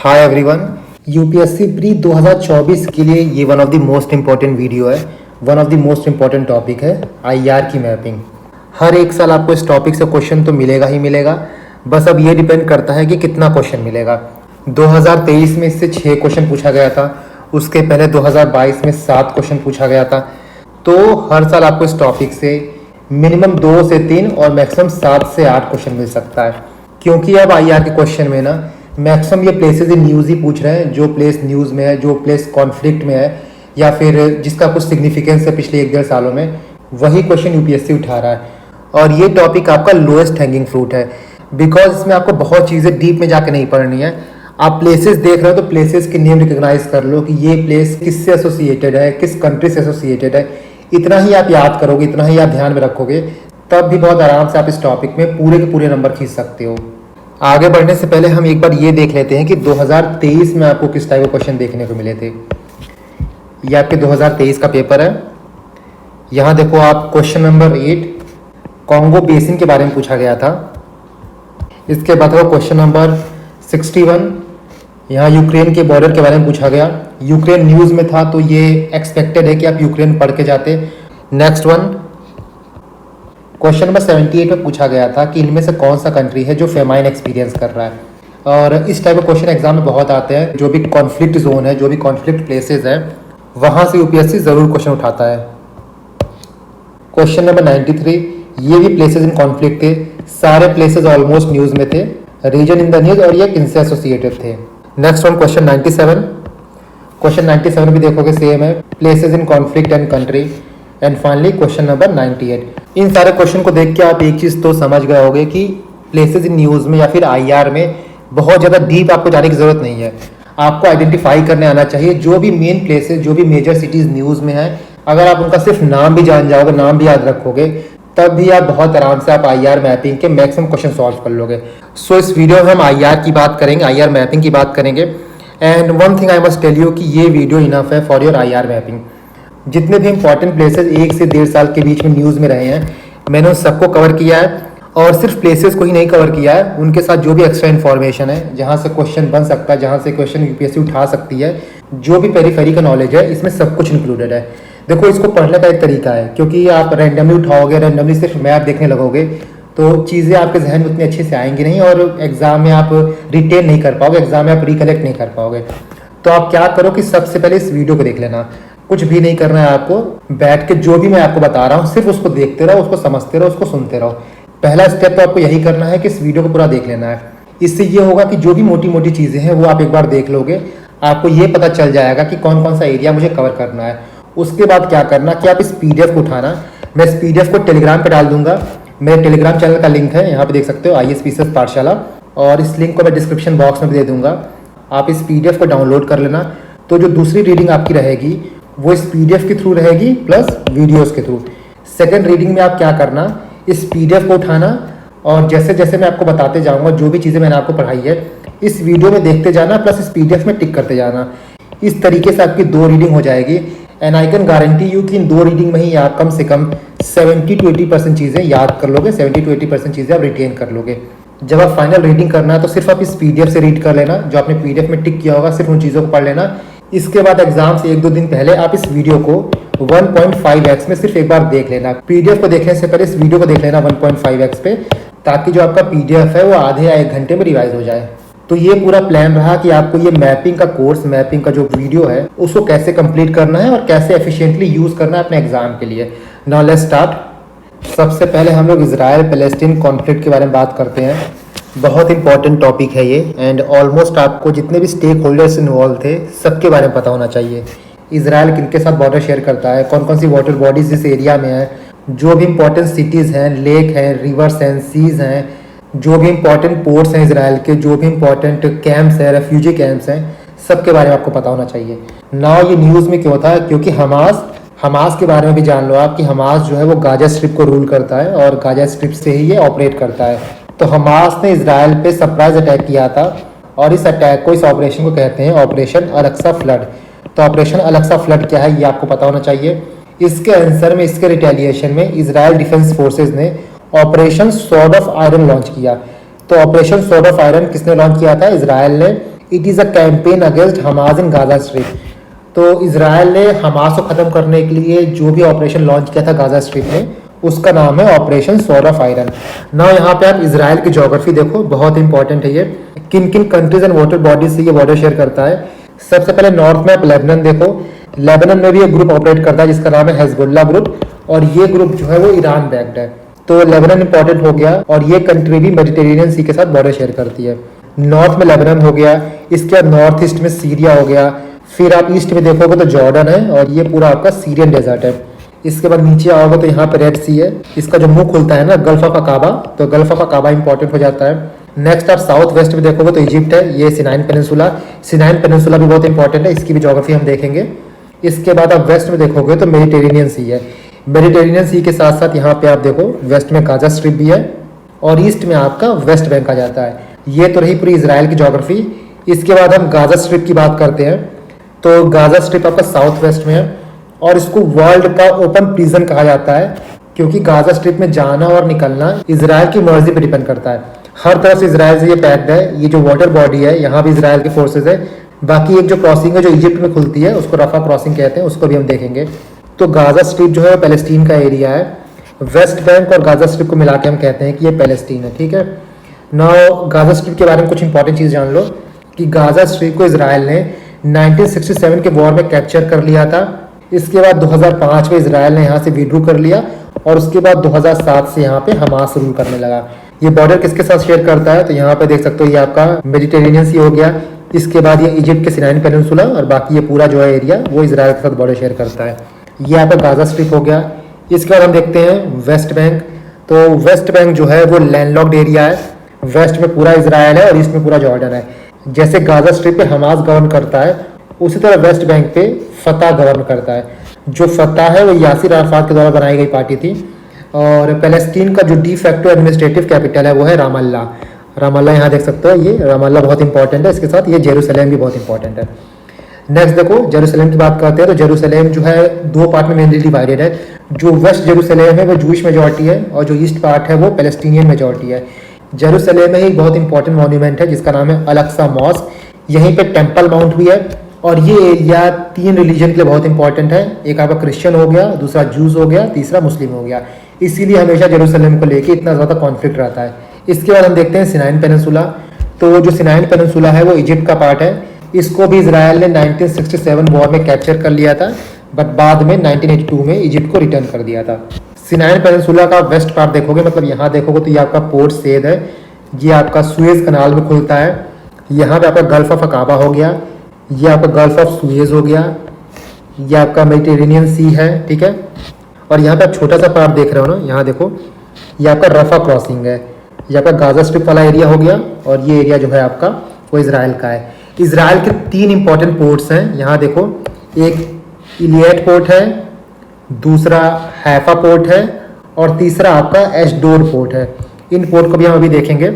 Hi everyone. UPSC pre 2024 के लिए ये one of the most important video है। One of the most important topic है IR की मैपिंग। हर एक साल आपको इस टॉपिक से क्वेश्चन तो मिलेगा ही मिलेगा, बस अब ये डिपेंड करता है कि कितना क्वेश्चन मिलेगा। 2023 में इससे 6 क्वेश्चन पूछा गया था, उसके पहले 2022 में 7 क्वेश्चन पूछा गया था। तो हर साल आपको इस टॉपिक से मिनिमम 2 से 3 और मैक्सिमम 7 से 8 क्वेश्चन मिल सकता है, क्योंकि अब आईआर के क्वेश्चन में ना मैक्सिमम ये प्लेसेस इन न्यूज़ ही पूछ रहे हैं। जो प्लेस न्यूज़ में है, जो प्लेस कॉन्फ्लिक्ट में है, या फिर जिसका कुछ सिग्निफिकेंस है पिछले 1-1.5 सालों में, वही क्वेश्चन यूपीएससी उठा रहा है। और ये टॉपिक आपका लोएस्ट हैंगिंग फ्रूट है, बिकॉज इसमें आपको बहुत चीज़ें डीप में जाके नहीं पढ़नी है। आप प्लेसेस देख रहे हो तो प्लेसेस के नेम रिकॉग्नाइज कर लो कि ये प्लेस किससे एसोसिएटेड है, किस कंट्री से एसोसिएटेड है। इतना ही आप याद करोगे, इतना ही आप ध्यान में रखोगे, तब भी बहुत आराम से आप इस टॉपिक में पूरे के पूरे नंबर खींच सकते हो। आगे बढ़ने से पहले हम एक बार ये देख लेते हैं कि 2023 में आपको किस टाइप के क्वेश्चन देखने को मिले थे। ये आपके 2023 का पेपर है। यहाँ देखो आप क्वेश्चन नंबर 8 कॉन्गो बेसिन के बारे में पूछा गया था। इसके बाद क्वेश्चन नंबर 61 यहाँ यूक्रेन के बॉर्डर के बारे में पूछा गया। यूक्रेन न्यूज़ में था तो ये एक्सपेक्टेड है कि आप यूक्रेन पढ़ के जाते। नेक्स्ट वन क्वेश्चन नंबर 78 में पूछा गया था कि इनमें से कौन सा कंट्री है जो फेमाइन एक्सपीरियंस कर रहा है। और इस टाइप के क्वेश्चन एग्जाम में बहुत आते हैं। जो भी कॉन्फ्लिक्ट जोन है, जो भी कॉन्फ्लिक्ट प्लेसेस हैं, वहाँ से यूपीएससी ज़रूर क्वेश्चन उठाता है। क्वेश्चन नंबर 93 ये भी प्लेसेस इन कॉन्फ्लिक्ट थे। सारे प्लेसेस ऑलमोस्ट न्यूज़ में थे, रीजन इन द न्यूज़, और ये किनसे एसोसिएटेड थे। Next one question 97। क्वेश्चन 97 भी देखोगे सेम है, places in conflict and country. And finally question number 98। इन सारे क्वेश्चन को देख के आप एक चीज़ तो समझ गए होंगे कि प्लेसेस इन न्यूज़ में या फिर आईआर में बहुत ज़्यादा डीप आपको जाने की ज़रूरत नहीं है। आपको आइडेंटिफाई करने आना चाहिए जो भी मेन प्लेसेस, जो भी मेजर सिटीज़ न्यूज़ में है। अगर आप उनका सिर्फ नाम भी जान जाओगे, नाम भी याद रखोगे, तब भी आप बहुत आराम से आप आईआर मैपिंग के मैक्सिमम क्वेश्चन सॉल्व कर लोगे। सो इस वीडियो में हम आईआर की बात करेंगे, आईआर मैपिंग की बात करेंगे। And one thing I must tell you कि ये वीडियो इनफ है फॉर योर आईआर मैपिंग। जितने भी इंपॉर्टेंट प्लेसेस 1 से 1.5 साल के बीच में न्यूज़ में रहे हैं, मैंने उन सबको कवर किया है। और सिर्फ प्लेसेस को ही नहीं कवर किया है, उनके साथ जो भी एक्स्ट्रा इन्फॉर्मेशन है, जहाँ से क्वेश्चन बन सकता है, जहाँ से क्वेश्चन यूपीएससी उठा सकती है, जो भी पेरीफेरी का नॉलेज है, इसमें सब कुछ इंक्लूडेड है। देखो, इसको पढ़ने का एक तरीका है, क्योंकि आप रैंडमली उठाओगे, रैंडमली सिर्फ मैप देखने लगोगे, तो चीज़ें आपके जहन में उतनी अच्छे से आएंगी नहीं, और एग्जाम में आप रिटेन नहीं कर पाओगे, एग्जाम में आप रिकलेक्ट नहीं कर पाओगे। तो आप क्या करो कि सबसे पहले इस वीडियो को देख लेना। कुछ भी नहीं करना है आपको, बैठ के जो भी मैं आपको बता रहा हूँ सिर्फ उसको देखते रहो, उसको समझते रहो, उसको सुनते रहो। पहला स्टेप तो आपको यही करना है कि इस वीडियो को पूरा देख लेना है। इससे ये होगा कि जो भी मोटी मोटी चीज़ें हैं वो आप एक बार देख लोगे, आपको ये पता चल जाएगा कि कौन कौन सा एरिया मुझे कवर करना है। उसके बाद क्या करना कि आप इस पीडीएफ को उठाना। मैं इस पीडीएफ को टेलीग्राम पर डाल दूंगा। मेरे टेलीग्राम चैनल का लिंक है, यहाँ पे देख सकते हो, IAS पाठशाला, और इस लिंक को मैं डिस्क्रिप्शन बॉक्स में भी दे दूंगा। आप इस पीडीएफ को डाउनलोड कर लेना। तो जो दूसरी रीडिंग आपकी रहेगी वो इस पीडीएफ के थ्रू रहेगी प्लस वीडियोस के थ्रू। सेकंड रीडिंग में आप क्या करना, इस पीडीएफ को उठाना और जैसे जैसे मैं आपको बताते जाऊंगा, जो भी चीज़ें मैंने आपको पढ़ाई है, इस वीडियो में देखते जाना, प्लस इस पीडीएफ में टिक करते जाना। इस तरीके से आपकी 2 रीडिंग हो जाएगी। And I can guarantee you कि इन 2 रीडिंग में ही आप कम से कम 70 to 80% चीज़ें याद कर लोगे, 70 to 80% चीज़ें आप रिटेन कर लोगे। जब आप फाइनल रीडिंग करना है तो सिर्फ आप इस पीडीएफ से रीड कर लेना, जो आपने पीडीएफ में टिक किया होगा, सिर्फ उन चीज़ों को पढ़ लेना। इसके बाद एग्जाम से 1-2 दिन पहले आप इस वीडियो को 1.5x में सिर्फ एक बार देख लेना। पीडीएफ को देखने से पहले इस वीडियो को देख लेना 1.5x पे, ताकि जो आपका पीडीएफ है वो आधे या 1 घंटे में रिवाइज हो जाए। तो ये पूरा प्लान रहा कि आपको ये मैपिंग का कोर्स, मैपिंग का जो वीडियो है, उसको कैसे कंप्लीट करना है और कैसे एफिशिएंटली यूज़ करना है अपने एग्जाम के लिए। Now let's start. सबसे पहले हम लोग इजराइल पैलेस्टीन कॉन्फ्लिक्ट के बारे में बात करते हैं। बहुत इंपॉर्टेंट टॉपिक है ये, एंड ऑलमोस्ट आपको जितने भी स्टेक होल्डर्स इन्वॉल्व थे सबके बारे में पता होना चाहिए। इजराइल किनके साथ बॉर्डर शेयर करता है, कौन कौन सी वाटर बॉडीज इस एरिया में है, जो भी इंपॉर्टेंट सिटीज़ हैं, लेक हैं, रिवर्स हैं, सीज हैं, जो भी इंपॉर्टेंट पोर्ट्स हैं इजराइल के, जो भी इंपॉर्टेंट कैंप्स हैं, रेफ्यूजी कैंप्स हैं, सबके बारे में आपको पता होना चाहिए। नाउ ये न्यूज़ में क्यों था, क्योंकि हमास के बारे में भी जान लो आप कि हमास जो है वो गाजा स्ट्रिप को रूल करता है और गाजा स्ट्रिप से ही ये ऑपरेट करता है। तो हमास ने इजराइल पे सरप्राइज अटैक किया था, और इस अटैक को, इस ऑपरेशन को कहते हैं ऑपरेशन अल-अक्सा फ्लड। तो ऑपरेशन अल-अक्सा फ्लड क्या है ये आपको पता होना चाहिए। इसके आंसर में, इसके रिटेलिएशन में इजराइल डिफेंस फोर्सेज ने operation sword of iron launch किया। तो ऑपरेशन स्वॉर्ड ऑफ आयरन किसने लॉन्च किया था? इजराइल ने। It is a campaign against Hamas in Gaza strip. तो इसराइल ने हमास को ख़त्म करने के लिए जो भी ऑपरेशन लॉन्च किया था गाजा स्ट्रिप में, उसका नाम है ऑपरेशन स्वॉर्ड ऑफ आयरन। ना यहाँ पे आप इसराइल की ज्योग्राफी देखो, बहुत इंपॉर्टेंट है ये, किन किन कंट्रीज एंड वाटर बॉडीज से ये बॉर्डर शेयर करता है। सबसे पहले नॉर्थ में आप लेबनान देखो, लेबनान में भी एक ग्रुप ऑपरेट करता है जिसका नाम है हिजबुल्लाह ग्रुप, और ये ग्रुप जो है वो ईरान बैक्ड है। तो लेबनान इंपॉर्टेंट हो गया, और ये कंट्री भी मेडिटेरेनियन सी के साथ बॉर्डर शेयर करती है। नॉर्थ में लेबनान हो गया, इसके बाद नॉर्थ ईस्ट में सीरिया हो गया, फिर आप ईस्ट में देखोगे तो जॉर्डन है, और ये पूरा आपका सीरियन डेजर्ट है। इसके बाद नीचे आओगे तो यहाँ पे रेड सी है, इसका जो मुंह खुलता है ना गल्फ ऑफ अकाबा, तो गल्फ ऑफ अकाबा इंपॉर्टेंट हो जाता है। नेक्स्ट आप साउथ वेस्ट में देखोगे तो इजिप्ट है, ये सिनाइन पेनिनसुला, सिनाइन पेनिनसुला भी बहुत इंपॉर्टेंट है, इसकी भी ज्योग्राफी हम देखेंगे। इसके बाद आप वेस्ट में देखोगे तो मेडिटेरेनियन सी है, मेडिटेरेनियन सी के साथ साथ यहाँ पे आप देखो वेस्ट में गाजा स्ट्रिप भी है, और ईस्ट में आपका वेस्ट बैंक आ जाता है। ये तो रही पूरी इसराइल की ज्योग्राफी। इसके बाद हम गाजा स्ट्रिप की बात करते हैं, तो गाजा स्ट्रिप आपका साउथ वेस्ट में है, और इसको वर्ल्ड का ओपन प्रिजन कहा जाता है, क्योंकि गाजा स्ट्रिप में जाना और निकलना इसराइल की मर्जी पे डिपेंड करता है। हर तरफ से इसराइल से ये पैक्ड है, ये जो वाटर बॉडी है यहाँ भी इसराइल के फोर्सेज है। बाकी एक जो क्रॉसिंग है जो इजिप्ट में खुलती है उसको रफा क्रॉसिंग कहते हैं, उसको भी हम देखेंगे। तो गाजा स्ट्रिप जो है वो पैलेस्टीन का एरिया है, वेस्ट बैंक और गाजा स्ट्रिप को मिला के हम कहते हैं कि ये पैलेस्टीन है, ठीक है। नाउ गाजा स्ट्रिप के बारे में कुछ इंपॉर्टेंट चीज़ जान लो कि गाजा स्ट्रिप को इसराइल ने 1967 के वॉर में कैप्चर कर लिया था। इसके बाद 2005 में इसराइल ने यहाँ से विड्रू कर लिया, और उसके बाद 2007 से यहाँ पे हमास रूल करने लगा। ये बॉर्डर किसके साथ शेयर करता है, तो यहाँ पे देख सकते हो ये आपका मेडिटेरेनियन सी हो गया, इसके बाद ये इजिप्ट के सिनाइन पेनिनसुला, और बाकी ये पूरा जो है एरिया वो इसराइल के साथ बॉर्डर शेयर करता है। ये आपका गाजा स्ट्रिप हो गया। इसके बाद हम देखते हैं वेस्ट बैंक। तो वेस्ट बैंक जो है वो लैंडलॉक्ड एरिया है, वेस्ट में पूरा इसराइल है और ईस्ट में पूरा जॉर्डन है। जैसे गाजा स्ट्रिप पे हमास गवर्न करता है, उसी तरह वेस्ट बैंक पे फतह गवर्न करता है। जो फतह है वो यासिर अराफात के द्वारा बनाई गई पार्टी थी, और पैलेस्टीन का जो डी फैक्टो एडमिनिस्ट्रेटिव कैपिटल है वो है रामल्ला। रामल्ला यहाँ देख सकते हो, ये रामल्ला बहुत इंपॉर्टेंट है, इसके साथ ये जेरूसलम भी बहुत इंपॉर्टेंट है। नेक्स्ट देखो जेरूसलम की बात करते हैं, तो जेरूसलम जो है दो पार्ट में मेनली डिवाइडेड है। जो वेस्ट जेरूसलम है वो जूइश मेजॉरिटी है, और जो ईस्ट पार्ट है वो पैलेस्टीनियन मेजॉरिटी है। जेरूसलम में ही एक बहुत इंपॉर्टेंट मॉन्यूमेंट है जिसका नाम है अल-अक्सा मॉस्क, यहीं पे टेम्पल माउंट भी है, और ये एरिया 3 रिलीजन के लिए बहुत इंपॉर्टेंट है। एक आपका क्रिश्चियन हो गया, दूसरा जूस हो गया, तीसरा मुस्लिम हो गया। इसीलिए हमेशा जेरूसलम को लेके इतना ज़्यादा कॉन्फ्लिक्ट रहता है। इसके बाद हम देखते हैं सिनाइन पेनिनसुला। तो जो सिनाइन पेनिनसुला है वो इजिप्ट का पार्ट है, इसको भी इसराइल ने 1967 वॉर में कैप्चर कर लिया था, बट बाद में 1982 में इजिप्ट को रिटर्न कर दिया था। सिनाइन पेनिनसुला का वेस्ट पार्ट देखोगे, मतलब यहाँ देखोगे तो ये आपका पोर्ट सेद है, ये आपका सुएज कनाल में खुलता है। यहाँ पे आपका गल्फ ऑफ अकाबा हो गया, ये आपका गल्फ ऑफ सुएज हो गया, ये आपका मेडिटेरेनियन सी है, ठीक है। और यहाँ पे आप छोटा सा पार्ट देख रहे हो ना, यहाँ देखो ये आपका रफा क्रॉसिंग है, ये आपका गाजा स्ट्रिप वाला एरिया हो गया, और ये एरिया जो है आपका वो इसराइल का है। इसराइल के 3 इंपॉर्टेंट पोर्ट्स हैं, यहाँ देखो, एक इलियट पोर्ट है, दूसरा हैफा पोर्ट है, और तीसरा आपका एशडोड पोर्ट है। इन पोर्ट को भी हम अभी देखेंगे।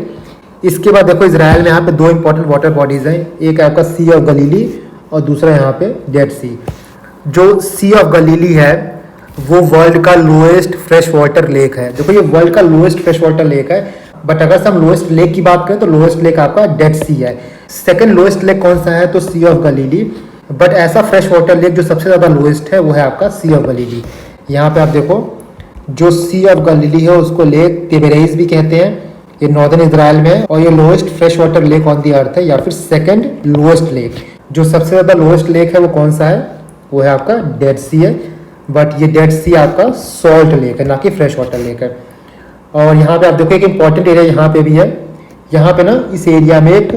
इसके बाद देखो इसराइल में यहाँ पे 2 इंपॉर्टेंट वाटर बॉडीज हैं, एक आपका सी ऑफ गलीली और दूसरा यहाँ पे डेड सी। जो सी ऑफ गलीली है वो वर्ल्ड का लोएस्ट फ्रेश वाटर लेक है। देखो ये वर्ल्ड का लोएस्ट फ्रेश वाटर लेक है, बट अगर हम लोएस्ट लेक की बात करें तो लोएस्ट लेक आपका डेड सी है। सेकंड लोएस्ट लेक कौन सा है, तो सी ऑफ गलीली। बट ऐसा फ्रेश वाटर लेक जो सबसे ज़्यादा लोएस्ट है वो है आपका सी ऑफ गलीली। यहाँ पे आप देखो जो सी ऑफ गलीली है उसको लेक तिबेरिस भी कहते हैं, ये नॉर्दर्न इसराइल में है, और ये lowest fresh water lake on the earth है, या फिर सेकंड लोएस्ट लेक। जो सबसे ज़्यादा लोएस्ट लेक है वो कौन सा है, वो है आपका डेड सी है, बट ये डेड सी आपका सॉल्ट लेक है, ना कि फ्रेश वाटर लेक है। और यहाँ पे आप देखो एक इंपॉर्टेंट एरिया यहाँ पे भी है, यहाँ पे ना इस एरिया में एक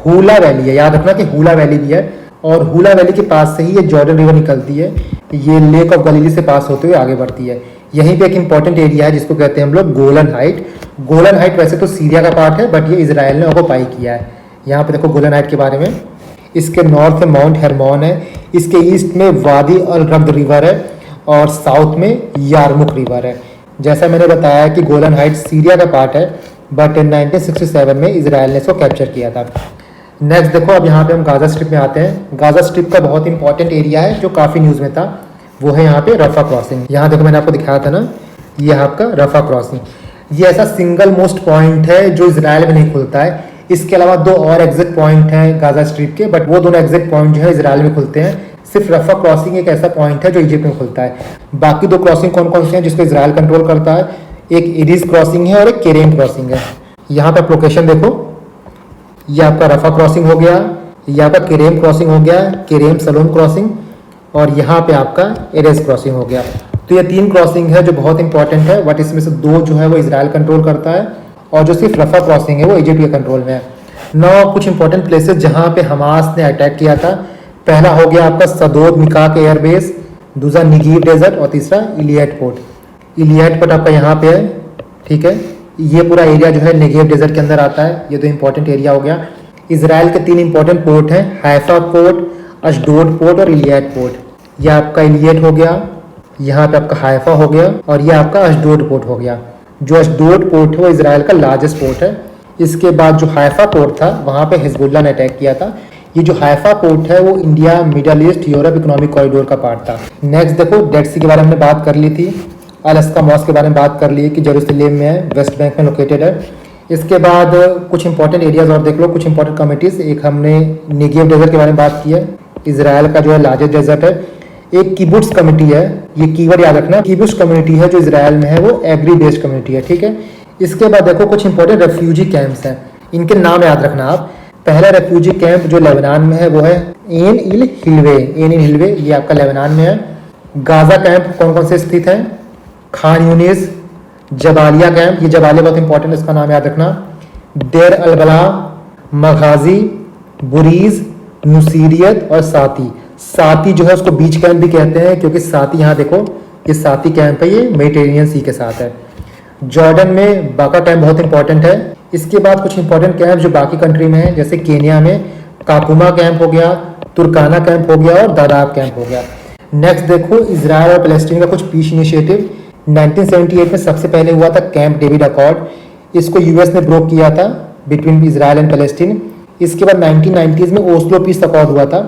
हुला वैली है, याद रखना कि हुला वैली भी है, और हुला वैली के पास से ही ये जॉर्डन रिवर निकलती है, ये लेक ऑफ गलीली से पास होते हुए आगे बढ़ती है। यहीं पे एक इंपॉर्टेंट एरिया है जिसको कहते हैं हम लोग गोलन हाइट। गोलन हाइट वैसे तो सीरिया का पार्ट है, बट ये इसराइल ने ऑक्युपाई किया है। यहाँ पे देखो गोलन हाइट के बारे में, इसके नॉर्थ में माउंट हेरमोन है, इसके ईस्ट में वादी अल रब्द रिवर है, और साउथ में यारमुक रिवर है। जैसा मैंने बताया कि गोलन हाइट सीरिया का पार्ट है, बट 1967 में इसराइल ने इसको कैप्चर किया था। नेक्स्ट देखो अब यहाँ पे हम गाजा स्ट्रिप में आते हैं। गाजा स्ट्रिप का बहुत इंपॉर्टेंट एरिया है जो काफ़ी न्यूज़ में था, वो है यहाँ पे रफा क्रॉसिंग। यहाँ देखो मैंने आपको दिखाया था ना, ये आपका रफा क्रॉसिंग, ये ऐसा सिंगल मोस्ट पॉइंट है जो इसराइल में नहीं खुलता है। इसके अलावा 2 और एग्जिट पॉइंट हैं गाजा स्ट्रिप के, बट वो दोनों एग्जिट पॉइंट जो है इजराइल में खुलते हैं। सिर्फ रफा क्रॉसिंग एक ऐसा पॉइंट है जो इजिप्ट में खुलता है। बाकी 2 क्रॉसिंग कौन कौन से हैं जिसको इजराइल कंट्रोल करता है, एक इरिस क्रॉसिंग है और एक केरेम क्रॉसिंग है। यहाँ पे आप लोकेशन देखो, ये आपका रफा क्रॉसिंग हो गया, ये आपका केरेम क्रॉसिंग हो गया, केरेम सलोम क्रॉसिंग, और यहाँ पे आपका एरेस क्रॉसिंग हो गया। तो ये 3 क्रॉसिंग है जो बहुत इंपॉर्टेंट है, बट इसमें से 2 जो है वो इजराइल कंट्रोल करता है और जो सिर्फ रफा क्रॉसिंग है वो इजिप्ट के कंट्रोल में है। 9 कुछ इंपॉर्टेंट प्लेसेस जहाँ पे हमास ने अटैक किया था। पहला हो गया आपका सदोद मिकाक एयरबेस, दूसरा निगीव डेजर्ट और तीसरा इलियट पोर्ट। इलियट पोर्ट आपका यहाँ पे है, ठीक है। ये पूरा एरिया जो है नेगेव डेजर्ट के अंदर आता है। ये तो इंपॉर्टेंट एरिया हो गया। इजराइल के 3 इंपॉर्टेंट पोर्ट हैं, हाइफा पोर्ट, अशडोद पोर्ट और इलियट पोर्ट। यह आपका इलियट हो गया, यहाँ पे आपका हाइफा हो गया और ये आपका अशडोद पोर्ट हो गया। जो अशडोद पोर्ट है वो इजराइल का लार्जेस्ट पोर्ट है। इसके बाद जो हाइफा पोर्ट था वहाँ पे हिजबुल्लाह ने अटैक किया था। ये जो हाइफा पोर्ट है वो India, middle east, Europe economic corridor का पार्ट था। नेक्स्ट देखो, डेड सी के बारे में हमने बात कर ली थी। अल-अक्सा मॉस्क के बारे में बात कर ली कि जेरूसलम में है, वेस्ट बैंक में लोकेटेड है। इसके बाद कुछ इंपॉर्टेंट एरियाज और देख लो, कुछ इंपॉर्टेंट कमिटीज। एक हमने नेगेव डेजर्ट के बारे में बात की है, इजराइल का जो है लार्जेस्ट डेजर्ट है। एक किबुट्स कमिटी है, ये कीवर्ड याद रखना, किबुट्स कम्युनिटी है जो इजराइल में है, वो एग्री बेस्ड कम्युनिटी है, ठीक है। इसके बाद देखो कुछ इंपॉर्टेंट रेफ्यूजी कैंप्स हैं, इनके नाम याद रखना आप। पहला रेफ्यूजी कैंप जो लेबनान में है वो है एन इल हिलवे, एन इल हिलवे, ये आपका लेबनान में है। गाजा कैंप कौन कौन से स्थित है, खान यूनिस, जबालिया कैंप, ये जबालिया बहुत इंपॉर्टेंट है, इसका नाम याद रखना। देर अल-बला, मगाजी, बुरीज, नुसीरियत और साती। साती जो है उसको बीच कैंप भी कहते हैं क्योंकि साती, यहाँ देखो ये साती कैंप है, ये मेडिटेरेनियन सी के साथ है। जॉर्डन में बाका कैंप बहुत इंपॉर्टेंट है। इसके बाद कुछ इंपॉर्टेंट कैंप जो बाकी कंट्री में है, जैसे केनिया में काकुमा कैंप हो गया, तुर्काना कैंप हो गया और दादाब कैंप हो गया। नेक्स्ट देखो, इजराइल और पैलेस्टीन का कुछ पीस इनिशिएटिव 1978 में सबसे पहले हुआ था कैंप डेविड अकॉर्ड। इसको यूएस ने ब्रोक किया था बिटवीन इजराइल एंड पैलेस्टीन। इसके बाद 1990s में ओस्लो पीस अकॉर्ड हुआ था,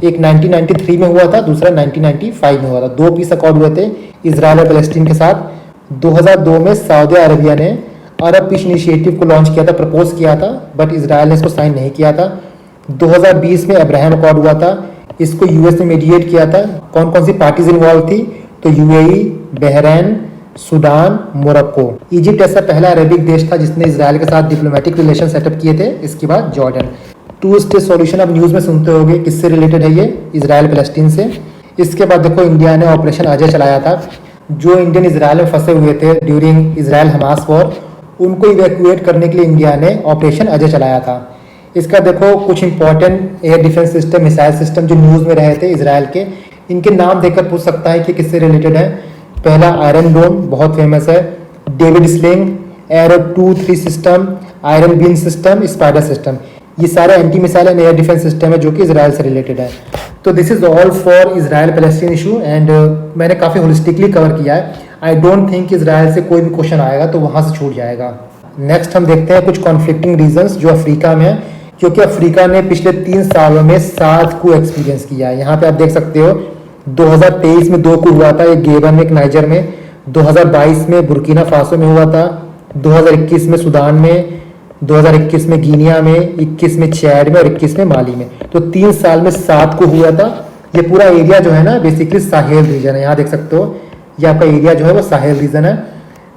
एक 1993 में हुआ था, दूसरा 1995 में हुआ था। 2 पीस अकॉर्ड हुए थे इजराइल और पैलेस्टीन के साथ। 2002 में सऊदी अरबिया ने अरब पीस इनिशिएटिव को लॉन्च किया था, प्रपोज किया था, बट इजराइल ने इसको साइन नहीं किया था। 2020 में अब्राहम अकॉर्ड हुआ था, इसको यूएस ने मीडिएट किया था। कौन कौन सी पार्टीज इन्वॉल्व थी, तो UAE, Bahrain, Sudan, Morocco. Egypt ऐसा पहला अरबिक देश था जिसने इजराइल के साथ डिप्लोमेटिक रिलेशन सेटअप किए थे। इसके बाद जॉर्डन। 2 स्टेट सॉल्यूशन अब न्यूज़ में सुनते होंगे, किससे रिलेटेड है ये, इजराइल पैलेस्टीन से। इसके बाद देखो, इंडिया ने ऑपरेशन अजय चलाया था। जो इंडियन इजराइल में फंसे हुए थे ड्यूरिंग इजराइल हमास वॉर, उनको इवैक्यूएट करने के लिए इंडिया ने ऑपरेशन अजय चलाया था। इसका देखो कुछ important air defence system, missile system जो न्यूज़ में रहे थे इजराइल के, इनके नाम देखकर पूछ सकता है कि किससे रिलेटेड है। पहला आयरन डोम बहुत फेमस है, David Sling, arrow 2-3 system, iron beam system, spider system, ये सारे anti missile and air defence system है जो कि इजराइल से रिलेटेड है। तो this is all for Israel Palestine issue and मैंने काफ़ी होलिस्टिकली कवर किया है। आई डोंट थिंक इजराइल से कोई भी क्वेश्चन आएगा तो वहाँ से छूट जाएगा। नेक्स्ट हम देखते हैं कुछ कॉन्फ्लिक्टिंग रीजन्स जो अफ्रीका में है, क्योंकि अफ्रीका ने पिछले 3 सालों में 7 coup एक्सपीरियंस किया है। यहाँ पे आप देख सकते हो 2023 में 2 coup हुआ था, एक गेबन में, एक नाइजर में। 2022 में बुर्किना फासो में हुआ था, 2021 में सूडान में, 2021 में गिनिया में, 21 में चैड में और 21 में माली में। तो 3 साल में 7 coup हुआ था। ये पूरा एरिया जो है ना बेसिकली साहेल रीजन है। यहाँ देख सकते हो ये आपका एरिया जो है वो साहेल रीजन है।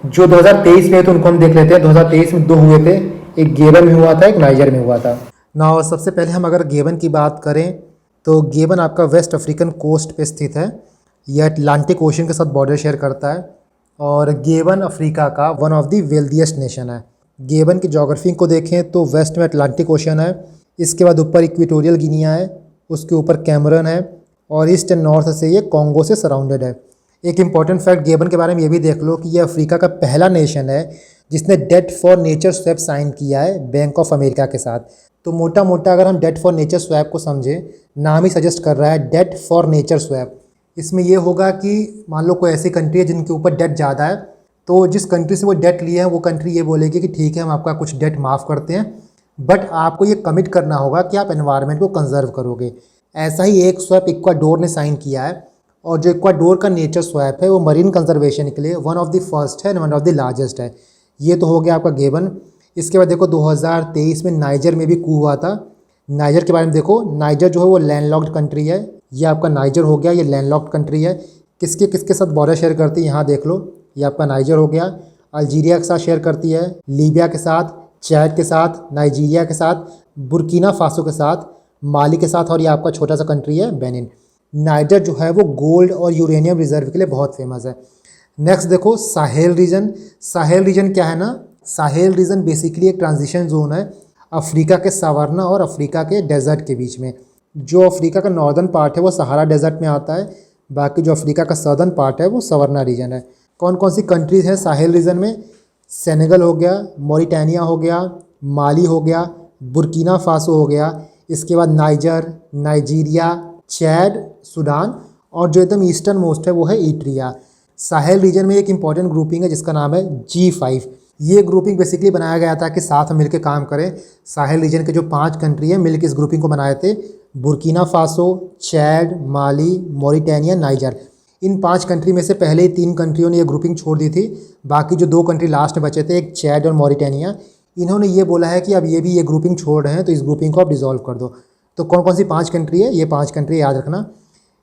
जो 2023 में तो उनको हम देख लेते हैं। 2023 में 2 हुए थे, एक गेबन में हुआ था, एक नाइजर में हुआ था। ना सबसे पहले हम अगर गेबन की बात करें तो गेबन आपका वेस्ट अफ्रीकन कोस्ट पे स्थित है। यह अटलांटिक ओशन के साथ बॉर्डर शेयर करता है और गेबन अफ्रीका का one of the wealthiest nation है। गेबन की जोग्राफी को देखें तो वेस्ट में अटलांटिक ओशन है, इसके बाद ऊपर इक्वेटोरियल गिनिया है, उसके ऊपर कैमरन है और ईस्ट एंड नॉर्थ से ये कॉन्गो से सराउंडेड है। एक इंपॉर्टेंट फैक्ट गेबन के बारे में ये भी देख लो कि ये अफ्रीका का पहला नेशन है जिसने debt for nature swap sign किया है बैंक ऑफ अमेरिका के साथ। तो मोटा मोटा अगर हम डेट फॉर नेचर स्वैप को समझें, नाम ही सजेस्ट कर रहा है डेट फॉर नेचर स्वैप। इसमें ये होगा कि मान लो कोई ऐसी कंट्री है जिनके ऊपर डेट ज़्यादा है, तो जिस कंट्री से वो डेट लिए हैं वो कंट्री ये बोलेगी कि ठीक है हम आपका कुछ डेट माफ़ करते हैं, बट आपको ये कमिट करना होगा कि आप एनवायरनमेंट को कंजर्व करोगे। ऐसा ही एक स्वैप इक्वाडोर ने साइन किया है और जो इक्वाडोर का नेचर स्वैप है वो मरीन कंजर्वेशन के लिए वन ऑफ द फर्स्ट है and one of the largest है। ये तो हो गया आपका गेबन। इसके बाद देखो 2023 में नाइजर में भी कू हुआ था। नाइजर के बारे में देखो, नाइजर जो है वो लैंडलॉक्ड कंट्री है। ये आपका नाइजर हो गया, ये लैंडलॉक्ड कंट्री है। किसके किसके साथ बॉर्डर शेयर करती है यहाँ देख लो, ये आपका नाइजर हो गया। अल्जीरिया के साथ शेयर करती है, लीबिया के साथ, चैड के साथ, नाइजीरिया के साथ, बुर्किना फासो के साथ, माली के साथ, और ये आपका छोटा सा कंट्री है बेनिन। नाइजर जो है वो गोल्ड और यूरेनियम रिजर्व के लिए बहुत फेमस है। नेक्स्ट देखो साहेल रीजन। साहेल रीजन क्या है ना, साहेल रीजन बेसिकली एक ट्रांजिशन जोन है अफ्रीका के सवारना और अफ्रीका के डेजर्ट के बीच में। जो अफ्रीका का नॉर्दर्न पार्ट है वो सहारा डेजर्ट में आता है, बाकी जो अफ्रीका का सदर्न पार्ट है वो सवारना रीजन है। कौन कौन सी कंट्रीज हैं साहेल रीजन में? सेनेगल हो गया, मॉरिटानिया हो गया, माली हो गया, बुर्किना फासो हो गया, इसके बाद नाइजर, नाइजीरिया, चैड, सूडान, और जो एकदम ईस्टर्न मोस्ट है वो है इट्रिया। साहेल रीजन में एक इंपॉर्टेंट ग्रुपिंग है जिसका नाम है G5। ये ग्रुपिंग बेसिकली बनाया गया था कि साथ में मिलकर काम करें। साहेल रीजन के जो 5 कंट्री हैं मिलकर इस ग्रुपिंग को बनाए थे, बुर्किना फासो, चैड, माली, मॉरिटानिया, नाइजर। इन 5 कंट्री में से पहले ही 3 कंट्रियों ने ये ग्रुपिंग छोड़ दी थी। बाकी जो 2 कंट्री लास्ट में बचे थे, एक चैड और मॉरिटानिया, इन्होंने ये बोला है कि अब ये भी ये ग्रुपिंग छोड़ रहे हैं तो इस ग्रुपिंग को आप डिसॉल्व कर दो। तो कौन कौन सी 5 कंट्री है, ये 5 कंट्री याद रखना।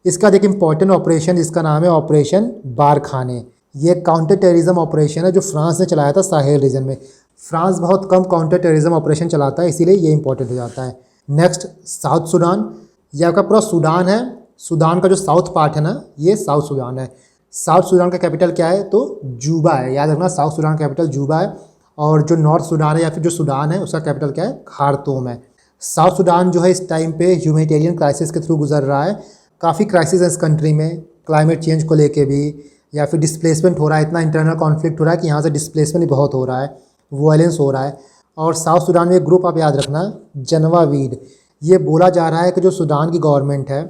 इसका एक इंपॉर्टेंट ऑपरेशन जिसका नाम है ऑपरेशन बारखाने। ये काउंटर टेररिज्म ऑपरेशन है जो फ्रांस ने चलाया था साहेल रीजन में। फ्रांस बहुत कम काउंटर टेररिज्म ऑपरेशन चलाता है, इसीलिए ये इंपॉर्टेंट हो जाता है। Next south Sudan. यह आपका पूरा सूडान है। सूडान का जो साउथ पार्ट है ना, ये साउथ सूडान है। साउथ सूडान का कैपिटल क्या है? तो जूबा है, याद रखना। साउथ सूडान का कैपिटल जूबा है। और जो नॉर्थ सूडान है या फिर जो सूडान है उसका कैपिटल क्या है? खार्तूम है। साउथ सूडान जो है इस टाइम पे ह्यूमैनिटेरियन क्राइसिस के थ्रू गुजर रहा है। काफ़ी क्राइसिस है इस कंट्री में, क्लाइमेट चेंज को लेके भी, या फिर डिस्प्लेसमेंट हो रहा है, इतना इंटरनल कॉन्फ्लिक्ट हो रहा है कि यहाँ से डिस्प्लेसमेंट भी बहुत हो रहा है, वायलेंस हो रहा है। और साउथ सूडान में एक ग्रुप आप याद रखना, जनवावीड। ये बोला जा रहा है कि जो सूडान की गवर्नमेंट है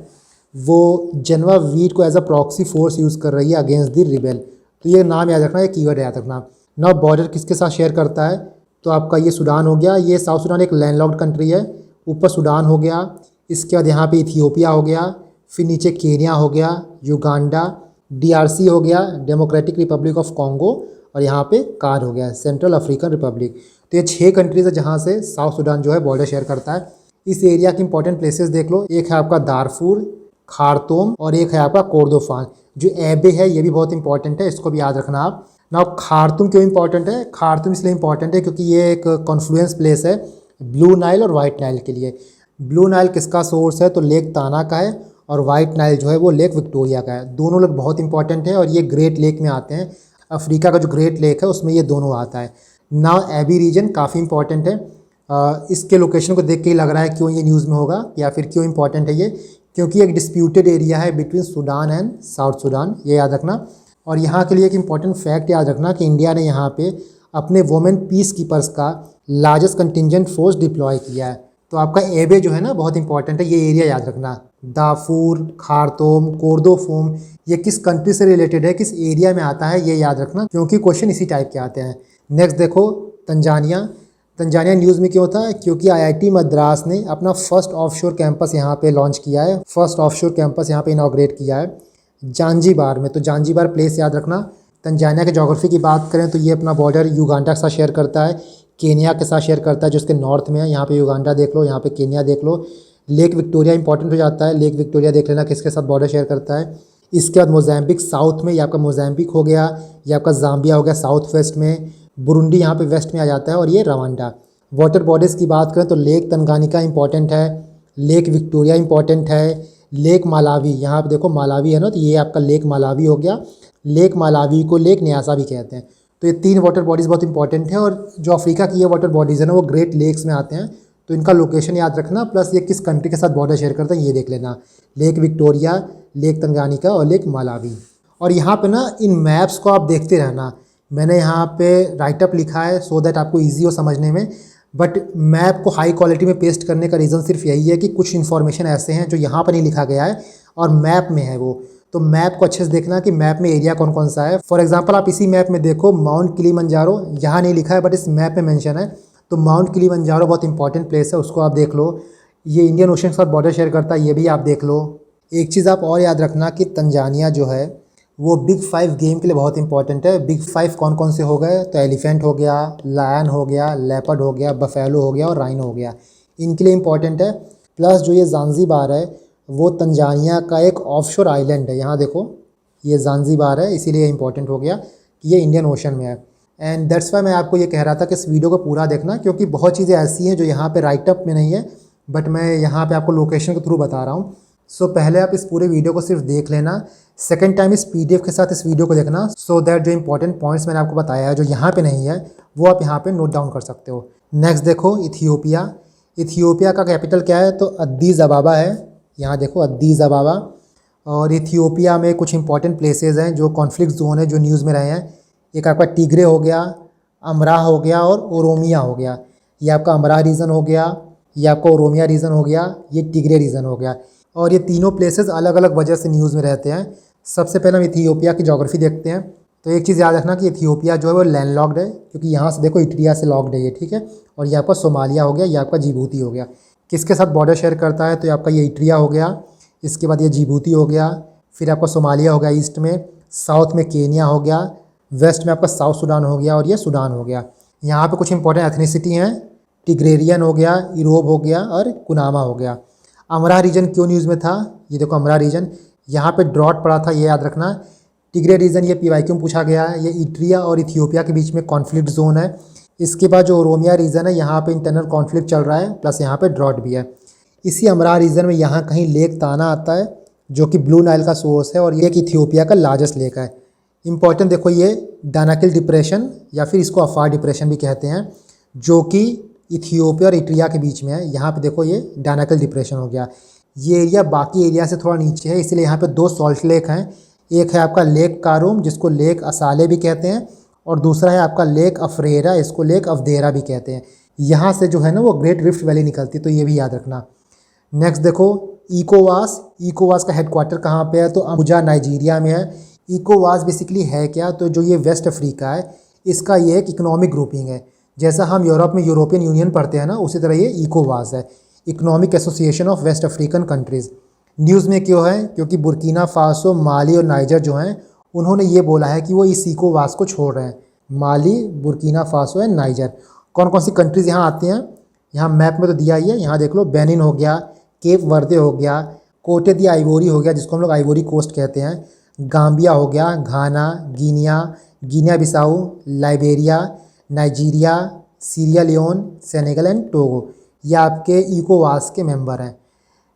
वो जनवावीड को as a proxy force use कर रही है अगेंस्ट द रिबेल। तो ये नाम याद रखना, ये कीवर्ड याद रखना। ना बॉर्डर किसके साथ शेयर करता है? तो आपका ये सूडान हो गया। ये साउथ सूडान एक लैंडलॉक्ड कंट्री है। ऊपर सूडान हो गया, इसके बाद यहाँ पे इथियोपिया हो गया, फिर नीचे केन्या हो गया, युगांडा, DRC हो गया, डेमोक्रेटिक रिपब्लिक ऑफ कॉन्गो, और यहाँ पे कार हो गया, सेंट्रल अफ्रीकन रिपब्लिक। तो ये 6 कंट्रीज है जहाँ से साउथ सूडान जो है बॉर्डर शेयर करता है। इस एरिया के इंपॉर्टेंट प्लेसेस देख लो, एक है आपका दारफूर, खार्तूम, और एक है आपका कोर्दोफान। जो एबे है ये भी बहुत इंपॉर्टेंट है, इसको भी याद रखना आप। ना खार्तूम क्यों इंपॉर्टेंट है? खार्तूम इसलिए इंपॉर्टेंट है क्योंकि ये एक कॉन्फ्लुएंस प्लेस है ब्लू नाइल और वाइट नाइल के लिए। ब्लू नाइल किसका सोर्स है? तो लेक ताना का है, और वाइट नाइल जो है वो लेक विक्टोरिया का है। दोनों लेक बहुत इंपॉर्टेंट है और ये ग्रेट लेक में आते हैं। अफ्रीका का जो ग्रेट लेक है उसमें ये दोनों आता है। नाउ एबी रीजन काफ़ी इंपॉर्टेंट है। इसके लोकेशन को देख के ही लग रहा है क्यों ये न्यूज़ में होगा या फिर क्यों इंपॉर्टेंट है ये, क्योंकि एक डिस्प्यूटेड एरिया है between Sudan and south Sudan, ये याद रखना। और यहाँ के लिए एक इंपॉर्टेंट फैक्ट याद रखना कि इंडिया ने यहाँ पे अपने वुमेन पीस कीपर्स का लार्जेस्ट कंटिजेंट फोर्स डिप्लॉय किया है। तो आपका एबे जो है ना बहुत इंपॉर्टेंट है, ये एरिया याद रखना। दाफूर, खार्तूम, कोर्दोफोम, ये किस कंट्री से रिलेटेड है, किस एरिया में आता है, ये याद रखना, क्योंकि क्वेश्चन इसी टाइप के आते हैं। नेक्स्ट देखो तंजानिया। तंजानिया न्यूज़ में क्यों था? क्योंकि IIT मद्रास ने अपना फर्स्ट ऑफशोर कैंपस यहाँ पे लॉन्च किया है, फर्स्ट ऑफशोर कैंपस यहाँ पे इनॉग्रेट किया है जांजीबार में। तो जांजीबार प्लेस याद रखना। तंजानिया के जोग्राफी की बात करें तो ये अपना बॉर्डर युगांडा के साथ शेयर करता है, केन्या के साथ शेयर करता है जो उसके नॉर्थ में है। यहाँ पे युगांडा देख लो, यहाँ पे केन्या देख लो। लेक विक्टोरिया इंपॉर्टेंट हो जाता है, लेक विक्टोरिया देख लेना किसके साथ बॉर्डर शेयर करता है। इसके बाद मोज़ैम्बिक साउथ में, ये आपका मोज़ैम्बिक हो गया, ये आपका ज़ाम्बिया हो गया साउथ वेस्ट में, बुरुंडी यहाँ पे वेस्ट में आ जाता है, और ये रवांडा। वाटर बॉडीज़ की बात करें तो लेक तंगानिका इंपॉर्टेंट है, लेक विक्टोरिया इंपॉर्टेंट है, लेक मालावी, यहाँ पे देखो मालावी है ना, तो ये आपका लेक मालावी हो गया। लेक मालावी को लेक न्यासा भी कहते हैं। तो ये 3 वाटर बॉडीज़ बहुत इंपॉर्टेंट है, और जो अफ्रीका की ये वाटर बॉडीज़ है ना वो ग्रेट लेक्स में आते हैं, तो इनका लोकेशन याद रखना, प्लस ये किस कंट्री के साथ बॉर्डर शेयर करते हैं ये देख लेना। लेक विक्टोरिया, लेक तंगानिका और लेक मालावी। और यहाँ पे ना इन मैप्स को आप देखते रहना, मैंने यहाँ पे राइटअप लिखा है सो दैट आपको ईजी हो समझने में, बट मैप को हाई क्वालिटी में पेस्ट करने का रीज़न सिर्फ यही है कि कुछ इन्फॉर्मेशन ऐसे हैं जो यहाँ पर नहीं लिखा गया है और मैप में है वो, तो मैप को अच्छे से देखना कि मैप में एरिया कौन कौन सा है। फॉर एग्जांपल आप इसी मैप में देखो माउंट किलिमंजारो, यहाँ नहीं लिखा है बट इस मैप में मेंशन है, तो माउंट किलिमंजारो बहुत इंपॉर्टेंट प्लेस है, उसको आप देख लो। ये इंडियन ओशन के साथ बॉर्डर शेयर करता है, ये भी आप देख लो। एक चीज़ आप और याद रखना कि तंजानिया जो है वो बिग 5 गेम के लिए बहुत इंपॉर्टेंट है। बिग 5 कौन कौन से हो गए, तो एलिफेंट हो गया, लायन हो गया, लेपर्ड हो गया, बफेलो हो गया और राइनो हो गया, इनके लिए इंपॉर्टेंट है। प्लस जो ये ज़ांज़ीबार है वो तंजानिया का एक ऑफशोर आइलैंड है। यहाँ देखो ये ज़ांज़ीबार है, इसीलिए इंपॉर्टेंट हो गया कि ये इंडियन ओशन में है। एंड दैट्स वाई मैं आपको ये कह रहा था कि इस वीडियो को पूरा देखना, क्योंकि बहुत चीज़ें ऐसी हैं जो यहाँ पे राइटअप में नहीं है, बट मैं यहाँ पे आपको लोकेशन के थ्रू बता रहा हूँ। सो पहले आप इस पूरे वीडियो को सिर्फ देख लेना, सेकंड टाइम इस पीडीएफ के साथ इस वीडियो को देखना, सो दैट जो इंपॉर्टेंट पॉइंट्स मैंने आपको बताया है जो यहाँ पे नहीं है वो आप यहाँ पे नोट डाउन कर सकते हो। नेक्स्ट देखो इथियोपिया। इथियोपिया का कैपिटल क्या है, तो अद्दीस अबाबा है। यहाँ देखो अद्दीस अबाबा। और इथियोपिया में कुछ इंपॉर्टेंट प्लेसेस हैं जो कॉन्फ्लिक्ट जोन है जो न्यूज़ में रहे हैं। एक आपका टिग्रे हो गया, अमराह हो गया और ओरोमिया हो गया। ये आपका अमराह रीजन हो गया, ये आपका ओरोमिया रीजन हो गया, ये टिग्रे रीजन हो गया। और ये तीनों प्लेसेस अलग अलग वजह से न्यूज़ में रहते हैं। सबसे पहले हम इथियोपिया की ज्योग्राफी देखते हैं। तो एक चीज़ याद रखना कि इथियोपिया जो है वो लैंडलॉक्ड है, क्योंकि यहाँ से देखो इट्रिया से लॉक्ड है ये, ठीक है। और ये आपका सोमालिया हो गया, ये आपका जिबूती हो गया। किसके साथ बॉर्डर शेयर करता है, तो ये आपका ये इट्रिया हो गया, इसके बाद ये जिबूती हो गया, फिर आपका सोमालिया हो गया ईस्ट में, साउथ में केनिया हो गया, वेस्ट में आपका साउथ सूडान हो गया और ये सूडान हो गया। यहाँ पे कुछ इंपॉर्टेंट एथनिसिटी हैं, टिग्रेरियन हो गया, इरोब हो गया और कुनामा हो गया। अमरा रीजन क्यों न्यूज़ में था, ये देखो अमरा रीजन, यहाँ पे ड्रॉट पड़ा था, ये याद रखना। टिग्रे रीजन ये पीवाई क्यों पूछा गया है, ये इट्रिया और इथियोपिया के बीच में कॉन्फ्लिक्ट जोन है। इसके बाद जो ओरोमिया रीजन है यहाँ पे इंटरनल कॉन्फ्लिक्ट चल रहा है, प्लस यहाँ पे ड्रॉट भी है। इसी अमरा रीजन में यहाँ कहीं लेक ताना आता है जो कि ब्लू नाइल का सोर्स है, और ये एक इथियोपिया का लार्जेस्ट लेक है। इंपॉर्टेंट देखो ये दानाकिल डिप्रेशन या फिर इसको अफार डिप्रेशन भी कहते हैं, जो कि इथियोपिया और इट्रिया के बीच में है। यहाँ पे देखो ये दानाकिल डिप्रेशन हो गया। ये एरिया बाकी एरिया से थोड़ा नीचे है, इसलिए यहाँ पे दो सॉल्ट लेक हैं। एक है आपका लेक कारूम जिसको लेक असाले भी कहते हैं, और दूसरा है आपका लेक अफरेरा, इसको लेक अवधेरा भी कहते हैं। यहाँ से जो है ना वो ग्रेट रिफ्ट वैली निकलती है, तो ये भी याद रखना। नेक्स्ट देखो इकोवास। इकोवास का हेडक्वार्टर कहाँ पे है, तो अबुजा नाइजीरिया में है। इकोवास बेसिकली है क्या, तो जो ये वेस्ट अफ्रीका है इसका ये एक इकोनॉमिक ग्रुपिंग है। जैसा हम यूरोप में यूरोपियन यूनियन पढ़ते हैं ना, उसी तरह ये इकोवास है, economic association of West African countries. News में क्यों है, क्योंकि बुर्किना फासो, माली और नाइजर जो हैं उन्होंने ये बोला है कि वो इस इकोवास को छोड़ रहे हैं। माली, बुर्किना फासो एंड नाइजर। कौन कौन सी कंट्रीज़ यहाँ आती हैं, यहाँ मैप में तो दिया ही है, यहाँ देख लो। बेनिन हो गया, केप वर्दे हो गया, कोटे दी आइवोरी हो गया जिसको हम लोग आइवोरी कोस्ट कहते हैं, गाम्बिया हो गया, Ghana, Guinea, Guinea Bissau, Liberia, Nigeria, Sierra Leone, Senegal and Togo. ये आपके इकोवास के मेंबर हैं।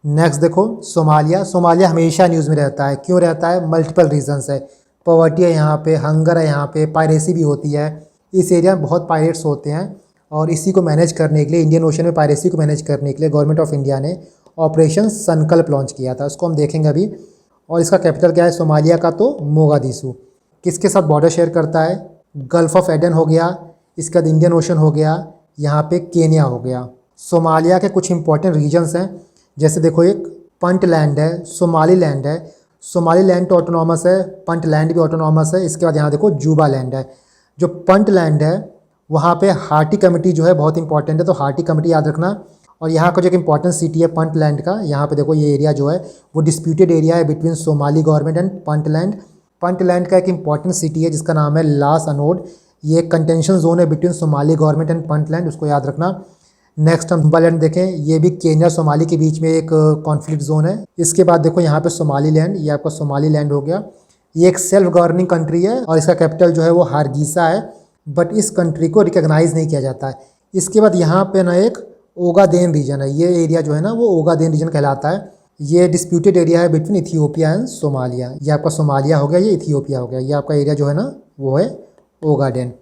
नेक्स्ट देखो सोमालिया। सोमालिया हमेशा न्यूज़ में रहता है, क्यों रहता है, मल्टीपल रीजंस है। पॉवर्टी है यहाँ पे, हंगर है यहाँ पे, पायरेसी भी होती है। इस एरिया में बहुत पायरेट्स होते हैं, और इसी को मैनेज करने के लिए, इंडियन ओशन में पायरेसी को मैनेज करने के लिए गवर्नमेंट ऑफ इंडिया ने ऑपरेशन संकल्प लॉन्च किया था, उसको हम देखेंगे अभी। और इसका कैपिटल क्या है सोमालिया का, तो मोगादिशु। किसके साथ बॉर्डर शेयर करता है, गल्फ ऑफ एडन हो गया, इसके बाद इंडियन ओशन हो गया, यहाँ पे केनिया हो गया। सोमालिया के कुछ इंपॉर्टेंट रीजन्स हैं, जैसे देखो एक पंटलैंड है, सोमाली लैंड है। सोमाली लैंड तो ऑटोनॉमस है, पंटलैंड भी ऑटोनॉमस है। इसके बाद यहाँ देखो जूबा लैंड है। जो पंटलैंड है वहाँ पे हार्टी कमेटी जो है बहुत इंपॉर्टेंट है, तो हार्टी कमेटी याद रखना। और यहाँ का जो एक इंपॉर्टेंट सिटी है पंटलैंड का, यहाँ पे देखो ये एरिया जो है वो डिस्प्यूटेड एरिया है बिटवीन सोमाली गवर्नमेंट एंड पंटलैंड। पंटलैंड का एक इंपॉर्टेंट सिटी है जिसका नाम है लास अनोड। ये एक कंटेंशन जोन है बिटवीन सोमाली गवर्नमेंट एंड पंटलैंड, उसको याद रखना। नेक्स्ट हम जुबालैंड देखें, ये भी केन्या सोमाली के बीच में एक कॉन्फ्लिक्ट जोन है। इसके बाद देखो यहाँ पे सोमाली लैंड, ये आपका सोमाली लैंड हो गया। ये एक सेल्फ गवर्निंग कंट्री है और इसका कैपिटल जो है वो हारगीसा है, बट इस कंट्री को रिकॉग्नाइज नहीं किया जाता है। इसके बाद यहाँ पे ना एक ओगादेन रीजन है, ये एरिया जो है ना वो ओगादेन रीजन कहलाता है। ये डिस्प्यूटेड एरिया है बिटवीन इथियोपिया एंड सोमालिया। ये आपका सोमालिया हो गया, ये इथियोपिया हो गया। ये आपका एरिया जो है ना वो है ओगाडेन।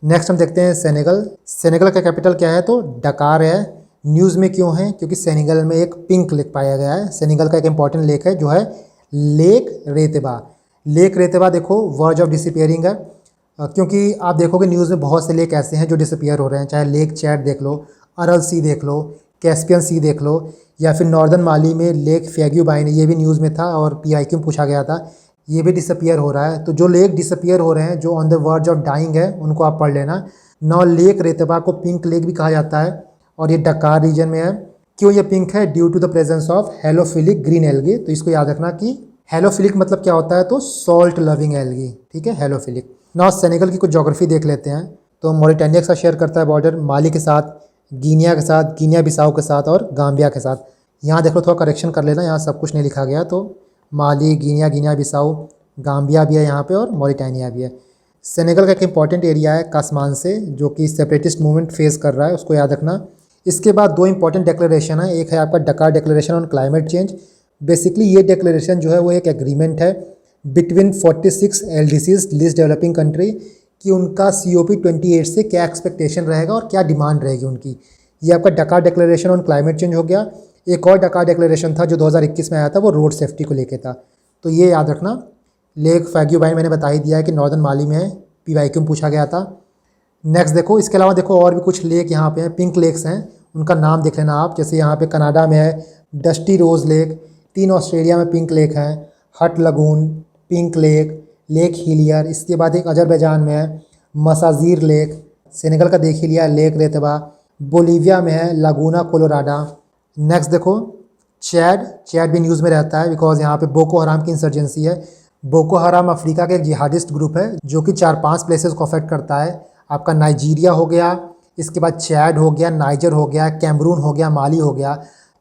नेक्स्ट हम देखते हैं सेनेगल। सेनेगल का कैपिटल क्या है, तो डकार है। न्यूज़ में क्यों है, क्योंकि सेनेगल में एक पिंक लेक पाया गया है। सेनेगल का एक इंपॉर्टेंट लेक है जो है लेक रेतेबा। लेक रेतेबा देखो वर्ज ऑफ डिसअपियरिंग है, क्योंकि आप देखोगे न्यूज़ में बहुत से लेक ऐसे हैं जो डिसअपियर हो रहे हैं। चाहे लेक चैड देख लो, अरल सी देख लो, कैस्पियन सी देख लो, या फिर नॉर्दर्न माली में लेक फैग्यूबाइन, ये भी न्यूज़ में था और पीआईक्यू में पूछा गया था, ये भी डिसअपियर हो रहा है। तो जो लेक डिसअपियर हो रहे हैं, जो on the verge of dying है, उनको आप पढ़ लेना। नौ लेक रेतबा को पिंक लेक भी कहा जाता है और ये डकार रीजन में है। क्यों ये पिंक है, due to the presence of halophilic green algae. तो इसको याद रखना कि हेलोफिलिक मतलब क्या होता है, तो सॉल्ट लविंग एल्गी, ठीक है, हेलोफिलिक। नाउ सेनेगल की कुछ ज्योग्राफी देख लेते हैं। तो मॉरिटानिया के साथ शेयर करता है बॉर्डर, माली के साथ, गिनिया के साथ, गिनिया बिसाऊ के साथ और गाम्बिया के साथ। यहाँ देख लो, थोड़ा करेक्शन कर लेना, यहाँ सब कुछ नहीं लिखा गया। तो माली, गिनिया, गिनिया बिसाऊ, गाम्बिया भी है यहाँ पे और मॉरिटानिया भी है। सेनेगल का एक इंपॉर्टेंट एरिया है कासमान से, जो कि सेपरेटिस्ट मूवमेंट फेस कर रहा है, उसको याद रखना। इसके बाद दो इंपॉर्टेंट डिक्लेरेशन है, एक है आपका डकार declaration on climate change. Basically ये डिक्लेरेशन जो है वो एक एग्रीमेंट है between 46 LDCs, least developing country, कि उनका COP28 से क्या एक्सपेक्टेशन रहेगा और क्या डिमांड रहेगी उनकी। ये आपका डकार डिक्लेरेशन ऑन क्लाइमेट चेंज हो गया। एक और डकार डिक्लेरेशन था जो 2021 में आया था, वो रोड सेफ्टी को लेके था। तो ये याद रखना। लेक फैग्यूबाइन मैंने बता ही दिया है कि नॉर्दर्न माली में है, PYQ में पूछा गया था। नेक्स्ट देखो, इसके अलावा देखो और भी कुछ लेक यहाँ पे हैं, पिंक लेक्स हैं, उनका नाम देख लेना आप। जैसे यहाँ पे कनाडा में है डस्टी रोज लेक, 3 ऑस्ट्रेलिया में पिंक लेक हैं, हट lagoon, pink lake, lake Hillier. इसके बाद एक अजरबैजान में है मसाजीर लेक, सेनेगल का देख ही लिया लेक रेतबा, बोलीविया में है लागूना कोलोराडा। नेक्स्ट देखो चैड भी न्यूज़ में रहता है, बिकॉज यहाँ पे बोको हराम की इंसर्जेंसी है। बोको हराम अफ्रीका का एक जिहादिस्ट ग्रुप है जो कि 4-5 प्लेसेस को अफेक्ट करता है। आपका नाइजीरिया हो गया, इसके बाद चैड हो गया, नाइजर हो गया, कैमरून हो गया, माली हो गया।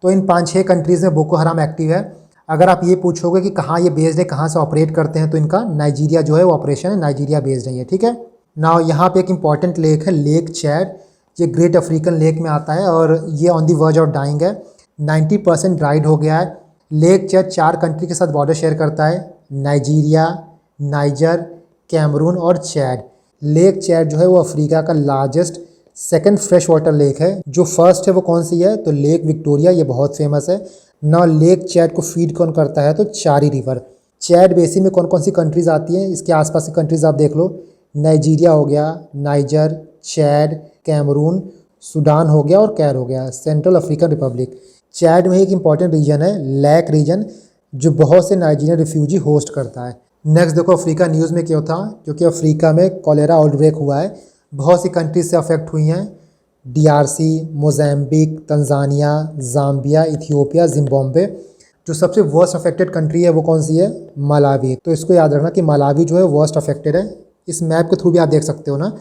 तो इन 5-6 कंट्रीज़ में बोको हराम एक्टिव है। अगर आप ये पूछोगे कि कहाँ ये बेस्ड है, कहाँ से ऑपरेट करते हैं, तो इनका नाइजीरिया जो है वो ऑपरेशन है, नाइजीरिया बेस्ड है ये, ठीक है। नाउ यहाँ पे एक इंपॉर्टेंट लेक है लेक चैड, ये ग्रेट अफ्रीकन लेक में आता है और ये on the verge of dying है, 90% ड्राइड हो गया है। लेक चैड 4 कंट्री के साथ बॉर्डर शेयर करता है, नाइजीरिया, नाइजर, कैमरून और चैड। लेक चैड जो है वो अफ्रीका का largest second fresh water lake है। जो फर्स्ट है वो कौन सी है, तो लेक विक्टोरिया, ये बहुत फेमस है ना। लेक चैड को फीड कौन करता है, तो चारी रिवर। चैड बेसिन में कौन कौन सी कंट्रीज़ आती हैं, इसके आसपास की कंट्रीज़ आप देख लो, नाइजीरिया हो गया, नाइजर, चैड, कैमरून, सूडान हो गया और कैर हो गया, सेंट्रल अफ्रीकन रिपब्लिक। चैड में एक इंपॉर्टेंट रीजन है लैक रीजन, जो बहुत से नाइजीरियन रिफ्यूजी होस्ट करता है। नेक्स्ट देखो अफ्रीका न्यूज़ में क्या था, क्योंकि अफ्रीका में कॉलेरा आउटब्रेक हुआ है, बहुत सी कंट्रीज से अफेक्ट हुई हैं, DRC, Mozambique, Tanzania, Zambia, Ethiopia, Zimbabwe. जो सबसे वर्स्ट अफेक्टेड कंट्री है वो कौन सी है, मलावी। तो इसको याद रखना कि मलावी जो है वर्स्ट अफेक्टेड है। इस मैप के थ्रू भी आप देख सकते हो ना,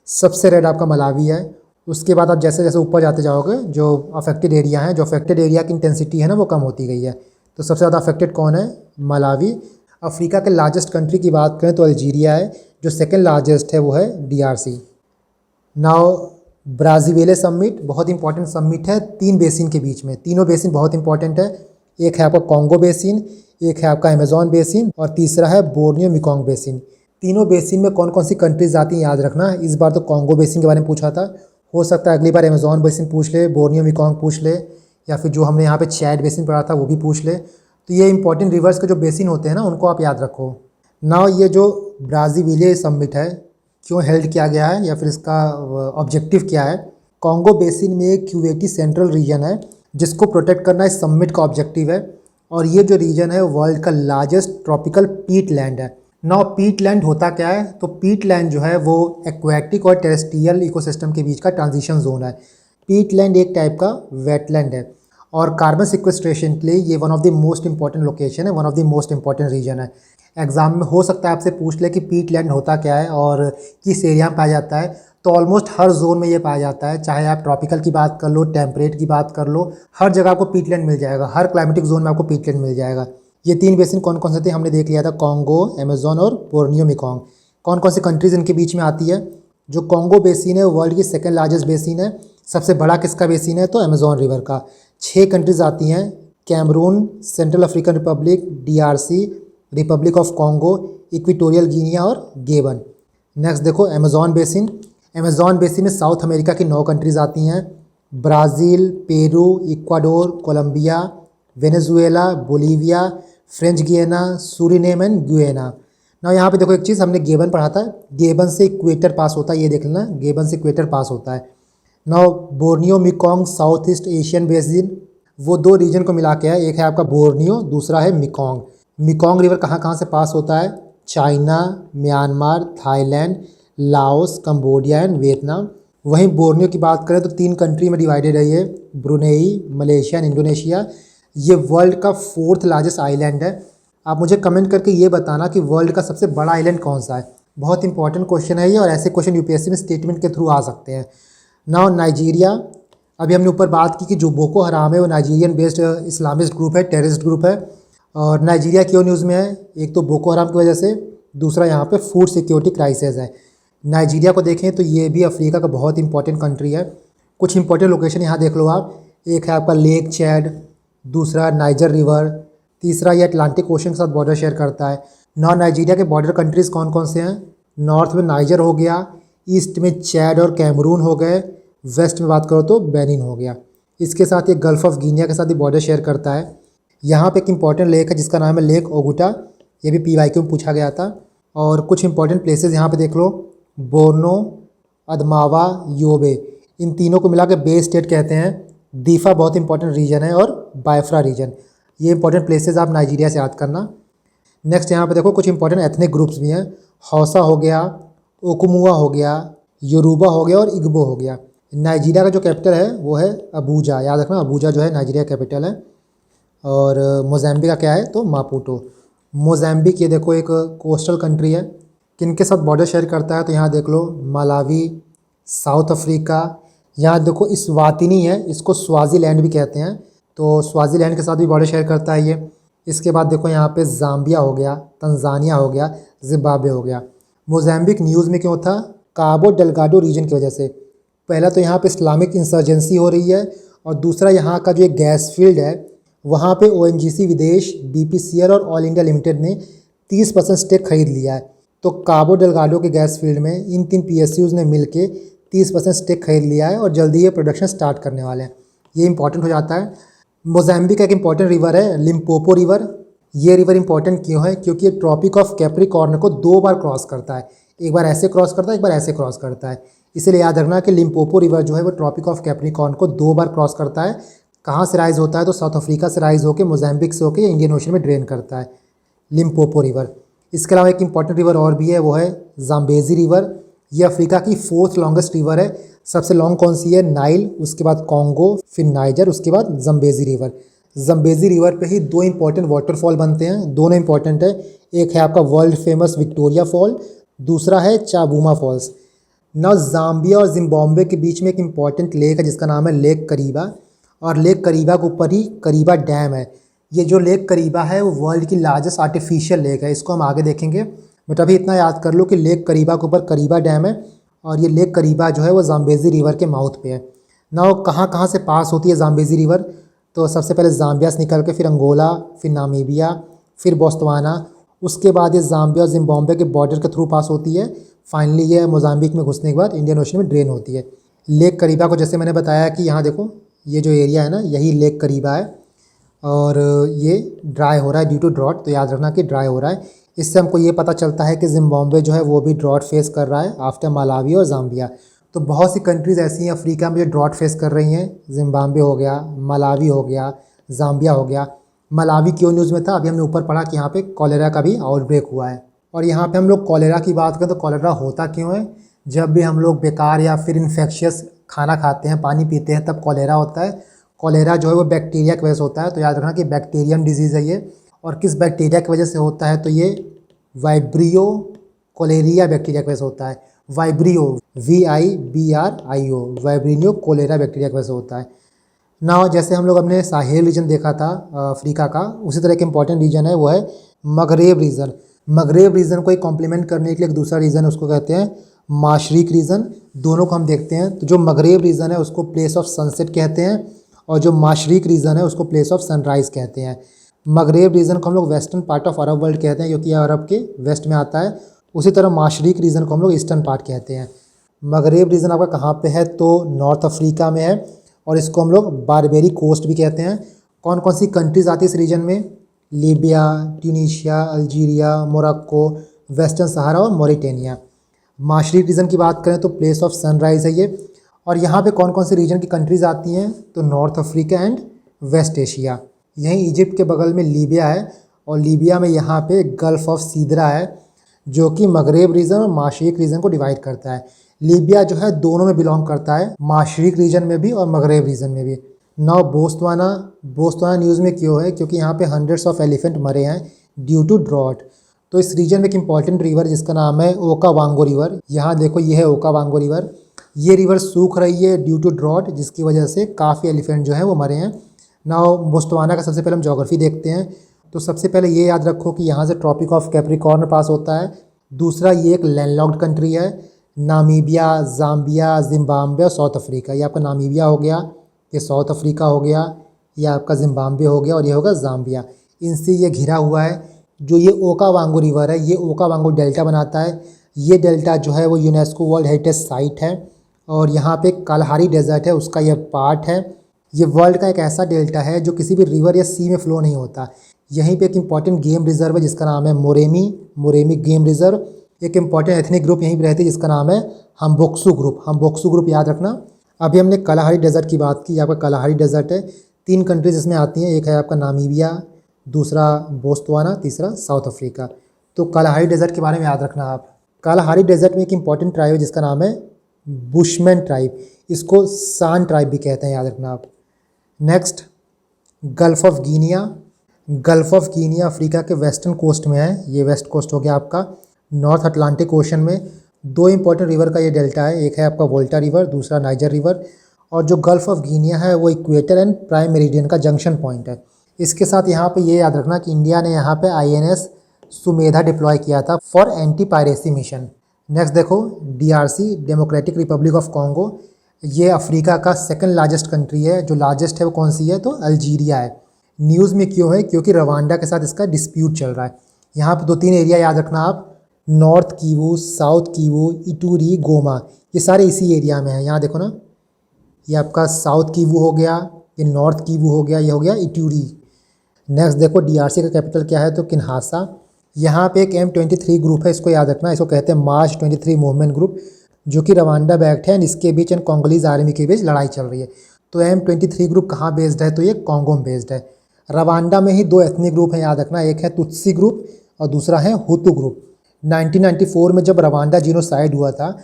सबसे रेड आपका मलावी है। उसके बाद आप जैसे जैसे ऊपर जाते जाओगे, जो अफेक्टेड एरिया हैं, जो अफेक्टेड एरिया की इंटेंसिटी है ना वो कम होती गई है। तो सबसे ज़्यादा अफेक्टेड कौन है, मलावी। अफ्रीका के लार्जेस्ट कंट्री की बात करें तो अल्जीरिया है, जो सेकेंड लार्जेस्ट है वो है DRC। नाउ ब्राज़ीविले समिट बहुत इंपॉर्टेंट समिट है 3 बेसिन के बीच में, तीनों बेसिन बहुत इंपॉर्टेंट है। एक है आपका कॉन्गो बेसिन, एक है आपका अमेजॉन बेसिन और तीसरा है बोर्नियो मिकोंग बेसिन। तीनों बेसिन में कौन कौन सी कंट्रीज आती हैं याद रखना। इस बार तो कॉन्गो बेसिन के बारे में पूछा था, हो सकता है अगली बार अमेजॉन बेसिन पूछ ले, बोर्नियो मिकोंग पूछ ले, या फिर जो हमने यहाँ पे चैड बेसिन पढ़ा था वो भी पूछ ले। तो ये इंपॉर्टेंट रिवर्स के जो बेसिन होते हैं ना उनको आप याद रखो। नाउ ये जो ब्राज़ीविले समिट है क्यों हेल्ड किया गया है या फिर इसका ऑब्जेक्टिव क्या है। कॉन्गो बेसिन में एक क्यूवेटी सेंट्रल रीजन है जिसको प्रोटेक्ट करना इस समिट का ऑब्जेक्टिव है। और ये जो रीजन है वर्ल्ड का लार्जेस्ट ट्रॉपिकल पीट लैंड है। नाउ पीट लैंड होता क्या है, तो पीट लैंड जो है वो एक्वेटिक और टेरेस्ट्रियल इकोसिस्टम के बीच का ट्रांजिशन जोन है। पीट लैंड एक टाइप का वेटलैंड है और कार्बन सिक्वेस्ट्रेशन के लिए ये one of the most important location है, one of the most important region है। एग्जाम में हो सकता है आपसे पूछ ले कि पीट लैंड होता क्या है और किस एरिया में पाया जाता है। तो ऑलमोस्ट हर जोन में ये पाया जाता है, चाहे आप ट्रॉपिकल की बात कर लो, टेम्परेट की बात कर लो, हर जगह आपको पीट लैंड मिल जाएगा, हर क्लाइमेटिक जोन में आपको पीट लैंड मिल जाएगा। ये 3 बेसिन कौन कौन से थे हमने देख लिया था, कॉन्गो, अमेजॉन और बोर्नियो मिकोंग। कौन कौन सी कंट्रीज इनके बीच में आती है, जो कॉन्गो बेसिन है वर्ल्ड की सेकेंड लार्जेस्ट बेसिन है। सबसे बड़ा किसका बेसिन है, तो अमेजॉन रिवर का। 6 कंट्रीज आती हैं, Cameroon, Central African Republic, DRC, Republic of Congo, Equatorial Guinea और गेबन। नेक्स्ट देखो अमेजॉन बेसिन। अमेजॉन बेसिन में साउथ अमेरिका की 9 कंट्रीज आती हैं, Brazil, Peru, Ecuador, Colombia, Venezuela, Bolivia, French Guiana, Suriname and Guyana. ना यहाँ पे देखो एक चीज़ हमने गेबन पढ़ा था, गेबन से इक्वेटर पास होता है, ये देख लेना, गेबन से इक्वेटर पास होता है। Now Borneo Mekong south east Asian basin, वो 2 रीजन को मिला के है, एक है आपका बोर्नियो, दूसरा है मिकोंग। मिकोंग रिवर कहाँ कहाँ से पास होता है, China, Myanmar, Thailand, Laos, Cambodia and Vietnam. वहीं बोर्नियो की बात करें तो 3 कंट्री में डिवाइडेड है ये, ब्रुनेई, मलेशिया एंड इंडोनेशिया। ये वर्ल्ड का 4th लार्जेस्ट आइलैंड है आप मुझे कमेंट करके ये बताना कि वर्ल्ड का सबसे बड़ा आइलैंड कौन सा है। बहुत इंपॉर्टेंट क्वेश्चन है ये, और ऐसे क्वेश्चन यूपीएससी में स्टेटमेंट के थ्रू आ सकते हैं। नाउ नाइजीरिया, अभी हमने ऊपर बात की कि जो बोको हराम है वो नाइजीरियन बेस्ड इस्लामिस्ट ग्रुप है, टेररिस्ट ग्रुप है। और नाइजीरिया क्यों न्यूज़ में है? एक तो बोको हराम की वजह से, दूसरा यहाँ पे फूड सिक्योरिटी क्राइसिस है। नाइजीरिया को देखें तो ये भी अफ्रीका का बहुत इंपॉर्टेंट कंट्री है। कुछ इंपॉर्टेंट लोकेशन यहाँ देख लो आप। एक है आपका लेक चैड, दूसरा नाइजर रिवर, तीसरा ये अटलांटिक ओशन के साथ बॉर्डर शेयर करता है। नॉन नाइजीरिया के बॉर्डर कंट्रीज़ कौन कौन से हैं? नॉर्थ में नाइजर हो गया, ईस्ट में चैड और कैमरून हो गए, वेस्ट में बात करो तो बेनिन हो गया। इसके साथ ये गल्फ ऑफ गिनिया के साथ भी बॉर्डर शेयर करता है। यहाँ पे एक इंपॉर्टेंट लेक है जिसका नाम है लेक ओगुटा, ये भी पीवाईक्यू में पूछा गया था। और कुछ इंपॉर्टेंट प्लेसेस यहाँ पे देख लो, बोर्नो, अदमावा, योबे, इन तीनों को मिला के बे स्टेट कहते हैं। दीफा बहुत इंपॉर्टेंट रीजन है, और बायफ्रा रीजन। ये इंपॉर्टेंट प्लेसेस आप नाइजीरिया से याद करना। नेक्स्ट यहाँ पे देखो कुछ इंपॉर्टेंट एथनिक ग्रुप्स भी हैं। हौसा हो गया, ओकुमुआ हो गया, योरूबा हो गया और इग्बो हो गया। नाइजीरिया का जो कैपिटल है वो है अबूजा, याद रखना अबूजा जो है नाइजीरिया कैपिटल है। और मोज़ाम्बिक का क्या है तो मापुटो। मोज़ाम्बिक ये देखो एक कोस्टल कंट्री है। किन के साथ बॉर्डर शेयर करता है तो यहाँ देख लो, मलावी, साउथ अफ्रीका, यहाँ देखो इस्वातिनी है, इसको स्वाज़ीलैंड भी कहते हैं, तो स्वाज़ीलैंड के साथ भी बॉर्डर शेयर करता है ये। इसके बाद देखो यहाँ पे ज़ाम्बिया हो गया, तंजानिया हो गया, ज़िम्बाब्वे हो गया। मोज़ाम्बिक न्यूज़ में क्यों था? काबो डेल्गाडो रीजन की वजह से। पहला तो यहाँ पे इस्लामिक इंसर्जेंसी हो रही है, और दूसरा यहाँ का जो एक गैस फील्ड है वहाँ पे ओएनजीसी विदेश, बीपीसीएल और ऑल इंडिया लिमिटेड ने 30% स्टेक खरीद लिया है। तो काबो डेल्गाडो के गैस फील्ड में इन 3 पीएसयूज़ ने मिलके 30% स्टेक खरीद लिया है, और जल्दी ये प्रोडक्शन स्टार्ट करने वाले हैं। ये इंपॉर्टेंट हो जाता है। मोज़ाम्बिक का एक इंपॉर्टेंट रिवर है लिम्पोपो रिवर। ये रिवर इंपॉर्टेंट क्यों है? क्योंकि ये ट्रॉपिक ऑफ कैप्रिकॉर्न को 2 बार क्रॉस करता है। एक बार ऐसे क्रॉस करता है, एक बार ऐसे क्रॉस करता है। इसलिए याद रखना कि लिम्पोपो रिवर जो है वो ट्रॉपिक ऑफ कैप्रिकॉर्न को 2 बार क्रॉस करता है। कहाँ से राइज होता है तो साउथ अफ्रीका से राइज होकर मोज़ाम्बिक से होकर इंडियन ओशन में ड्रेन करता है, लिम्पोपो रिवर। इसके अलावा एक इंपॉर्टेंट रिवर और भी है, वो है ज़ाम्बेज़ी रिवर। ये अफ्रीका की 4th लॉन्गेस्ट रिवर है। सबसे लॉन्ग कौन सी है? नाइल, उसके बाद कॉन्गो, फिर नाइजर, उसके बाद ज़ाम्बेज़ी रिवर। ज़ाम्बेज़ी रिवर पे ही 2 इंपॉर्टेंट वाटरफॉल बनते हैं, दोनों इंपॉर्टेंट है। एक है आपका वर्ल्ड फेमस विक्टोरिया फॉल, दूसरा है चाबूमा फॉल्स। ना ज़ाम्बिया और जिम्बाब्वे के बीच में एक इंपॉर्टेंट लेक है जिसका नाम है लेक करीबा, और लेक करीबा के ऊपर ही करीबा डैम है। ये जो लेक करीबा है वो वर्ल्ड की लार्जेस्ट आर्टिफिशियल लेक है, इसको हम आगे देखेंगे। बट अभी इतना याद कर लो कि लेक करीबा के ऊपर करीबा डैम है, और ये लेक करीबा जो है वो ज़ाम्बेज़ी रिवर के माउथ पे है। ना वो कहाँ कहाँ से पास होती है ज़ाम्बेज़ी रिवर? तो सबसे पहले ज़ाम्बिया से निकल के फिर अंगोला, फिर नामीबिया, फिर बोस्तवाना, उसके बाद ये ज़ाम्बिया और जिम्बाब्वे के बॉर्डर के थ्रू पास होती है। फाइनली ये मोज़ाम्बिक में घुसने के बाद इंडियन ओशन में ड्रेन होती है। लेक करीबा को जैसे मैंने बताया कि यहाँ देखो ये जो एरिया है ना, यही लेक करीबा है, और ये ड्राई हो रहा है ड्यू टू ड्रॉट, तो याद रखना कि ड्राई हो रहा है। इससे हमको ये पता चलता है कि जिम्बाब्वे जो है वो भी ड्रॉट फेस कर रहा है आफ्टर मलावी और ज़ाम्बिया। तो बहुत सी कंट्रीज़ ऐसी हैं अफ्रीका में जो ड्रॉट फेस कर रही हैं। जिम्बाब्वे हो गया, मलावी हो गया, ज़ाम्बिया हो गया। मलावी क्यों न्यूज़ में था? अभी हमने ऊपर पढ़ा कि यहाँ पे कॉलेरा का भी आउटब्रेक हुआ है। और यहाँ पे हम लोग कॉलेरा की बात करें तो कॉलेरा होता क्यों है? जब भी हम लोग बेकार या फिर इन्फेक्शियस खाना खाते हैं, पानी पीते हैं, तब कॉलेरा होता है। कॉलेरा जो है वो बैक्टीरिया की वजह से होता है, तो याद रखना कि बैक्टीरियन डिजीज़ है ये। और किस बैक्टीरिया की वजह से होता है? तो ये वाइब्रियो कोलेरिया बैक्टीरिया की वजह से होता है। Vibrio, VIBRIO, Vibrio cholera bacteria की वजह से होता है ना। जैसे हम लोग अपने साहेल रीजन देखा था अफ्रीका का, उसी तरह एक इंपॉर्टेंट रीजन है वो है मगरेब रीजन। मगरेब रीजन को एक कॉम्प्लीमेंट करने के लिए एक दूसरा रीजन उसको कहते हैं माशरिक रीजन। दोनों को हम देखते हैं, तो जो मगरेब रीजन है उसको प्लेस ऑफ सनसेट कहते हैं, और जो माशरिक रीजन है उसको प्लेस ऑफ सनराइज़ कहते हैं। मगरेब रीजन को हम लोग western part of Arab world कहते हैं क्योंकि यह अरब के वेस्ट में आता है। उसी तरह माशरिक रीजन को हम लोग ईस्टर्न पार्ट कहते हैं। मगरेब रीजन आपका कहाँ पे है? तो नॉर्थ अफ्रीका में है, और इसको हम लोग बारबेरी कोस्ट भी कहते हैं। कौन कौन सी कंट्रीज़ आती है इस रीजन में? Libya, Tunisia, Algeria, Morocco, Western Sahara और मॉरिटेनिया। माशरिक रीजन की बात करें तो प्लेस ऑफ सनराइज़ है ये। और यहाँ पे कौन कौन सी रीजन की कंट्रीज़ आती हैं? तो North Africa and West Asia. यहीं इजिप्ट के बगल में लीबिया है, और लीबिया में यहाँ पे गल्फ ऑफ सीदरा है जो कि मगरेब रीजन और माशरिक रीजन को डिवाइड करता है। लीबिया जो है दोनों में बिलोंग करता है, माशरिक रीजन में भी और मगरेब रीजन में भी। नाउ बोस्तवाना न्यूज़ में क्यों है? क्योंकि यहाँ पे हंड्रेड्स ऑफ एलिफेंट मरे हैं ड्यू टू ड्रॉट। तो इस रीजन में एक इंपॉर्टेंट रिवर जिसका नाम है ओकावांगो रिवर, यहाँ देखो ये है ओकावांगो रिवर। ये रिवर सूख रही है ड्यू टू ड्रॉट, जिसकी वजह से काफ़ी एलिफेंट जो है वो मरे हैं। नाउ बोत्सवाना का सबसे पहले हम ज्योग्राफी देखते हैं। तो सबसे पहले ये याद रखो कि यहाँ से ट्रॉपिक ऑफ कैप्रिकॉर्न पास होता है। दूसरा, ये एक लैंडलॉक्ड कंट्री है। नामीबिया, जाम्बिया, जिम्बाब्वे और साउथ अफ्रीका। ये आपका नामीबिया हो गया, ये साउथ अफ्रीका हो गया, ये आपका जिम्बाब्वे हो गया और ये होगा जाम्बिया। इनसे ये घिरा हुआ है। जो ये ओकावांगो रिवर है, ये ओकावांगो डेल्टा बनाता है। ये डेल्टा जो है वो यूनेस्को वर्ल्ड हेरिटेज साइट है और यहाँ पे कालहारी डेजर्ट है, उसका ये पार्ट है। ये वर्ल्ड का एक ऐसा डेल्टा है जो किसी भी रिवर या सी में फ्लो नहीं होता। यहीं पे एक इम्पॉर्टेंट गेम रिजर्व है जिसका नाम है मोरेमी गेम रिजर्व। एक इम्पॉर्टेंट एथनिक ग्रुप यहीं पर रहती है जिसका नाम है हम्बोक्सु ग्रुप याद रखना। अभी हमने कालाहारी डेजर्ट की बात की। आपका कालाहारी डेजर्ट है। 3 कंट्रीज इसमें आती हैं, एक है आपका नामीबिया, दूसरा बोत्सवाना, तीसरा साउथ अफ्रीका। तो कालाहारी डेजर्ट के बारे में याद रखना आप। कालाहारी डेजर्ट में एक इंपॉर्टेंट ट्राइब है जिसका नाम है बुशमैन ट्राइब, इसको सान ट्राइब भी कहते हैं, याद रखना आप। Next, gulf of Guinea Africa के वेस्टर्न कोस्ट में है। ये वेस्ट कोस्ट हो गया आपका नॉर्थ अटलांटिक ओशन में। 2 इंपॉर्टेंट रिवर का ये डेल्टा है, एक है आपका वोल्टा रिवर, दूसरा नाइजर रिवर। और जो गल्फ ऑफ गिनिया है वो इक्वेटर एंड प्राइम मेरिडियन का जंक्शन पॉइंट है। इसके साथ यहाँ पे ये याद रखना कि इंडिया ने यहाँ पे INS सुमेधा डिप्लॉय किया था for anti piracy mission. Next देखो, DRC democratic Republic of Congo. ये अफ्रीका का सेकंड लार्जेस्ट कंट्री है। जो लार्जेस्ट है वो कौन सी है, तो अल्जीरिया है। न्यूज़ में क्यों है, क्योंकि रवांडा के साथ इसका डिस्प्यूट चल रहा है। यहाँ पे 2-3 एरिया याद रखना आप, north Kivu, south Kivu, इटूरी, Goma, ये सारे इसी एरिया में है। यहाँ देखो ना, ये आपका साउथ कीवू हो गया, ये नॉर्थ कीवू हो गया, ये हो गया इटूरी। नेक्स्ट देखो, DRC का कैपिटल क्या है, तो किन्हासा। यहाँ पे एक M23 ग्रुप है, इसको याद रखना, इसको कहते हैं मार्च 23 मूवमेंट ग्रुप, जो कि रवांडा बैक्ड है एंड इसके बीच एंड कॉन्गोलीज आर्मी के बीच लड़ाई चल रही है। तो M23 ग्रुप कहाँ बेस्ड है, तो ये कॉन्गो में बेस्ड है। रवांडा में ही 2 एथनिक ग्रुप हैं, याद रखना, एक है तुत्सी ग्रुप और दूसरा है हुतू ग्रुप। 1994 में जब रवांडा जीनोसाइड हुआ था,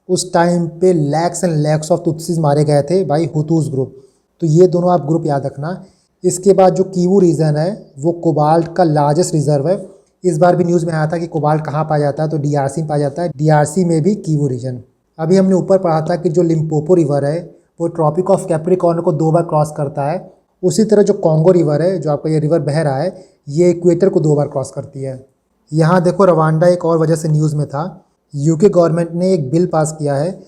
उस टाइम पे लैक्स एंड लैक्स ऑफ तुत्सीज मारे गए थे बाई हुतूज ग्रुप। तो ये दोनों आप ग्रुप याद रखना। इसके बाद जो कीवू रीजन है वो कोबाल्ट का लार्जेस्ट रिजर्व है। इस बार भी न्यूज़ में आया था कि कोबाल्ट कहाँ पाया जाता है, तो DRC में पाया जाता है, DRC में भी कीवू रीजन। अभी हमने ऊपर पढ़ा था कि जो लिम्पोपो रिवर है वो ट्रॉपिक ऑफ कैप्रिकॉर्न को 2 बार क्रॉस करता है। उसी तरह जो कॉन्गो रिवर है, जो आपका ये रिवर बह रहा है, ये इक्वेटर को 2 बार क्रॉस करती है। यहाँ देखो, रवांडा एक और वजह से न्यूज़ में था। UK गवर्नमेंट ने एक बिल पास किया है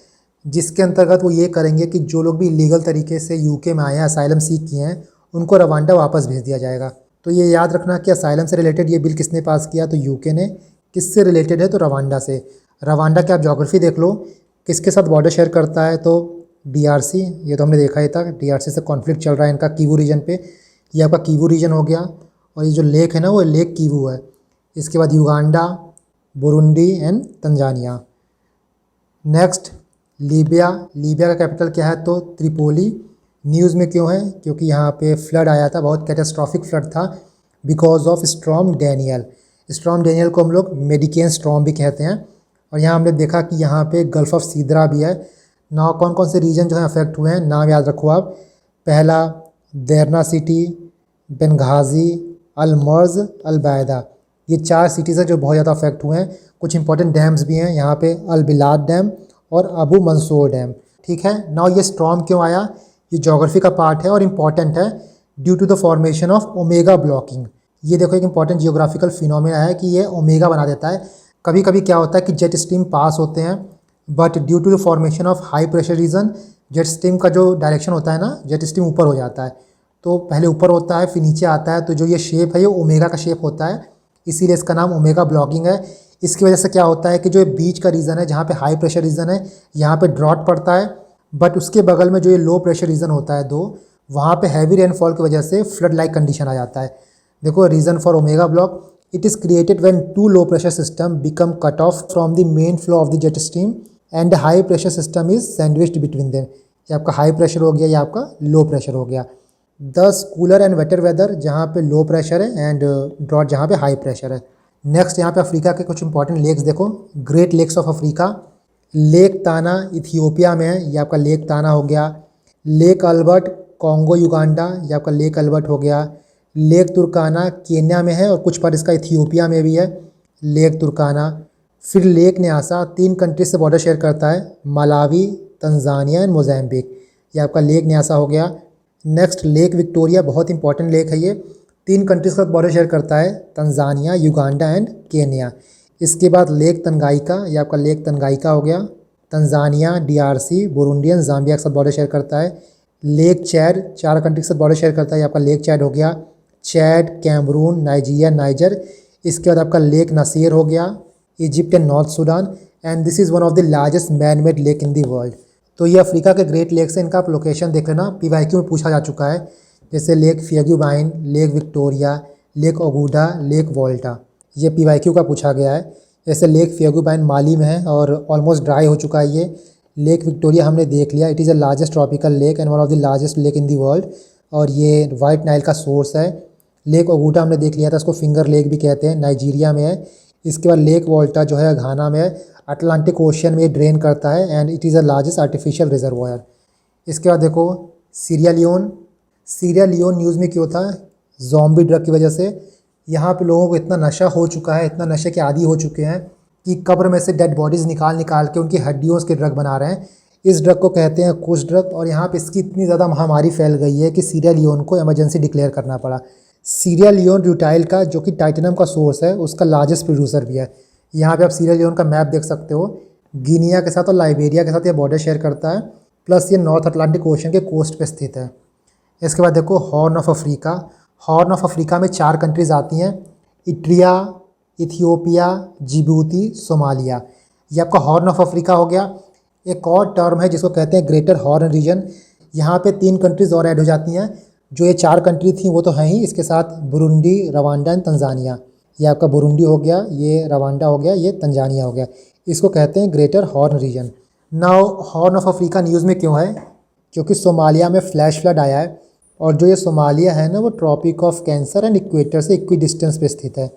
जिसके अंतर्गत वो ये करेंगे कि जो लोग भी इलीगल तरीके से UK में आए हैं, असाइलम सीख किए हैं, उनको रवांडा वापस भेज दिया जाएगा। तो ये याद रखना कि असाइलम से रिलेटेड ये बिल किसने पास किया, तो UK ने। किससे रिलेटेड है, तो रवांडा से। रवांडा की आप ज्योग्राफी देख लो, किसके साथ बॉर्डर शेयर करता है, तो DRC, ये तो हमने देखा ही था, DRC से कॉन्फ्लिक्ट चल रहा है इनका कीवू रीजन पे। ये आपका कीवू रीजन हो गया और ये जो लेक है ना वो लेक कीवू है। इसके बाद Uganda, Burundi and Tanzania. Next, Libya का कैपिटल क्या है, तो त्रिपोली। न्यूज़ में क्यों है, क्योंकि यहाँ पे फ्लड आया था, बहुत कैटास्ट्रॉफिक फ्लड था बिकॉज ऑफ स्टॉर्म डैनियल को हम लोग मेडिकेन स्टॉर्म भी कहते हैं। और यहाँ हमने देखा कि यहाँ पे गल्फ ऑफ सीदरा भी है। ना कौन कौन से रीजन जो है अफेक्ट हुए हैं, नाम याद रखो आप। पहला देरना सिटी, बेंगाजी, अलमर्ज, अलबायदा, ये 4 सिटीज़ हैं जो बहुत ज़्यादा अफेक्ट हुए हैं। कुछ इंपॉर्टेंट डैम्स भी हैं यहाँ पे, अलबिलाद डैम और अबू मंसूर डैम। ठीक है, नाउ ये स्टॉर्म क्यों आया, ये ज्योग्राफी का पार्ट है और इम्पॉर्टेंट है। Due to the formation of omega blocking. ये देखो एक इंपॉर्टेंट जियोग्राफिकल फिनोमेना है कि ये ओमेगा बना देता है। कभी कभी क्या होता है कि जेट स्ट्रीम पास होते हैं, but due to the formation of high pressure region, jet stream का जो डायरेक्शन होता है ना, जेट स्ट्रीम ऊपर हो जाता है। तो पहले ऊपर होता है फिर नीचे आता है, तो जो ये शेप है ये ओमेगा का शेप होता है, इसीलिए इसका नाम ओमेगा ब्लॉकिंग है। इसकी वजह से क्या होता है कि जो बीच का रीजन है, जहाँ पे हाई प्रेशर रीजन है, यहाँ पे ड्रॉट पड़ता है, बट उसके बगल में जो ये लो प्रेशर रीजन होता है वहाँ पे हैवी रेनफॉल की वजह से फ्लड लाइक कंडीशन आ जाता है। देखो, region for omega block, it is created when 2 low pressure system become cut off from the main flow of the jet stream and high pressure system is sandwiched between them. ये आपका high pressure हो गया, ये आपका low pressure हो गया। 10 cooler and waiter weather, जहाँ पे लो प्रेशर है, एंड ड्रॉट जहाँ पे हाई प्रेशर है। नेक्स्ट, यहाँ पे अफ्रीका के कुछ इंपॉर्टेंट लेक्स देखो, great lakes of Africa. Lake Tana Ethiopia में है, ये आपका लेक ताना हो गया। लेक अल्बर्ट कॉन्गो युगांडा, ये आपका लेक अल्बर्ट हो गया। लेक तुर्काना केन्या में है और कुछ पार्ट इसका इथियोपिया में भी है, लेक तुर्काना। फिर लेक न्यासा 3 कंट्री से बॉर्डर शेयर करता है, मलावी, तंजानिया एंड मोज़ाम्बिक। ये आपका लेक न्यासा हो गया। नेक्स्ट लेक विक्टोरिया, बहुत इंपॉर्टेंट लेक है ये, 3 कंट्रीज का बॉर्डर शेयर करता है, तंजानिया, युगांडा एंड केन्या। इसके बाद लेक तंगाइका, ये आपका लेक तंगाइका हो गया, Tanzania, DRC, Burundi and Zambia के साथ बॉर्डर शेयर करता है। लेक चैड 4 कंट्री के साथ बॉर्डर शेयर करता है, ये आपका लेक चैड हो गया, चैड, कैमरून, नाइजीरिया, नाइजर। इसके बाद आपका लेक नासिर हो गया, Egypt and north Sudan. And this is one of the largest man made lake in the world. तो ये अफ्रीका के ग्रेट लेक्स हैं, इनका आप लोकेशन देख लेना, पीवाईक्यू में पूछा जा चुका है। जैसे lake Faguibine, lake Victoria, lake Oguta, lake Volta, ये पीवाईक्यू का पूछा गया है। जैसे लेक फियग्यूबाइन माली में है और ऑलमोस्ट ड्राई हो चुका है ये। लेक विक्टोरिया हमने देख लिया, it is the largest tropical lake and one of the largest lake in the world, और ये वाइट नाइल का सोर्स है। लेक ओगुडा हमने देख लिया था, इसको फिंगर लेक भी कहते हैं, नाइजीरिया में है। इसके बाद लेक वोल्टा जो है घाना में है, अटलांटिक ओशियन में ड्रेन करता है and it is the largest artificial reservoir. इसके बाद देखो Sierra Leone. Sierra Leone news में क्यों था? ज़ॉम्बी ड्रग की वजह से। यहाँ पे लोगों को इतना नशा हो चुका है, इतना नशे के आदी हो चुके हैं कि कब्र में से डेड बॉडीज़ निकाल निकाल के उनकी हड्डियों के ड्रग बना रहे हैं। इस ड्रग को कहते हैं कुश ड्रग, और यहाँ पे इसकी इतनी ज़्यादा महामारी फैल गई है कि सीरिया लियोन को इमरजेंसी डिक्लेयर करना पड़ा। सीरिया लियोन रूटाइल का, जो कि टाइटेनियम का सोर्स है, उसका लार्जेस्ट प्रोड्यूसर भी है। यहाँ पे आप सीरिया लियोन का मैप देख सकते हो, गिनिया के साथ और लाइबेरिया के साथ ये बॉर्डर शेयर करता है, प्लस ये नॉर्थ अटलांटिक ओशन के कोस्ट पे स्थित है। इसके बाद देखो horn of Africa. Horn of Africa में 4 कंट्रीज़ आती हैं, इट्रिया, इथियोपिया, जिबूती, सोमालिया। ये आपका हॉर्न ऑफ अफ्रीका हो गया। एक और टर्म है जिसको कहते हैं ग्रेटर हॉर्न रीजन। यहाँ पे 3 कंट्रीज़ और ऐड हो जाती हैं, जो ये 4 कंट्री थी वो तो हैं ही, इसके साथ बुरुंडी, रवांडा एंड तंजानिया। ये आपका बुरुंडी हो गया, ये रवांडा हो गया, ये तंजानिया हो गया। इसको कहते हैं greater horn region. Now horn of Africa news में क्यों है? क्योंकि सोमालिया में फ्लैश फ्लड आया है, और जो ये सोमालिया है ना, वो Tropic of Cancer and equator से इक्वी डिस्टेंस पे स्थित है।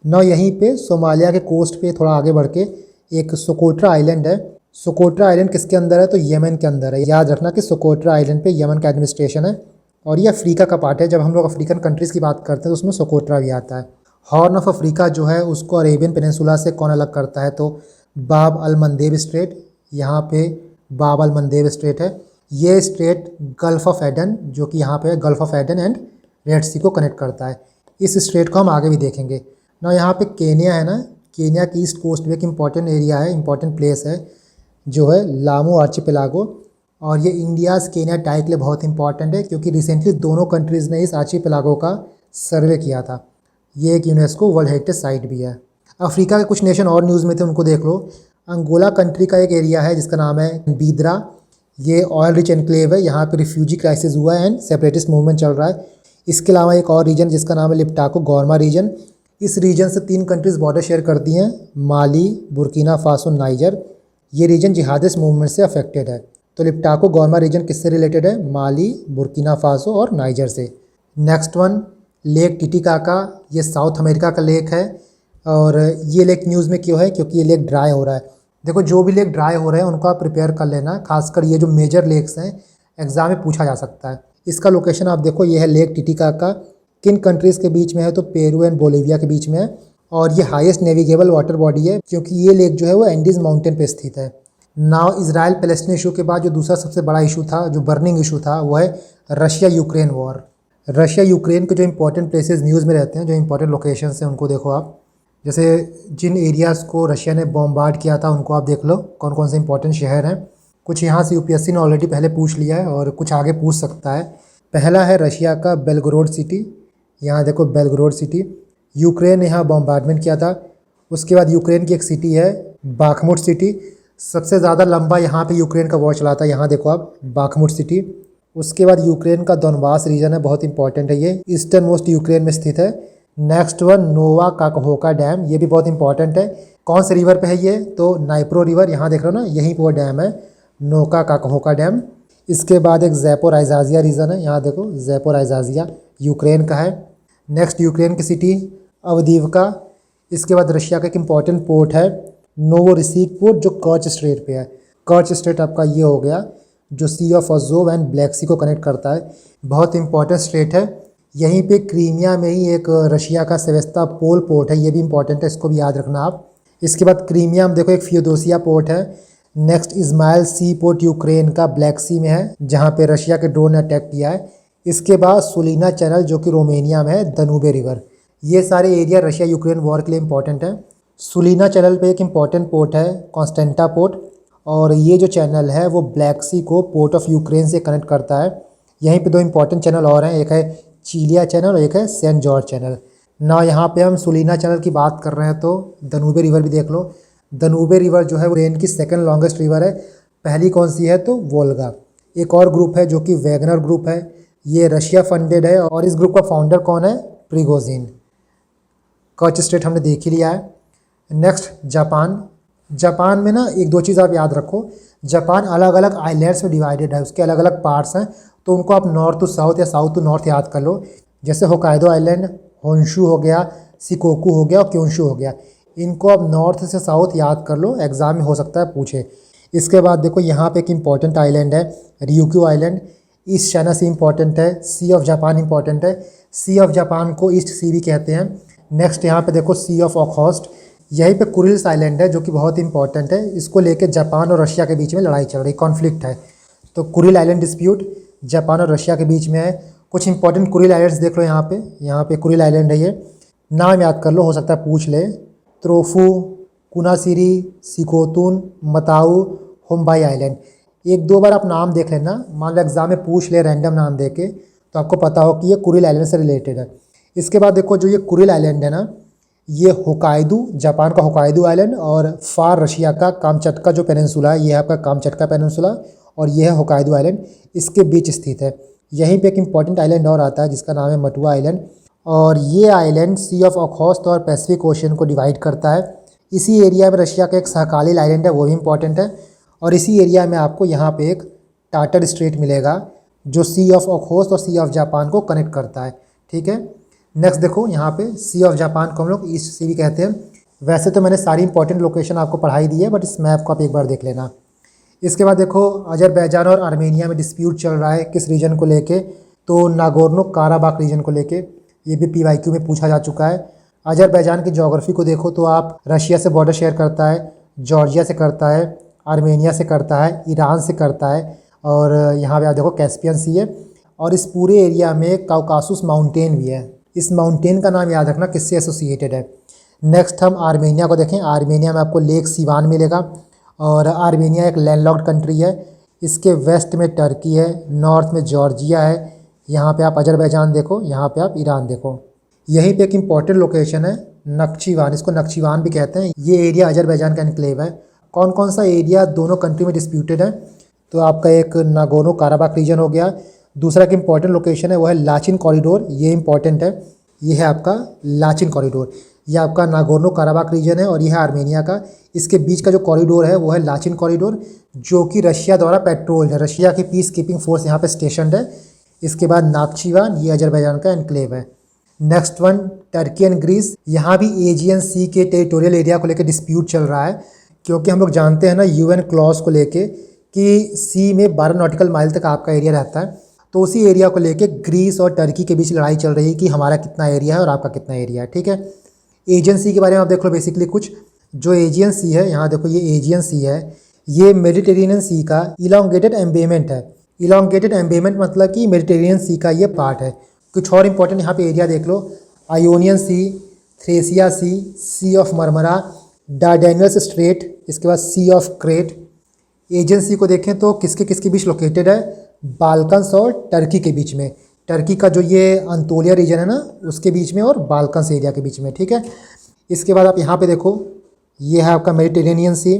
नाउ यहीं पे सोमालिया के कोस्ट पे थोड़ा आगे बढ़ के एक सोकोट्रा आइलैंड है। सोकोट्रा आइलैंड किसके अंदर है? तो येमन के अंदर है। याद रखना कि सोकोट्रा आइलैंड पे येमन का एडमिनिस्ट्रेशन है, और ये अफ्रीका का पार्ट है। जब हम लोग अफ्रीकन कंट्रीज़ की बात करते हैं तो उसमें सोकोट्रा भी आता है। हॉर्न ऑफ अफ्रीका जो है उसको अरेबियन पेनिनसुला से कौन अलग करता है? तो बाब अल मंदेब स्ट्रेट, यहाँ पे बाब अल मंदेब स्ट्रेट है। ये स्ट्रेट गल्फ़ ऑफ एडन, जो कि यहाँ पे Gulf of Aden and Red Sea को कनेक्ट करता है। इस स्ट्रेट को हम आगे भी देखेंगे ना। यहाँ पे केन्या है ना, केन्या की ईस्ट कोस्ट में एक इम्पॉर्टेंट एरिया है, इम्पॉर्टेंट प्लेस है, जो है लामू आर्चिपेलागो। और ये इंडियाज़ केन्या टाई के लिए बहुत इंपॉर्टेंट है, क्योंकि रिसेंटली दोनों कंट्रीज़ ने इस आर्चिपेलागो का सर्वे किया था। ये एक यूनेस्को वर्ल्ड हेरिटेज साइट भी है। अफ्रीका के कुछ नेशन और न्यूज़ में थे, उनको देख लो। अंगोला कंट्री का एक एरिया है जिसका नाम है बीद्रा। ये ऑयल रिच एनक्लेव है, यहाँ पे रिफ्यूजी क्राइसिस हुआ है एंड सेपरेटिस्ट मूवमेंट चल रहा है। इसके अलावा एक और रीजन जिसका नाम है लिप्टाको गौरमा रीजन। इस रीजन से 3 कंट्रीज़ बॉर्डर शेयर करती हैं, माली, बुर्किना फासो, नाइजर। ये रीजन जिहादिस्ट मूवमेंट से अफेक्टेड है। तो लिप्टाको गौरमा रीजन किससे रिलेटेड है? माली, बुर्किना फासो और नाइजर से। नेक्स्ट वन लेक टिटिकाका, ये साउथ अमेरिका का लेक है, और ये लेक न्यूज़ में क्यों है? क्योंकि ये लेक ड्राई हो रहा है। देखो जो भी लेक ड्राई हो रहे हैं उनको आप प्रिपेयर कर लेना, खासकर ये जो मेजर लेक्स हैं एग्ज़ाम में पूछा जा सकता है। इसका लोकेशन आप देखो, ये है लेक टिटिकाका। किन कंट्रीज़ के बीच में है? तो पेरू एंड बोलीविया के बीच में है, और ये हाईएस्ट नेविगेबल वाटर बॉडी है, क्योंकि ये लेक जो है वो एंडीज़ माउंटेन पे स्थित है। नाउ इजराइल पैलेस्टीन इशू के बाद जो दूसरा सबसे बड़ा इशू था, जो बर्निंग इशू था, वो है Russia Ukraine war. Russia Ukraine के जो इंपॉर्टेंट प्लेसेस न्यूज़ में रहते हैं, जो इंपॉर्टेंट लोकेशंस हैं, उनको देखो आप। जैसे जिन एरियाज़ को रशिया ने बॉम्बार्ड किया था उनको आप देख लो, कौन कौन से इंपॉर्टेंट शहर हैं। कुछ यहाँ से यूपीएससी ने ऑलरेडी पहले पूछ लिया है, और कुछ आगे पूछ सकता है। पहला है रशिया का बेलग्रोड सिटी, यहाँ देखो बेलग्रोड सिटी। यूक्रेन ने यहाँ बॉम्बार्डमेंट किया था। उसके बाद यूक्रेन की एक सिटी है बाखमुट सिटी, सबसे ज़्यादा लंबा यहाँ पे यूक्रेन का वॉर चला था, यहाँ देखो आप बाखमुट सिटी। उसके बाद यूक्रेन का दोनबास रीजन है, बहुत इंपॉर्टेंट है, ये ईस्टर्न मोस्ट यूक्रेन में स्थित है। नेक्स्ट वन नोवा काकहोका डैम, ये भी बहुत इंपॉर्टेंट है। कौन से रिवर पे है ये? तो नाइप्रो रिवर, यहाँ देख रहे हो ना, यहीं पर वो डैम है, नोका काकहोका डैम। इसके बाद एक ज़ैपोराइज़ाज़िया रीजन है, यहाँ देखो ज़ैपोराइज़ाज़िया यूक्रेन का है। नेक्स्ट यूक्रेन की सिटी अवदीवका। इसके बाद रशिया का एक इम्पॉर्टेंट पोर्ट है नोवोरिसिक पोर्ट, जो कर्च स्ट्रेट पे है। कर्च स्ट्रेट आपका ये हो गया, जो सी ऑफ अज़ोव एंड ब्लैक सी को कनेक्ट करता है, बहुत इंपॉर्टेंट स्ट्रेट है। यहीं पे क्रीमिया में ही एक रशिया का सेवेस्टोपोल पोर्ट है, ये भी इंपॉर्टेंट है, इसको भी याद रखना आप। इसके बाद क्रीमिया में देखो एक फियोदोसिया पोर्ट है। नेक्स्ट इस्माइल सी पोर्ट यूक्रेन का ब्लैक सी में है, जहाँ पे रशिया के ड्रोन ने अटैक किया है। इसके बाद सुलीना चैनल जो कि रोमेनिया में है, दनूबे रिवर। ये सारे एरिया रशिया यूक्रेन वॉर के लिए इंपॉर्टेंट है। सुलीना चैनल पे एक इम्पॉर्टेंट पोर्ट है कॉन्स्टेंटा पोर्ट, और ये जो चैनल है वो ब्लैक सी को पोर्ट ऑफ यूक्रेन से कनेक्ट करता है। यहीं पे दो इंपॉर्टेंट चैनल और हैं, एक है चीलिया चैनल और एक है सेंट जॉर्ज चैनल। ना यहाँ पे हम सुलीना चैनल की बात कर रहे हैं तो दनूबे रिवर भी देख लो। दनूबे रिवर जो है वो यूक्रेन की सेकंड लॉन्गेस्ट रिवर है। पहली कौन सी है तो वोल्गा। एक और ग्रुप है जो कि वैगनर ग्रुप है, ये रशिया फंडेड है, और इस ग्रुप का फाउंडर कौन है, प्रिगोजिन। कच स्टेट हमने देख ही लिया है। Next Japan. जापान में ना एक दो चीज़ आप याद रखो, जापान अलग अलग आइलैंड्स में डिवाइडेड है, उसके अलग अलग पार्ट्स हैं, तो उनको आप नॉर्थ टू साउथ या साउथ टू नॉर्थ याद कर लो। जैसे होकाइडो आइलैंड, होन्शू हो गया, सिकोकू हो गया और क्योंशू हो गया। इनको आप नॉर्थ से साउथ याद कर लो, एग्जाम में हो सकता है पूछे। इसके बाद देखो यहाँ पे एक इम्पॉर्टेंट आइलैंड है रियुक्यू आइलैंड। ईस्ट चाइना सी इंपॉर्टेंट है, सी ऑफ जापान इंपॉर्टेंट है, सी ऑफ जापान को ईस्ट सी भी कहते हैं। नेक्स्ट यहाँ पे देखो सी ऑफ ओखोस्ट, यहीं पे कुरिल्स आइलैंड है जो कि बहुत इंपॉर्टेंट है। इसको लेके जापान और रशिया के बीच में लड़ाई चल रही, कॉन्फ्लिक्ट है। तो कुरिल आइलैंड डिस्प्यूट जापान और रशिया के बीच में है। कुछ इंपॉर्टेंट कुरिल आइलैंड्स देख लो यहाँ पे कुरिल आइलैंड है, ये नाम याद कर लो, हो सकता है पूछ ले। त्रोफू, कुनासिरी, सिकोतुन, मताऊ, होम्बाई आइलैंड। एक दो बार आप नाम देख लेना, मान लो एग्जाम में पूछ ले रैंडम नाम दे के, तो आपको पता हो कि ये कुरिल आइलैंड से रिलेटेड है। इसके बाद देखो जो ये कुरिल आइलैंड है ना, ये होकाइडू, जापान का होकाइडू आइलैंड, और फार रशिया का कामचटका जो पेनिनसुला है, ये है आपका कामचटका पेनिनसुला, और ये है होकाइडू आइलैंड, इसके बीच स्थित है। यहीं पे एक इम्पॉर्टेंट आइलैंड और आता है जिसका नाम है मटुआ आइलैंड, और ये आइलैंड सी ऑफ ओखोस्ट और पैसिफिक ओशन को डिवाइड करता है। इसी एरिया में रशिया का एक सहकालिल आइलैंड है, वो भी इंपॉर्टेंट है। और इसी एरिया में आपको यहाँ पे एक टाटर स्ट्रेट मिलेगा जो सी ऑफ ओखोस्ट और सी ऑफ जापान को कनेक्ट करता है, ठीक है। नेक्स्ट देखो यहाँ पे सी ऑफ जापान को हम लोग ईस्ट सी भी कहते हैं। वैसे तो मैंने सारी इंपॉर्टेंट लोकेशन आपको पढ़ाई दी है, बट इस मैप को आप एक बार देख लेना। इसके बाद देखो अजरबैजान और आर्मेनिया में डिस्प्यूट चल रहा है, किस रीजन को लेके, तो नागोर्नो काराबाख रीजन को लेके। ये भी PYQ में पूछा जा चुका है। अजरबैजान की ज्योग्राफी को देखो तो आप रशिया से बॉर्डर शेयर करता है, जॉर्जिया से करता है, आर्मेनिया से करता है, ईरान से करता है, और यहाँ पे आप देखो कैस्पियन सी है, और इस पूरे एरिया में काउकासुस माउंटेन भी है। इस माउंटेन का नाम याद रखना किससे एसोसिएटेड है। नेक्स्ट हम आर्मेनिया को देखें। आर्मेनिया में आपको लेक सीवान मिलेगा, और आर्मेनिया एक लैंडलॉक्ड कंट्री है। इसके वेस्ट में टर्की है, नॉर्थ में जॉर्जिया है, यहाँ पे आप अजरबैजान देखो, यहाँ पे आप ईरान देखो। यहीं पे एक इम्पॉर्टेंट लोकेशन है नक्चीवान, इसको नक्चीवान भी कहते हैं। ये एरिया अजरबैजान का एनक्लेव है। कौन कौन सा एरिया दोनों कंट्री में डिस्प्यूटेड है, तो आपका एक नागोर्नो काराबाख रीजन हो गया। दूसरा एक इम्पॉर्टेंट लोकेशन है वो है लाचिन कॉरिडोर, ये इंपॉर्टेंट है। ये है आपका लाचिन कॉरिडोर, ये आपका नागोर्नो काराबाख रीजन है, और ये है आर्मेनिया का। इसके बीच का जो कॉरिडोर है वो है लाचिन कॉरिडोर, जो कि रशिया द्वारा पेट्रोल्ड है। रशिया की पीस कीपिंग फोर्स यहाँ पे स्टेशनड है। इसके बाद नाक्चीवान, ये अजरबैजान का एनक्लेव है। Next one Turkey and Greece. यहाँ भी एजियन सी के टेरिटोरियल एरिया को लेकर डिस्प्यूट चल रहा है, क्योंकि हम लोग जानते हैं ना UN क्लॉज को लेके कि सी में 12 नॉटिकल माइल तक आपका एरिया रहता है। तो उसी एरिया को लेके ग्रीस और टर्की के बीच लड़ाई चल रही है कि हमारा कितना एरिया है और आपका कितना एरिया है, ठीक है। एजियन सी के बारे में आप देख लो बेसिकली कुछ। जो एजियन सी है, यहाँ देखो ये एजियन सी है, ये मेडिटेरेनियन सी का इलोंगेटेड एम्बेमेंट है। इलोंगेटेड एम्बेमेंट मतलब कि मेडिटेरेनियन सी का ये पार्ट है। कुछ और इंपॉर्टेंट यहाँ पे एरिया देख लो, Ionian Sea, Thracian Sea, Sea of Marmara, Dardanelles Strait, इसके बाद Sea of Crete. Aegean Sea को देखें तो किसके किसके बीच लोकेटेड है, बाल्कन्स और टर्की के बीच में। टर्की का जो ये अंतोलिया रीजन है ना, उसके बीच में, और बाल्कन्स एरिया के बीच में, ठीक है। इसके बाद आप यहाँ पे देखो, ये है आपका मेडिटेरेनियन सी,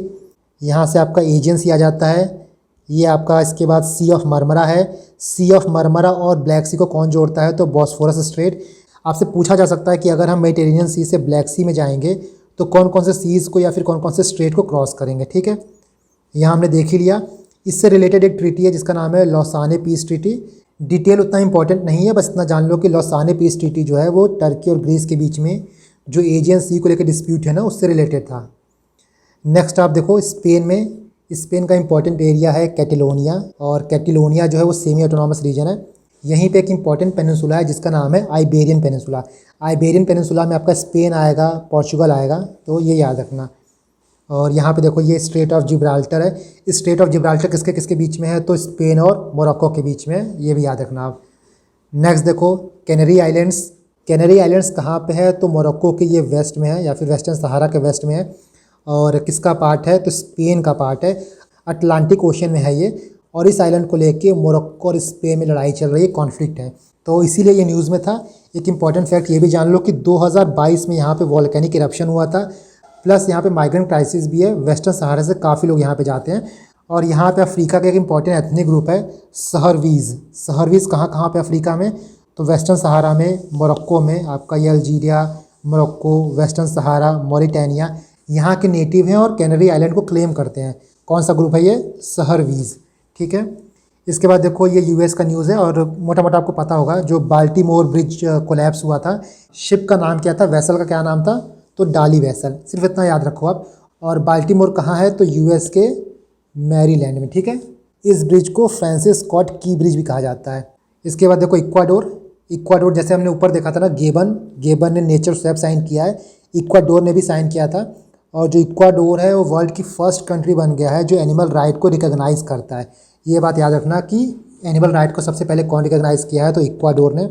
यहाँ से आपका एजियन सी आ जाता है। ये आपका इसके बाद सी ऑफ मरमरा है। सी ऑफ मरमरा और ब्लैक सी को कौन जोड़ता है, तो बॉस्फोरस स्ट्रेट। आपसे पूछा जा सकता है कि अगर हम मेडिटेरेनियन सी से ब्लैक सी में जाएंगे तो कौन कौन से सीज़ को या फिर कौन कौन से स्ट्रेट को क्रॉस करेंगे, ठीक है। यहाँ हमने देख ही लिया। इससे रिलेटेड एक ट्रीटी है जिसका नाम है लौसाने पीस ट्रीटी। डिटेल उतना इंपॉर्टेंट नहीं है, बस इतना जान लो कि लौसाने पीस ट्रीटी जो है वो टर्की और ग्रीस के बीच में जो एजियन सी को लेकर डिस्प्यूट है ना, उससे रिलेटेड था। नेक्स्ट आप देखो स्पेन में, स्पेन का इंपॉर्टेंट एरिया है कैटेलोनिया, और कैटेलोनिया जो है वो सेमी ऑटोनॉमस रीजन है। यहीं पे एक इम्पॉर्टेंट पेनिनसुला है जिसका नाम है आइबेरियन पेनिनसुला। आइबेरियन पेनिनसुला में आपका स्पेन आएगा, पोर्चुगल आएगा, तो ये याद रखना। और यहाँ पे देखो ये स्ट्रेट ऑफ जिब्राल्टर है। इस स्ट्रेट ऑफ जिब्राल्टर किसके किसके बीच में है? तो स्पेन और मोरक्को के बीच में है, ये भी याद रखना आप। नेक्स्ट देखो कैनरी आइलैंड्स। कैनरी आइलैंड्स कहाँ पे है? तो मोरक्को के ये वेस्ट में है या फिर वेस्टर्न सहारा के वेस्ट में है। और किसका पार्ट है? तो स्पेन का पार्ट है, अटलांटिक ओशन में है ये। और इस आइलैंड को लेके मोरक्को और स्पेन में लड़ाई चल रही है, कॉन्फ्लिक्ट है, तो इसीलिए ये न्यूज़ में था। एक इंपॉर्टेंट फैक्ट ये भी जान लो कि 2022 में यहाँ पे वॉल्केनिक इरप्शन हुआ था, प्लस यहाँ पे माइग्रेंट क्राइसिस भी है। वेस्टर्न सहारा से काफ़ी लोग यहाँ पे जाते हैं। और यहाँ पे अफ्रीका का एक इंपॉर्टेंट एथनिक ग्रुप है सहरवीज़। सहरवीज़ कहाँ पे अफ्रीका में? तो वेस्टर्न सहारा में, मोरक्को में, आपका ये अल्जीरिया, मोरक्को, वेस्टर्न सहारा, मॉरिटानिया, यहाँ के नेटिव हैं और कैनरी आइलैंड को क्लेम करते हैं। कौन सा ग्रुप है ये? सहरवीज़, ठीक है। इसके बाद देखो ये यूएस का न्यूज़ है और मोटा मोटा आपको पता होगा जो बाल्टीमोर ब्रिज कोलैप्स हुआ था, शिप का नाम क्या था, वेसल का क्या नाम था? तो डाली वेसल, सिर्फ इतना याद रखो आप। और बाल्टीमोर कहाँ है? तो यूएस के मैरीलैंड में, ठीक है। इस ब्रिज को फ्रांसिस स्कॉट की ब्रिज भी कहा जाता है। इसके बाद देखो इक्वाडोर। इक्वाडोर जैसे हमने ऊपर देखा था ना, गेबन ने नेचर स्वैप साइन किया है, इक्वाडोर ने भी साइन किया था। और जो इक्वाडोर है वो वर्ल्ड की फर्स्ट कंट्री बन गया है जो एनिमल राइट को रिकॉग्नाइज़ करता है। ये बात याद रखना कि एनिमल राइट को सबसे पहले कौन रिकॉग्नाइज़ किया है? तो इक्वाडोर ने।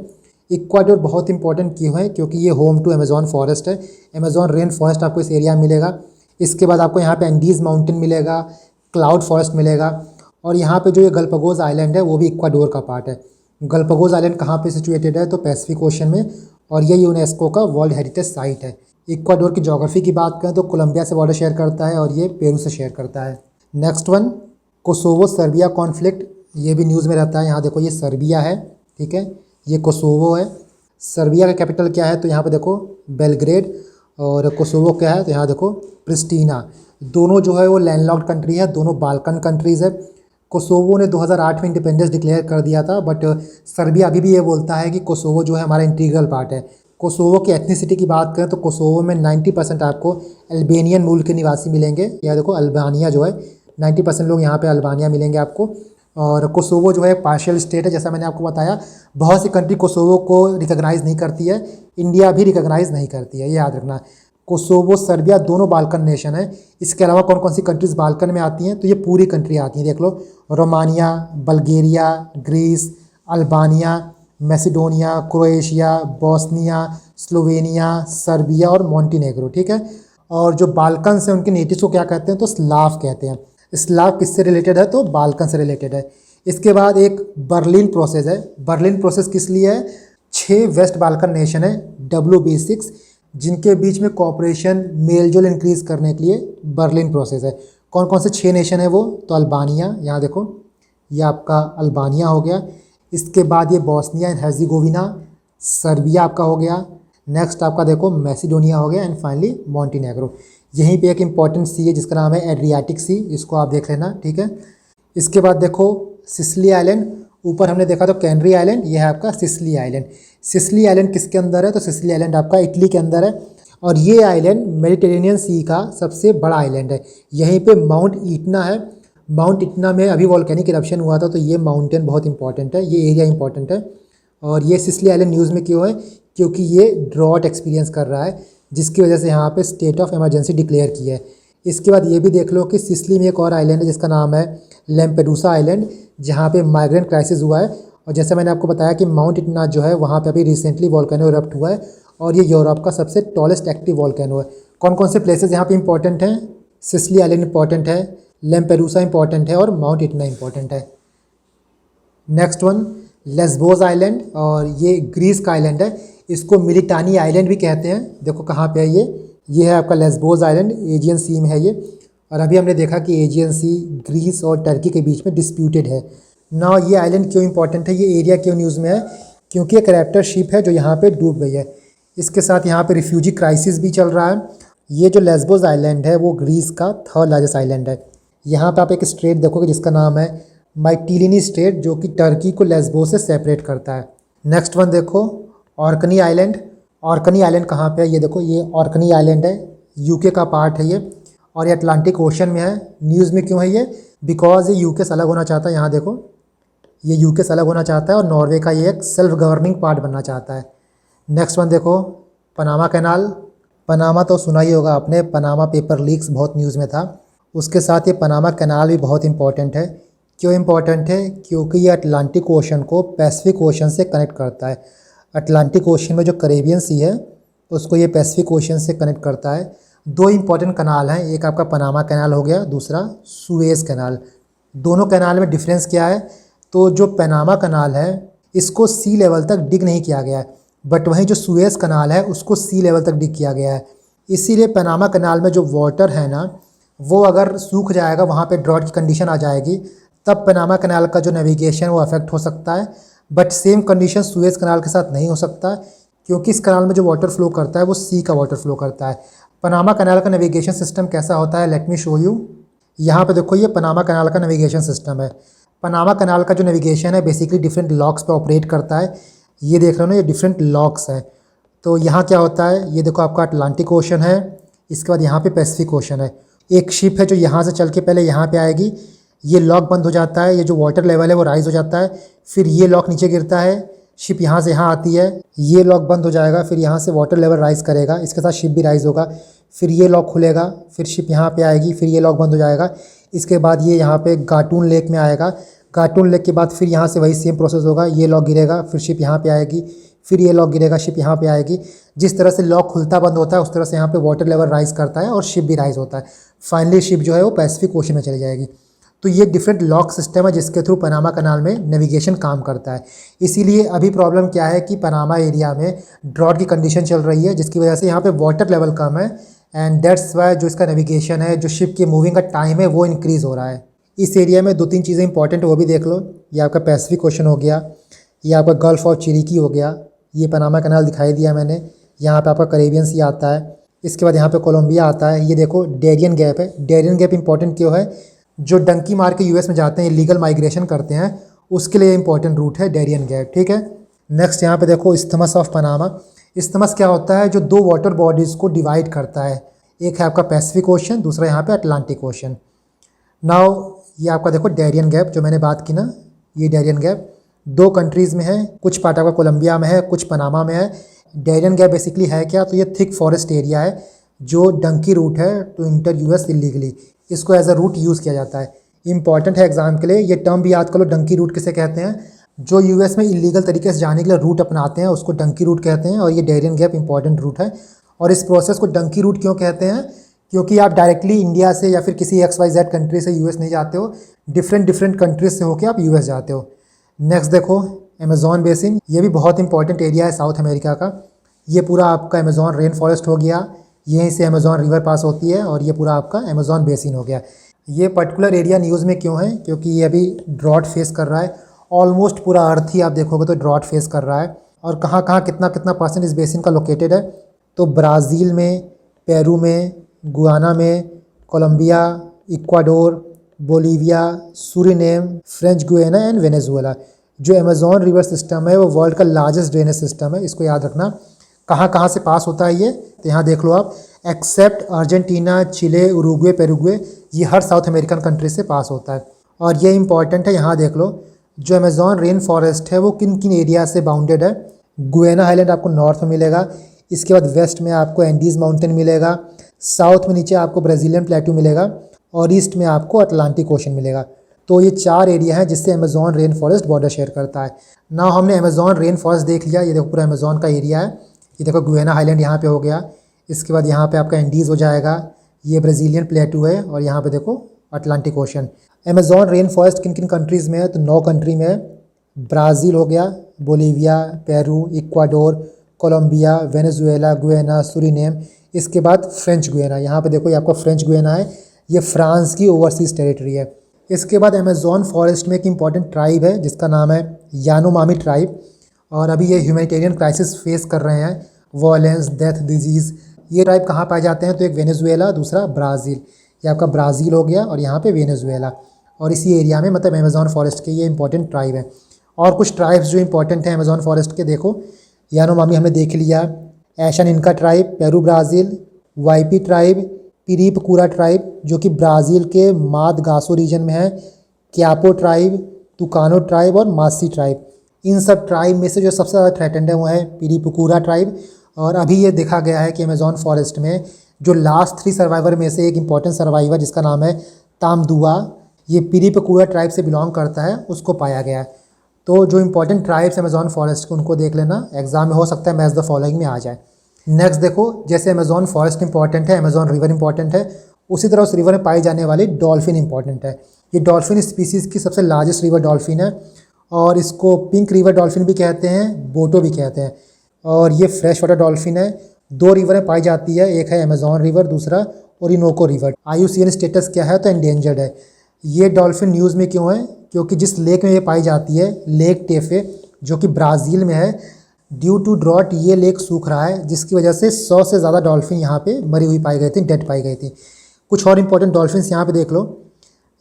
इक्वाडोर बहुत इंपॉर्टेंट क्यों है? क्योंकि ये होम टू अमेज़ॉन फॉरेस्ट है। अमेज़ॉन रेन फॉरेस्ट आपको इस एरिया में मिलेगा। इसके बाद आपको यहाँ पे एंडीज़ माउंटेन मिलेगा, क्लाउड फॉरेस्ट मिलेगा। और यहाँ पे जो ये गलपगोज आइलैंड है वो भी इक्वाडोर का पार्ट है। गलपगोज आइलैंड कहाँ पे सिचुएटेड है? तो पैसिफिक ओशन में, और ये यूनेस्को का वर्ल्ड हेरिटेज साइट है। इक्वाडोर की ज्योग्राफी की बात करें तो कोलंबिया से बॉर्डर शेयर करता है और ये पेरू से शेयर करता है। Next one, Kosovo Serbia conflict, ये भी न्यूज़ में रहता है। यहाँ देखो ये सर्बिया है, ठीक है, ये कोसोवो है। सर्बिया का कैपिटल क्या है? तो यहाँ पे देखो बेलग्रेड। और कोसोवो क्या है? तो यहाँ देखो प्रिस्टीना। दोनों जो है वो लैंडलॉक्ड कंट्री है, दोनों बाल्कन कंट्रीज़ है। कोसोवो ने 2008 में इंडिपेंडेंस डिक्लेयर कर दिया था, बट सर्बिया अभी भी ये बोलता है कि कोसोवो जो है हमारा इंटीग्रल पार्ट है। कोसोवो की एथनिसिटी की बात करें तो कोसोवो में 90% आपको अल्बानियन मूल के निवासी मिलेंगे। यह देखो अल्बानिया जो है 90% लोग यहाँ पे अल्बानिया मिलेंगे आपको। और कोसोवो जो है पार्शियल स्टेट है, जैसा मैंने आपको बताया। बहुत सी कंट्री कोसोवो को रिकॉग्नाइज़ नहीं करती है, इंडिया भी रिकॉग्नाइज़ नहीं करती है, ये याद रखना। कोसोवो सर्बिया दोनों बाल्कन नेशन है। इसके अलावा कौन कौन सी कंट्रीज़ बाल्कन में आती हैं? तो ये पूरी कंट्री आती हैं, देख लो। Romania, Bulgaria, Greece, Albania, Macedonia, Croatia, Bosnia, Slovenia, Serbia और मॉन्टीनेग्रो, ठीक है। और जो बाल्कन से उनके नेटिव्स को क्या कहते हैं? तो स्लाव कहते हैं। स्लाव किससे रिलेटेड है? तो बाल्कन से रिलेटेड है। इसके बाद एक बर्लिन प्रोसेस है। बर्लिन प्रोसेस किस लिए है? 6 वेस्ट बाल्कन नेशन है WB6 जिनके बीच में कॉपरेशन मेलजोल इंक्रीज़ करने के लिए बर्लिन प्रोसेस है। कौन कौन से 6 नेशन है वो? तो अल्बानिया, यहाँ देखो ये आपका अल्बानिया हो गया। इसके बाद ये बोस्निया एंड हर्ज़ेगोविना, सर्बिया आपका हो गया। नेक्स्ट आपका देखो मैसिडोनिया हो गया एंड फाइनली मॉन्टीनेग्रो। यहीं पे एक इंपॉर्टेंट सी है जिसका नाम है एड्रियाटिक सी, इसको आप देख लेना, ठीक है। इसके बाद देखो सिसिली आइलैंड। ऊपर हमने देखा तो कैनरी आइलैंड, ये है आपका सिसिली आइलैंड। सिसिली आइलैंड किसके अंदर है? तो सिसिली आइलैंड आपका इटली के अंदर है। और ये आइलैंड मेडिटेरेनियन सी का सबसे बड़ा आइलैंड है। यहीं पे माउंट इटना है। माउंट इटना में अभी वॉल्केनिक इरप्शन हुआ था, तो ये माउंटेन बहुत इंपॉर्टेंट है, ये एरिया इंपॉर्टेंट है। और ये सिसिली आइलैंड न्यूज़ में क्यों है? क्योंकि ये ड्रॉट एक्सपीरियंस कर रहा है, जिसकी वजह से यहाँ पे स्टेट ऑफ इमरजेंसी डिक्लेयर की है। इसके बाद ये भी देख लो कि सिसिली में एक और आइलैंड है जिसका नाम है लैम्पेडूसा आइलैंड, जहाँ पे माइग्रेंट क्राइसिस हुआ है। और जैसे मैंने आपको बताया कि माउंट इटना जो है वहाँ पे अभी रिसेंटली वॉल्केनो इरप्ट हुआ है और ये यूरोप का सबसे टॉलेस्ट एक्टिव वॉल्केनो है। कौन कौन से प्लेसेस यहाँ पे इंपॉर्टेंट हैं? सिसिली आइलैंड इंपॉर्टेंट है, लैम्पेडूसा इंपॉर्टेंट है और माउंट इटना इंपॉर्टेंट है। नेक्स्ट वन लेस्बोस आइलैंड, और ये ग्रीस का आइलैंड है। इसको मिलिटानी आइलैंड भी कहते हैं। देखो कहाँ पे है ये है आपका लेस्बोस आइलैंड, एजियन सी में है ये। और अभी हमने देखा कि एजियन सी ग्रीस और टर्की के बीच में डिस्प्यूटेड है ना। ये आइलैंड क्यों इंपॉर्टेंट है, ये एरिया क्यों न्यूज़ में है? क्योंकि एक रैप्टर शिप है जो यहाँ पे डूब गई है। इसके साथ यहाँ पे रिफ्यूजी क्राइसिस भी चल रहा है। ये जो लेस्बोस आइलैंड है वो ग्रीस का 3rd लार्जेस्ट आइलैंड है। यहाँ पे आप एक स्ट्रेट देखोगे जिसका नाम है माइटिलिनी स्ट्रेट, जो कि टर्की को लेस्बोस से सेपरेट करता है। नेक्स्ट वन देखो ऑर्कनी आइलैंड। ऑर्कनी आइलैंड कहाँ पे है? ये देखो ये ऑर्कनी आइलैंड है, यूके का पार्ट है ये, और ये अटलांटिक ओशन में है। न्यूज़ में क्यों है ये? बिकॉज ये यूके से अलग होना चाहता है। यहाँ देखो ये यूके से अलग होना चाहता है और नॉर्वे का ये एक सेल्फ गवर्निंग पार्ट बनना चाहता है। नेक्स्ट वन देखो, पनामा कैनाल। पनामा तो सुना ही होगा आपने, पनामा पेपर लीक्स बहुत न्यूज़ में था। उसके साथ ये पनामा कैनाल भी बहुत इंपॉर्टेंट है। क्यों इंपॉर्टेंट है? क्योंकि ये अटलांटिक ओशन को पैसिफिक ओशन से कनेक्ट करता है। अटलांटिक ओशन में जो कैरेबियन सी है उसको ये पैसिफिक ओशन से कनेक्ट करता है। दो इंपॉर्टेंट कैनाल हैं, एक आपका पनामा कैनाल हो गया, दूसरा सुएज़ कैनाल। दोनों कैनाल में डिफरेंस क्या है? तो जो पनामा कैनाल है इसको सी लेवल तक डिग नहीं किया गया है, बट वहीं जो सुएज़ कैनाल है उसको सी लेवल तक डिग किया गया है। इसीलिए पनामा कैनाल में जो वाटर है ना, वो अगर सूख जाएगा, वहाँ पे ड्रॉट की कंडीशन आ जाएगी, तब पनामा कैनाल का जो नेविगेशन वो अफेक्ट हो सकता है। But same condition Suez canal के साथ नहीं हो सकता, क्योंकि इस कैनाल में जो वाटर फ्लो करता है वो सी का वाटर फ्लो करता है। पनामा कैनाल का नेविगेशन सिस्टम कैसा होता है, लेट मी शो यू। यहाँ पे देखो, ये पनामा कैनाल का नेविगेशन सिस्टम है। पनामा कैनाल का जो नेविगेशन है बेसिकली डिफरेंट लॉक्स पे ऑपरेट करता है। ये देख रहे हो ना, ये डिफरेंट लॉक्स हैं। तो यहाँ क्या होता है, ये देखो आपका अटलांटिक ओशन है, इसके बाद यहाँ पे पैसिफिक ओशन है। एक शिप है जो यहाँ से चल के पहले यहाँ पे आएगी, ये लॉक बंद हो जाता है, ये जो वाटर लेवल है वो राइज़ हो जाता है, फिर ये लॉक नीचे गिरता है, शिप यहाँ से यहाँ आती है, ये लॉक बंद हो जाएगा, फिर यहाँ से वाटर लेवल राइज़ करेगा, इसके साथ शिप भी राइज़ होगा, फिर ये लॉक खुलेगा, फिर शिप यहाँ पे आएगी, फिर ये लॉक बंद हो जाएगा। इसके बाद ये यहाँ पे गाटून लेक में आएगा, गाटून लेक के बाद फिर यहाँ से वही सेम प्रोसेस होगा, ये लॉक गिरेगा, फिर शिप यहाँ पे आएगी, फिर ये लॉक गिरेगा, शिप यहाँ पे आएगी। जिस तरह से लॉक खुलता बंद होता है उस तरह से यहाँ पे वाटर लेवल राइज़ करता है और शिप भी राइज़ होता है। फाइनली शिप जो है वो पैसिफिक ओशन में चली जाएगी। तो ये डिफरेंट लॉक सिस्टम है जिसके थ्रू पनामा कैनाल में नेविगेशन काम करता है। इसीलिए अभी प्रॉब्लम क्या है कि पनामा एरिया में ड्रॉट की कंडीशन चल रही है, जिसकी वजह से यहाँ पे वाटर लेवल कम है, एंड दैट्स वाई जो इसका नेविगेशन है, जो शिप के मूविंग का टाइम है वो इंक्रीज़ हो रहा है। इस एरिया में दो तीन चीज़ें इंपॉर्टेंट वो भी देख लो। ये आपका पैसिफिक ओशन हो गया, ये आपका गल्फ ऑफ चिरिकी हो गया, ये पनामा कैनाल दिखाई दिया मैंने, यहाँ पे आपका कैरेबियन सी आता है, इसके बाद यहाँ पे कोलंबिया आता है। ये देखो डेरियन गैप है। डेरियन गैप इंपॉर्टेंट क्यों है? जो डंकी मार के यूएस में जाते हैं, इलीगल माइग्रेशन करते हैं, उसके लिए इंपॉर्टेंट रूट है डेरियन गैप, ठीक है। नेक्स्ट यहाँ पे देखो इस्थमस ऑफ पनामा। इस्थमस क्या होता है? जो दो वाटर बॉडीज़ को डिवाइड करता है, एक है आपका पैसिफिक ओशन, दूसरा यहाँ पे अटलांटिक ओशन। नाउ ये आपका देखो डेरियन गैप जो मैंने बात की ना, ये डेरियन गैप दो कंट्रीज़ में है, कुछ पार्ट आपका कोलंबिया में है, कुछ पनामा में है। डेरियन गैप बेसिकली है क्या? तो ये थिक फॉरेस्ट एरिया है जो डंकी रूट है टू इंटर यूएस इलीगली, इसको एज अ रूट यूज़ किया जाता है। इंपॉर्टेंट है एग्जाम के लिए, ये टर्म भी याद कर लो, डंकी रूट किसे कहते हैं? जो यूएस में इलीगल तरीके से जाने के लिए रूट अपनाते हैं उसको डंकी रूट कहते हैं, और ये डेरियन गैप इंपॉर्टेंट रूट है। और इस प्रोसेस को डंकी रूट क्यों कहते हैं? क्योंकि आप डायरेक्टली इंडिया से या फिर किसी XYZ कंट्री से यूएस नहीं जाते हो, डिफरेंट कंट्रीज से होकर आप यूएस जाते हो। नेक्स्ट देखो अमेज़न बेसिन, ये भी बहुत इंपॉर्टेंट एरिया है साउथ अमेरिका का। ये पूरा आपका अमेज़न रेन फॉरेस्ट हो गया, यहीं से अमेज़न रिवर पास होती है, और ये पूरा आपका अमेज़न बेसिन हो गया। ये पर्टिकुलर एरिया न्यूज़ में क्यों है? क्योंकि ये अभी ड्रॉट फेस कर रहा है। ऑलमोस्ट पूरा अर्थ ही आप देखोगे तो ड्रॉट फेस कर रहा है। और कहाँ कहाँ कितना कितना परसेंट इस बेसिन का लोकेटेड है? तो ब्राज़ील में, पेरू में, गुयाना में, Colombia, Ecuador, Bolivia, Suriname, French Guiana and Venezuela. जो अमेज़न रिवर सिस्टम है वो वर्ल्ड का लार्जेस्ट ड्रेनेज सिस्टम है, इसको याद रखना। कहाँ कहाँ से पास होता है ये? तो यहाँ देख लो आप, एक्सेप्ट अर्जेंटीना, चिले, उरुग्वे, पेरुग्वे, ये हर साउथ अमेरिकन कंट्री से पास होता है। और ये इंपॉर्टेंट है, यहाँ देख लो जो अमेज़न रेन फॉरेस्ट है वो किन किन एरिया से बाउंडेड है। गुयाना आइलैंड आपको नॉर्थ में मिलेगा, इसके बाद वेस्ट में आपको एंडीज़ माउंटेन मिलेगा, साउथ में नीचे आपको ब्राज़ीलियन प्लेटू मिलेगा, और ईस्ट में आपको अटलांटिक ओशन मिलेगा। तो ये चार एरिया हैं जिससे Amazon rain forest border share करता है। ना हमने अमेज़न रेन फॉरेस्ट देख लिया, ये देखो पूरा अमेज़न का एरिया है। ये देखो गुयाना आइलैंड यहाँ पे हो गया, इसके बाद यहाँ पे आपका एंडीज़ हो जाएगा, ये ब्राज़ीलियन प्लेटू है, और यहाँ पे देखो Atlantic ocean. Amazon rain forest किन किन कंट्रीज़ में है? तो 9 कंट्री में है। ब्राज़ील हो गया, Bolivia, Peru, Ecuador, Colombia, Venezuela, Guyana, Suriname, इसके बाद फ्रेंच गुयाना। यहाँ पे देखो ये आपका फ्रेंच गुयाना है, ये फ्रांस की ओवरसीज़ टेरिटरी है। इसके बाद अमेज़न फॉरेस्ट में एक इंपॉर्टेंट ट्राइब है जिसका नाम है यानोमामी ट्राइब, और अभी ये ह्यूमैनिटेरियन क्राइसिस फेस कर रहे हैं, वॉयलेंस, डेथ, डिजीज़। ये ट्राइब कहाँ पाए जाते हैं? तो एक वेनेजुएला, दूसरा ब्राज़ील। ये आपका ब्राज़ील हो गया, और यहाँ पे वेनेजुएला, और इसी एरिया में मतलब अमेज़न फॉरेस्ट के ये इंपॉर्टेंट ट्राइब है। और कुछ ट्राइब्स जो इंपॉर्टेंट हैं अमेज़न फॉरेस्ट के, देखो यानोमामी हमने देख लिया, एशन इनका tribe, Peru Brazil, Waiapi tribe, Piripkura tribe जो कि ब्राज़ील के मादगासो रीजन में है, क्यापो ट्राइब, तुकानो ट्राइब और मासी ट्राइब। इन सब ट्राइब में से जो सबसे ज़्यादा थ्रेटेंड है वो है पिरिपुकुरा ट्राइब। और अभी ये देखा गया है कि अमेज़ॉन फॉरेस्ट में जो लास्ट 3 सर्वाइवर में से एक इम्पॉर्टेंट सर्वाइवर जिसका नाम है तामदुआ, ये पिरिपुकुरा ट्राइब से बिलोंग करता है, उसको पाया गया है। तो जो इंपॉर्टेंट ट्राइब्स अमेज़ॉन फॉरेस्ट के उनको देख लेना, एग्जाम में हो सकता है मैच द फॉलोइंग में आ जाए। नेक्स्ट देखो, जैसे अमेज़ॉन फॉरेस्ट इंपॉर्टेंट है, अमेज़ॉन रिवर इंपॉर्टेंट है, उसी तरह उस रिवर में पाई जाने वाली डॉल्फिन इंपॉर्टेंट है। ये डॉल्फिन स्पीसीज़ की सबसे लार्जेस्ट रिवर डॉल्फिन है और इसको पिंक रिवर डॉल्फिन भी कहते हैं, बोटो भी कहते हैं। और ये फ्रेश वाटर डॉल्फिन है। 2 रिवर में पाई जाती है, एक है अमेज़ॉन रिवर, दूसरा ओरिनोको रिवर। IUCN स्टेटस क्या है तो एंडेंजर्ड है। ये डॉल्फिन न्यूज़ में क्यों है? क्योंकि जिस लेक में ये पाई जाती है, लेक टेफे, जो कि ब्राज़ील में है, ड्यू टू ड्रॉट ये लेक सूख रहा है, जिसकी वजह से 100 से ज़्यादा डॉल्फिन यहाँ पे मरी हुई पाई गई थी, डेड पाई गई थी। कुछ और इंपॉर्टेंट डॉल्फिन्स यहाँ पे देख लो।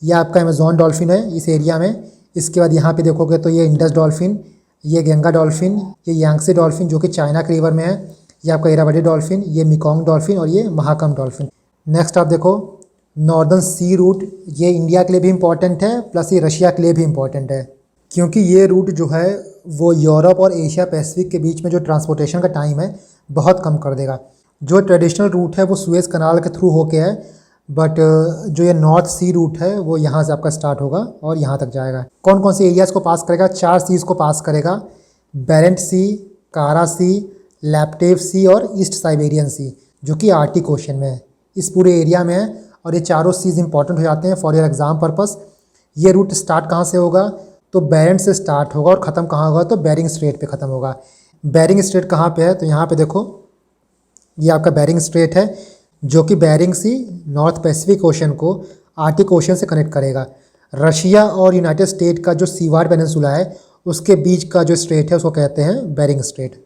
ये आपका अमेज़ॉन डॉल्फिन है इस एरिया में। इसके बाद यहाँ पे देखोगे तो ये इंडस डॉल्फिन, ये गंगा डॉल्फिन, ये यांगसे डॉल्फिन जो कि चाइना के रिवर में है, ये आपका इरावदी डॉल्फिन, ये मिकोंग डॉल्फिन और ये महाकम डॉल्फिन। नेक्स्ट आप देखो नॉर्दर्न सी रूट, ये इंडिया के लिए भी इम्पॉर्टेंट है प्लस ये रशिया के लिए भी इम्पॉर्टेंट है, क्योंकि ये रूट जो है वो यूरोप और एशिया पैसिफिक के बीच में जो ट्रांसपोर्टेशन का टाइम है बहुत कम कर देगा। जो ट्रेडिशनल रूट है वो सुएज़ कनाल के थ्रू होके है, बट जो ये नॉर्थ सी रूट है वो यहाँ से आपका स्टार्ट होगा और यहाँ तक जाएगा। कौन कौन से एरियाज़ को पास करेगा? 4 सीज़ को पास करेगा, बेरेंट सी, कारा सी, लैप्टेव सी और ईस्ट साइबेरियन सी, जो कि आर्टिक ओशन में है, इस पूरे एरिया में है। और ये चारों सीज़ इंपॉर्टेंट हो जाते हैं फॉर योर एग्जाम पर्पस। ये रूट स्टार्ट कहाँ से होगा? तो बेरेंट से स्टार्ट होगा और ख़त्म कहाँ होगा? तो बेरिंग स्ट्रेट पे ख़त्म होगा। बेरिंग स्ट्रेट कहाँ पे है? तो यहाँ पे देखो, ये आपका बेरिंग स्ट्रेट है, जो कि बेरिंग सी नॉर्थ पैसिफिक ओशन को आर्टिक ओशन से कनेक्ट करेगा। रशिया और यूनाइटेड स्टेट का जो सीवार्ड पेनिनसुला है उसके बीच का जो स्ट्रेट है उसको कहते हैं Bering Strait.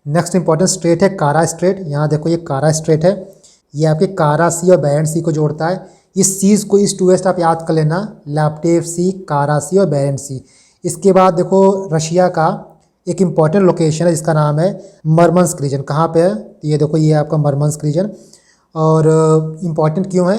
Next important strait है कारा स्ट्रेट। यहाँ देखो ये कारा स्ट्रेट है, ये आपके कारा सी और बेरेंट सी को जोड़ता है। इस सीज़ को ईस्ट टू वेस्ट आप याद कर लेना, लैप्टेव सी, कारा सी और बेरेंट सी। इसके बाद देखो रशिया का एक इम्पॉर्टेंट लोकेशन है जिसका नाम है मरमंस्क रीजन। कहाँ पे है? तो ये देखो ये आपका मरमंस्क रीजन। और इम्पॉर्टेंट क्यों है?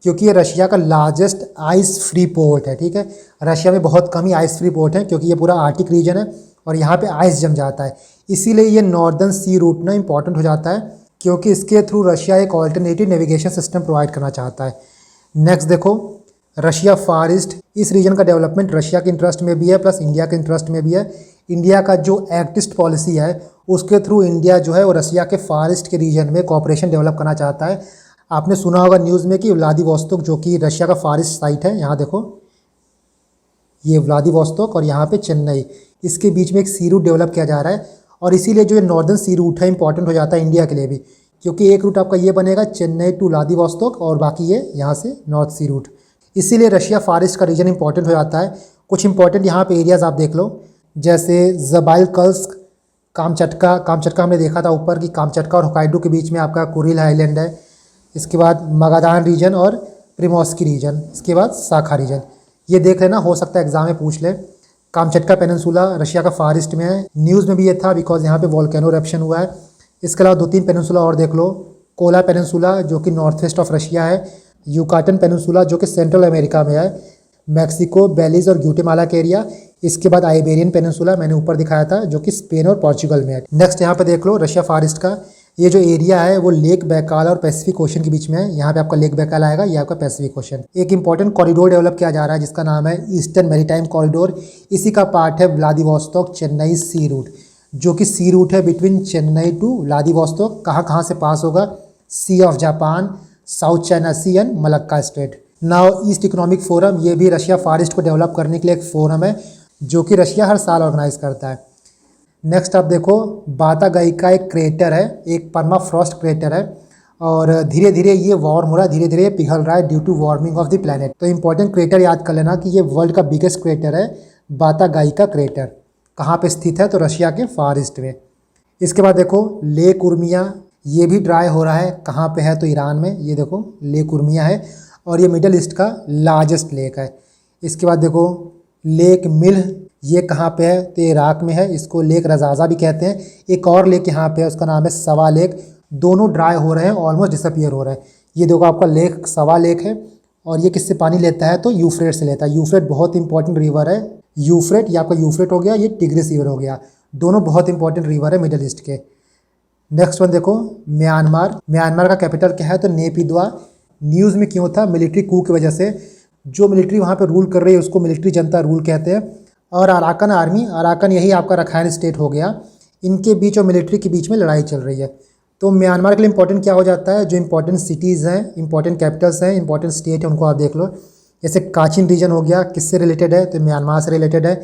क्योंकि ये रशिया का लार्जेस्ट आइस फ्री पोर्ट है। ठीक है, रशिया में बहुत कम ही आइस फ्री पोर्ट है क्योंकि ये पूरा आर्टिक रीजन है और यहाँ पे आइस जम जाता है। इसीलिए ये नॉर्दर्न सी रूट ना इम्पॉर्टेंट हो जाता है, क्योंकि इसके थ्रू रशिया एक ऑल्टरनेटिव नेविगेशन सिस्टम प्रोवाइड करना चाहता है। नेक्स्ट देखो रशिया फार ईस्ट, इस रीजन का डेवलपमेंट रशिया के इंटरेस्ट में भी है प्लस इंडिया के इंटरेस्ट में भी है। इंडिया का जो एक्ट ईस्ट पॉलिसी है उसके थ्रू इंडिया जो है वो रशिया के फार ईस्ट के रीजन में कॉपरेशन डेवलप करना चाहता है। आपने सुना होगा न्यूज़ में कि व्लादिवोस्तोक जो कि रशिया का फार ईस्ट साइट है, यहाँ देखो ये व्लादिवोस्तोक और यहाँ पे चेन्नई, इसके बीच में एक सी रूट डेवलप किया जा रहा है। और इसीलिए जो नॉर्दर्न सी रूट है इंपॉर्टेंट हो जाता है इंडिया के लिए भी, क्योंकि एक रूट आपका ये बनेगा चेन्नई टू व्लादिवोस्तोक और बाकी ये यहाँ से नॉर्थ सी रूट। इसीलिए रशिया फार ईस्ट का रीजन इंपॉर्टेंट हो जाता है। कुछ इंपॉर्टेंट यहाँ पे एरियाज़ आप देख लो, जैसे ज़बाइलकल्स्क, कामचटका हमने देखा था ऊपर कि कामचटका और होकाइडो के बीच में आपका कुरिल आइलैंड है। इसके बाद मगादान रीजन और प्रिमोस्की रीजन, इसके बाद साखा रीजन। ये देख लेना, हो सकता है एग्जाम में पूछ ले। कामचटका पेनिनसुला रशिया का फार ईस्ट में है, न्यूज़ में भी ये था बिकॉज यहाँ पे वॉल्केनो इरप्शन हुआ है। इसके अलावा 2-3 पेनिनसुला और देख लो, कोला पेनिनसुला जो कि नॉर्थ वेस्ट ऑफ रशिया है, यूकाटन पेनिनसुला जो कि सेंट्रल अमेरिका में है, मैक्सिको, बेलीज और ग्वाटेमाला के एरिया। इसके बाद आइबेरियन पेनिनसुला मैंने ऊपर दिखाया था जो कि स्पेन और पोर्चुगल में है। नेक्स्ट यहाँ पे देख लो रशिया फार ईस्ट का ये जो एरिया है वो लेक बैकाल और पैसिफिक ओशन के बीच में है। यहाँ पे आपका लेक बैकाल आएगा, ये आपका पैसिफिक ओशन। एक इंपॉर्टेंट कॉरिडोर डेवलप किया जा रहा है जिसका नाम है ईस्टर्न मैरीटाइम कॉरिडोर। इसी का पार्ट है व्लादिवोस्तोक चेन्नई सी रूट, जो कि सी रूट है बिटवीन चेन्नई टू व्लादिवोस्तोक। कहाँ से पास होगा? Sea of Japan, South China Sea and Malacca Strait. Now East economic forum, ये भी रशिया फार ईस्ट को डेवलप करने के लिए एक फोरम है जो कि रशिया हर साल ऑर्गेनाइज करता है। नेक्स्ट आप देखो बातागाई का एक क्रेटर है, एक परमाफ्रॉस्ट क्रेटर है और धीरे धीरे ये वार्म हो रहा है, धीरे धीरे ये पिघल रहा है due to warming of the planet. तो इंपॉर्टेंट क्रेटर याद कर लेना कि ये वर्ल्ड का बिगेस्ट क्रेटर है बातागाई का क्रेटर। कहाँ पे स्थित है? तो रशिया के फार ईस्ट में। इसके बाद देखो लेक उर्मिया, ये भी ड्राई हो रहा है। कहाँ पे है? तो ईरान में। ये देखो लेक उर्मिया है और ये मिडल ईस्ट का लार्जेस्ट लेक है। इसके बाद देखो लेक मिल्ह, ये कहाँ पे है? तो इराक में है, इसको लेक रजाजा भी कहते हैं। एक और लेक यहाँ पे है, उसका नाम है सवा लेक। दोनों ड्राई हो रहे हैं, ऑलमोस्ट डिसअपियर हो रहे हैं। ये देखो आपका लेक सवा लेक है और ये किससे पानी लेता है, तो यूफ्रेट से लेता है। यूफ्रेट बहुत इंपॉर्टेंट रिवर है। यूफ्रेट, ये आपका यूफ्रेट हो गया, ये टिग्रिस रिवर हो गया, दोनों बहुत इंपॉर्टेंट रिवर है मिडिल ईस्ट के। नेक्स्ट वन देखो, म्यांमार। म्यांमार का कैपिटल क्या है, तो नेपिद्वा। न्यूज़ में क्यों था, मिलिट्री कू की वजह से। जो मिलिट्री वहाँ पे रूल कर रही है उसको मिलिट्री जनता रूल कहते हैं। और अराकन आर्मी, अराकन यही आपका रखाइन स्टेट हो गया, इनके बीच और मिलिट्री के बीच में लड़ाई चल रही है। तो म्यांमार के लिए इंपॉर्टेंट क्या हो जाता है, जो इंपॉर्टेंट सिटीज़ हैं, इंपॉर्टेंट कैपिटल्स हैं, इंपॉर्टेंट स्टेट है, उनको आप देख लो। जैसे काचिन रीजन हो गया, किससे रिलेटेड है, तो म्यांमार से रिलेटेड है।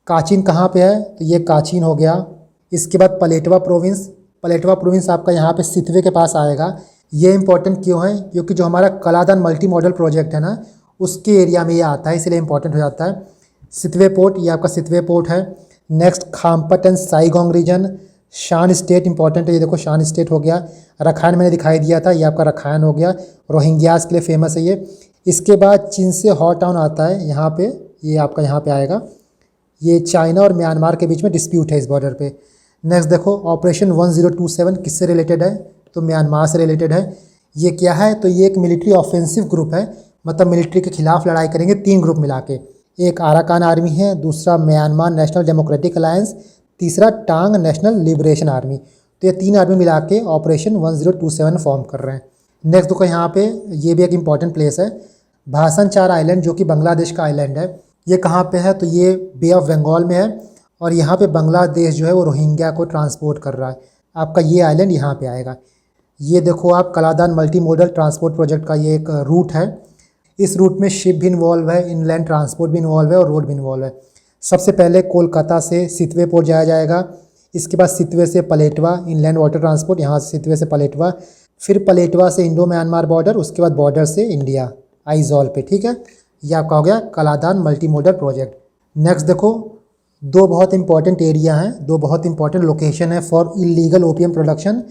काचिन कहाँ पे है, तो ये काचिन हो गया। इसके बाद पलेटवा प्रोविंस। पलेटवा प्रोविंस आपका यहाँ पे सितवे के पास आएगा। ये इंपॉर्टेंट क्यों है, क्योंकि जो हमारा कलादान मल्टी मॉडल प्रोजेक्ट है ना, उसके एरिया में ये आता है, इसलिए इंपॉर्टेंट हो जाता है। सितवे पोर्ट, ये आपका सितवे पोर्ट है। Next Khampat and Sagaing region. Shan State important है, ये देखो शान स्टेट हो गया। रखाइन मैंने दिखाई दिया था, ये आपका रखाइन हो गया, रोहिंग्यास के लिए फेमस है ये। इसके बाद चीन से हॉट टाउन आता है यहाँ पे, ये आपका यहाँ पे आएगा। ये चाइना और म्यांमार के बीच में डिस्प्यूट है इस बॉर्डर पे। नेक्स्ट देखो, ऑपरेशन 1027 किससे रिलेटेड है, तो म्यांमार से रिलेटेड है। ये क्या है, तो ये एक मिलिट्री ऑफेंसिव ग्रुप है, मतलब मिलिट्री के खिलाफ लड़ाई करेंगे 3 ग्रुप मिला के। एक अराकान आर्मी है, दूसरा म्यांमार नेशनल डेमोक्रेटिक अलायंस, तीसरा टांग नेशनल लिबरेशन आर्मी। तो ये 3 आर्मी मिला के ऑपरेशन 1027 फॉर्म कर रहे हैं। नेक्स्ट देखो यहाँ पे, ये भी एक इम्पॉर्टेंट प्लेस है, भाषण चार आइलैंड, जो कि बांग्लादेश का आइलैंड है। ये कहाँ पे है, तो ये बे ऑफ बंगाल में है। और यहाँ पे बांग्लादेश जो है वो रोहिंग्या को ट्रांसपोर्ट कर रहा है। आपका ये आइलैंड यहाँ पे आएगा। ये देखो आप, Kaladan multi modal transport project का ये एक रूट है। इस रूट में शिप भी इन्वॉल्व है, इनलैंड ट्रांसपोर्ट भी इन्वॉल्व है और रोड भी इन्वॉल्व है। सबसे पहले कोलकाता से सितवे पोर्ट जाया जाएगा। इसके बाद सितवे से पलेटवा, इनलैंड वाटर ट्रांसपोर्ट, यहाँ से सितवे से पलेटवा, फिर पलेटवा से इंडो म्यांमार बॉर्डर, उसके बाद बॉर्डर से इंडिया आइजॉल पे। ठीक है, ये आपका हो गया Kaladan multi modal project. Next देखो, 2 बहुत इंपॉर्टेंट एरिया हैं, 2 बहुत इंपॉर्टेंट लोकेशन है फॉर इलीगल ओपियम प्रोडक्शन।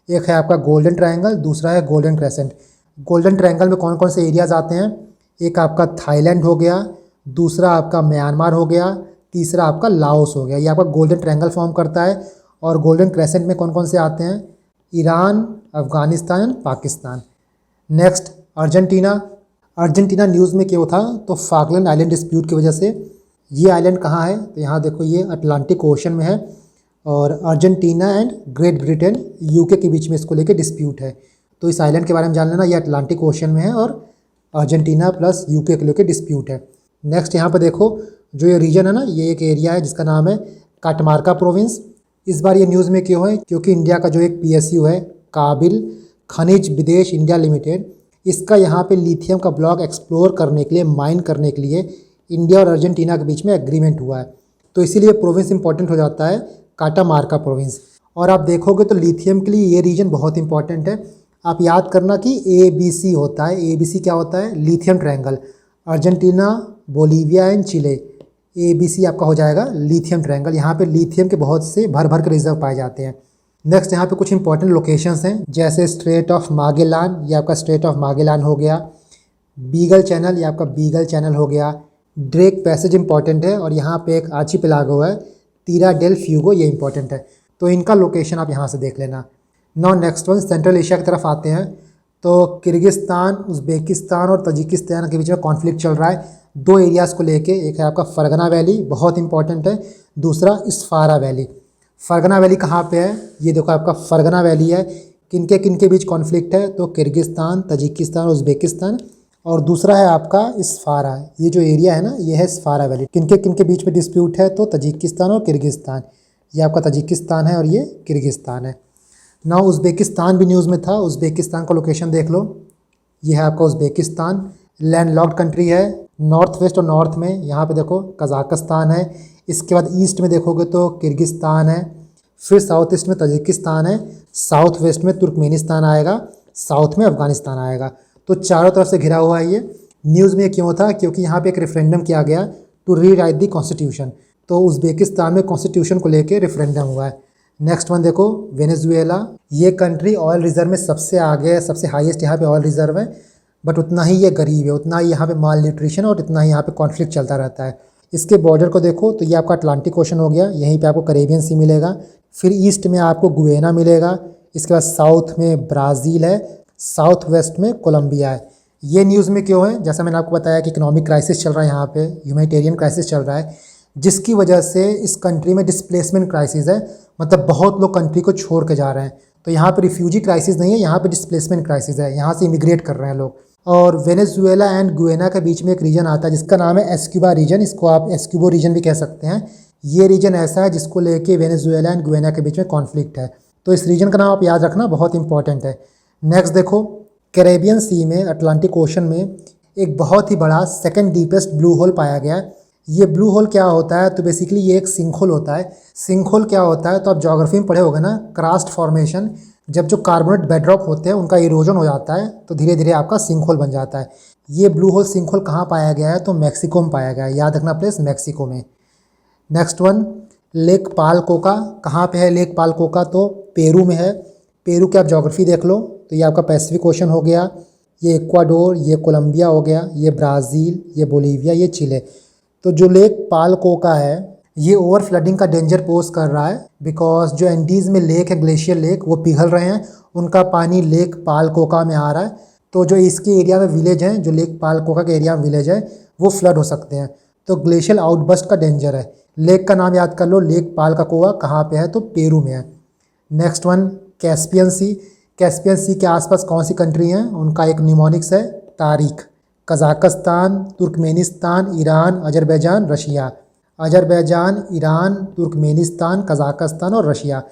एक है आपका गोल्डन ट्रायंगल, दूसरा है गोल्डन क्रेसेंट। गोल्डन ट्रायंगल में कौन कौन से एरियाज़ आते हैं, एक आपका थाईलैंड हो गया, दूसरा आपका म्यांमार हो गया, तीसरा आपका लाओस हो गया। ये आपका गोल्डन ट्रायंगल फॉर्म करता है। और गोल्डन क्रेसेंट में कौन कौन से आते हैं, Iran, Afghanistan, Pakistan. Next Argentina. Argentina news में क्यों था, तो फाकलैंड आइलैंड डिस्प्यूट की वजह से। ये आइलैंड कहाँ है, तो यहाँ देखो, ये अटलांटिक ओशन में है। और Argentina and great Britain UK के बीच में इसको लेके डिस्प्यूट है। तो इस आइलैंड के बारे में जान लेना, ये अटलांटिक ओशन में है और अर्जेंटीना प्लस यूके के लेके डिस्प्यूट है। नेक्स्ट यहाँ पे देखो, जो ये रीजन है ना, ये एक एरिया है जिसका नाम है काटमार्का प्रोविंस। इस बार ये न्यूज़ में क्यों है, क्योंकि इंडिया का जो एक PSU है, काबिल खनिज विदेश इंडिया लिमिटेड, इसका यहाँ पे लिथियम का ब्लॉक एक्सप्लोर करने के लिए, माइन करने के लिए इंडिया और अर्जेंटीना के बीच में एग्रीमेंट हुआ है। तो इसीलिए प्रोविंस इंपॉर्टेंट हो जाता है, काटामार्का प्रोविंस। और आप देखोगे तो लिथियम के लिए ये रीजन बहुत इंपॉर्टेंट है। आप याद करना कि ABC होता है। ABC क्या होता है, lithium triangle, Argentina, Bolivia and Chile. ABC आपका हो जाएगा लिथियम ट्रायंगल। यहाँ पे लिथियम के बहुत से भर भर के रिजर्व पाए जाते हैं। नेक्स्ट यहाँ पे कुछ इंपॉर्टेंट लोकेशंस हैं, जैसे स्ट्रेट ऑफ मागेलान, ये आपका स्ट्रेट ऑफ मागेलान हो गया। बीगल चैनल, ये आपका बीगल चैनल हो गया। ड्रेक पैसेज इंपॉर्टेंट है। और यहाँ पे एक आर्चिपेलागो है, तीरा डेल फ्यूगो, ये इंपॉर्टेंट है। तो इनका लोकेशन आप यहाँ से देख लेना। Now next one, central Asia की तरफ आते हैं। तो किर्गिस्तान, उज़्बेकिस्तान और तजिकिस्तान के बीच में कॉन्फ्लिक्ट चल रहा है 2 एरियाज़ को लेके। एक है आपका फरगना वैली, बहुत इंपॉर्टेंट है, दूसरा इस्फारा वैली। फरगना वैली कहाँ पे है, ये देखो आपका फरगना वैली है। किनके बीच कॉन्फ्लिक्ट है, तो किर्गिस्तान, तजिकिस्तान, उज़्बेकिस्तान। और दूसरा है आपका इस्फारा, ये जो एरिया है ना, ये है इस्फारा वैली। किनके बीच में डिस्प्यूट है, तो तजिकिस्तान और किर्गिस्तान। ये आपका तजिकिस्तान है और ये किर्गिस्तान है। ना उज़्बेकिस्तान भी न्यूज़ में था, उज़्बेकिस्तान का लोकेशन देख लो, ये है आपका उज़्बेकिस्तान। लैंडलॉक्ड कंट्री है, नॉर्थ वेस्ट और नॉर्थ में यहाँ पे देखो कज़ाकिस्तान है। इसके बाद ईस्ट में देखोगे तो किर्गिस्तान है, फिर साउथ ईस्ट में तजिकिस्तान है, साउथ वेस्ट में तुर्कमेनिस्तान आएगा, साउथ में अफ़गानिस्तान आएगा। तो चारों तरफ से घिरा हुआ है ये। न्यूज़ में क्यों था, क्योंकि यहाँ पे एक रेफरेंडम किया गया टू रीराइट दी कॉन्स्टिट्यूशन। तो उज़्बेकिस्तान में कॉन्स्टिट्यूशन को लेके रेफरेंडम हुआ है। नेक्स्ट वन देखो, वेनेजुएला। ये कंट्री ऑयल रिजर्व में सबसे आगे है, सबसे हाईएस्ट यहाँ पे ऑयल रिजर्व है, बट उतना ही ये गरीब है, उतना ही यहाँ पे माल न्यूट्रिशन और इतना ही यहाँ पे कॉन्फ्लिक्ट चलता रहता है। इसके बॉर्डर को देखो तो ये आपका अटलांटिक ओशन हो गया, यहीं पे आपको करेबियन सी मिलेगा। फिर ईस्ट में आपको गुयेना मिलेगा। इसके बाद साउथ में ब्राज़ील है, साउथ वेस्ट में कोलंबिया है। ये न्यूज़ में क्यों है? जैसा मैंने आपको बताया कि इकोनॉमिक क्राइसिस चल रहा है यहाँ पे, ह्यूमैनिटेरियन क्राइसिस चल रहा है, जिसकी वजह से इस कंट्री में डिस्प्लेसमेंट क्राइसिस है। मतलब बहुत लोग कंट्री को छोड़ के जा रहे हैं। तो यहाँ पे रिफ्यूजी क्राइसिस नहीं है, यहाँ पे डिस्प्लेसमेंट क्राइसिस है, यहाँ से इमिग्रेट कर रहे हैं लोग। और वेनेजुएला एंड गुयाना के बीच में एक रीजन आता है जिसका नाम है एस्क्यूबा रीजन, इसको आप एस्क्यूबो रीजन भी कह सकते हैं। ये रीजन ऐसा है जिसको लेके वेनेजुएला एंड गुयाना के बीच में कॉन्फ्लिक्ट है। तो इस रीजन का नाम आप याद रखना, बहुत इंपॉर्टेंट है। नेक्स्ट देखो, कैरेबियन सी में, अटलांटिक ओशन में एक बहुत ही बड़ा सेकंड डीपेस्ट ब्लू होल पाया गया है। ये ब्लू होल क्या होता है? तो बेसिकली ये एक सिंक होल होता है। सिंक होल क्या होता है? तो आप ज्योग्राफी में पढ़े होगे ना, क्रास्ट फॉर्मेशन। जब जो कार्बोनेट बेडरॉक होते हैं उनका इरोजन हो जाता है तो धीरे धीरे आपका सिंक होल बन जाता है। ये ब्लू होल सिंक होल कहाँ पाया गया है? तो मैक्सिको में पाया गया है। याद रखना प्लेस, मैक्सिको में। नेक्स्ट वन, लेक पालकोका कहाँ पे है? लेक पालकोका तो पेरू में है। पेरू की आप ज्योग्राफी देख लो तो ये आपका पैसिफिक ओशन हो गया, ये इक्वाडोर, ये कोलंबिया हो गया, ये ब्राज़ील, ये बोलीविया, ये चिले। तो जो लेक पालकोका है ये ओवर फ्लडिंग का डेंजर पोज कर रहा है, बिकॉज जो एंडीज़ में लेक है, ग्लेशियर लेक, वो पिघल रहे हैं, उनका पानी लेक पालकोका में आ रहा है। तो जो इसके एरिया में विलेज हैं, जो लेक पालकोका के एरिया में विलेज है, वो फ्लड हो सकते हैं। तो ग्लेशियल आउटबर्स्ट का डेंजर है। लेक का नाम याद कर लो, लेक पालकोका कहाँ पे है? तो पेरू में है। नेक्स्ट वन, कैस्पियन सी। कैस्पियन सी के आसपास कौन सी कंट्री हैं? उनका एक निमोनिक्स है Tariq. Kazakhstan, Turkmenistan, Iran, Azerbaijan, Russia. Azerbaijan, Iran, Turkmenistan, Kazakhstan और रशिया,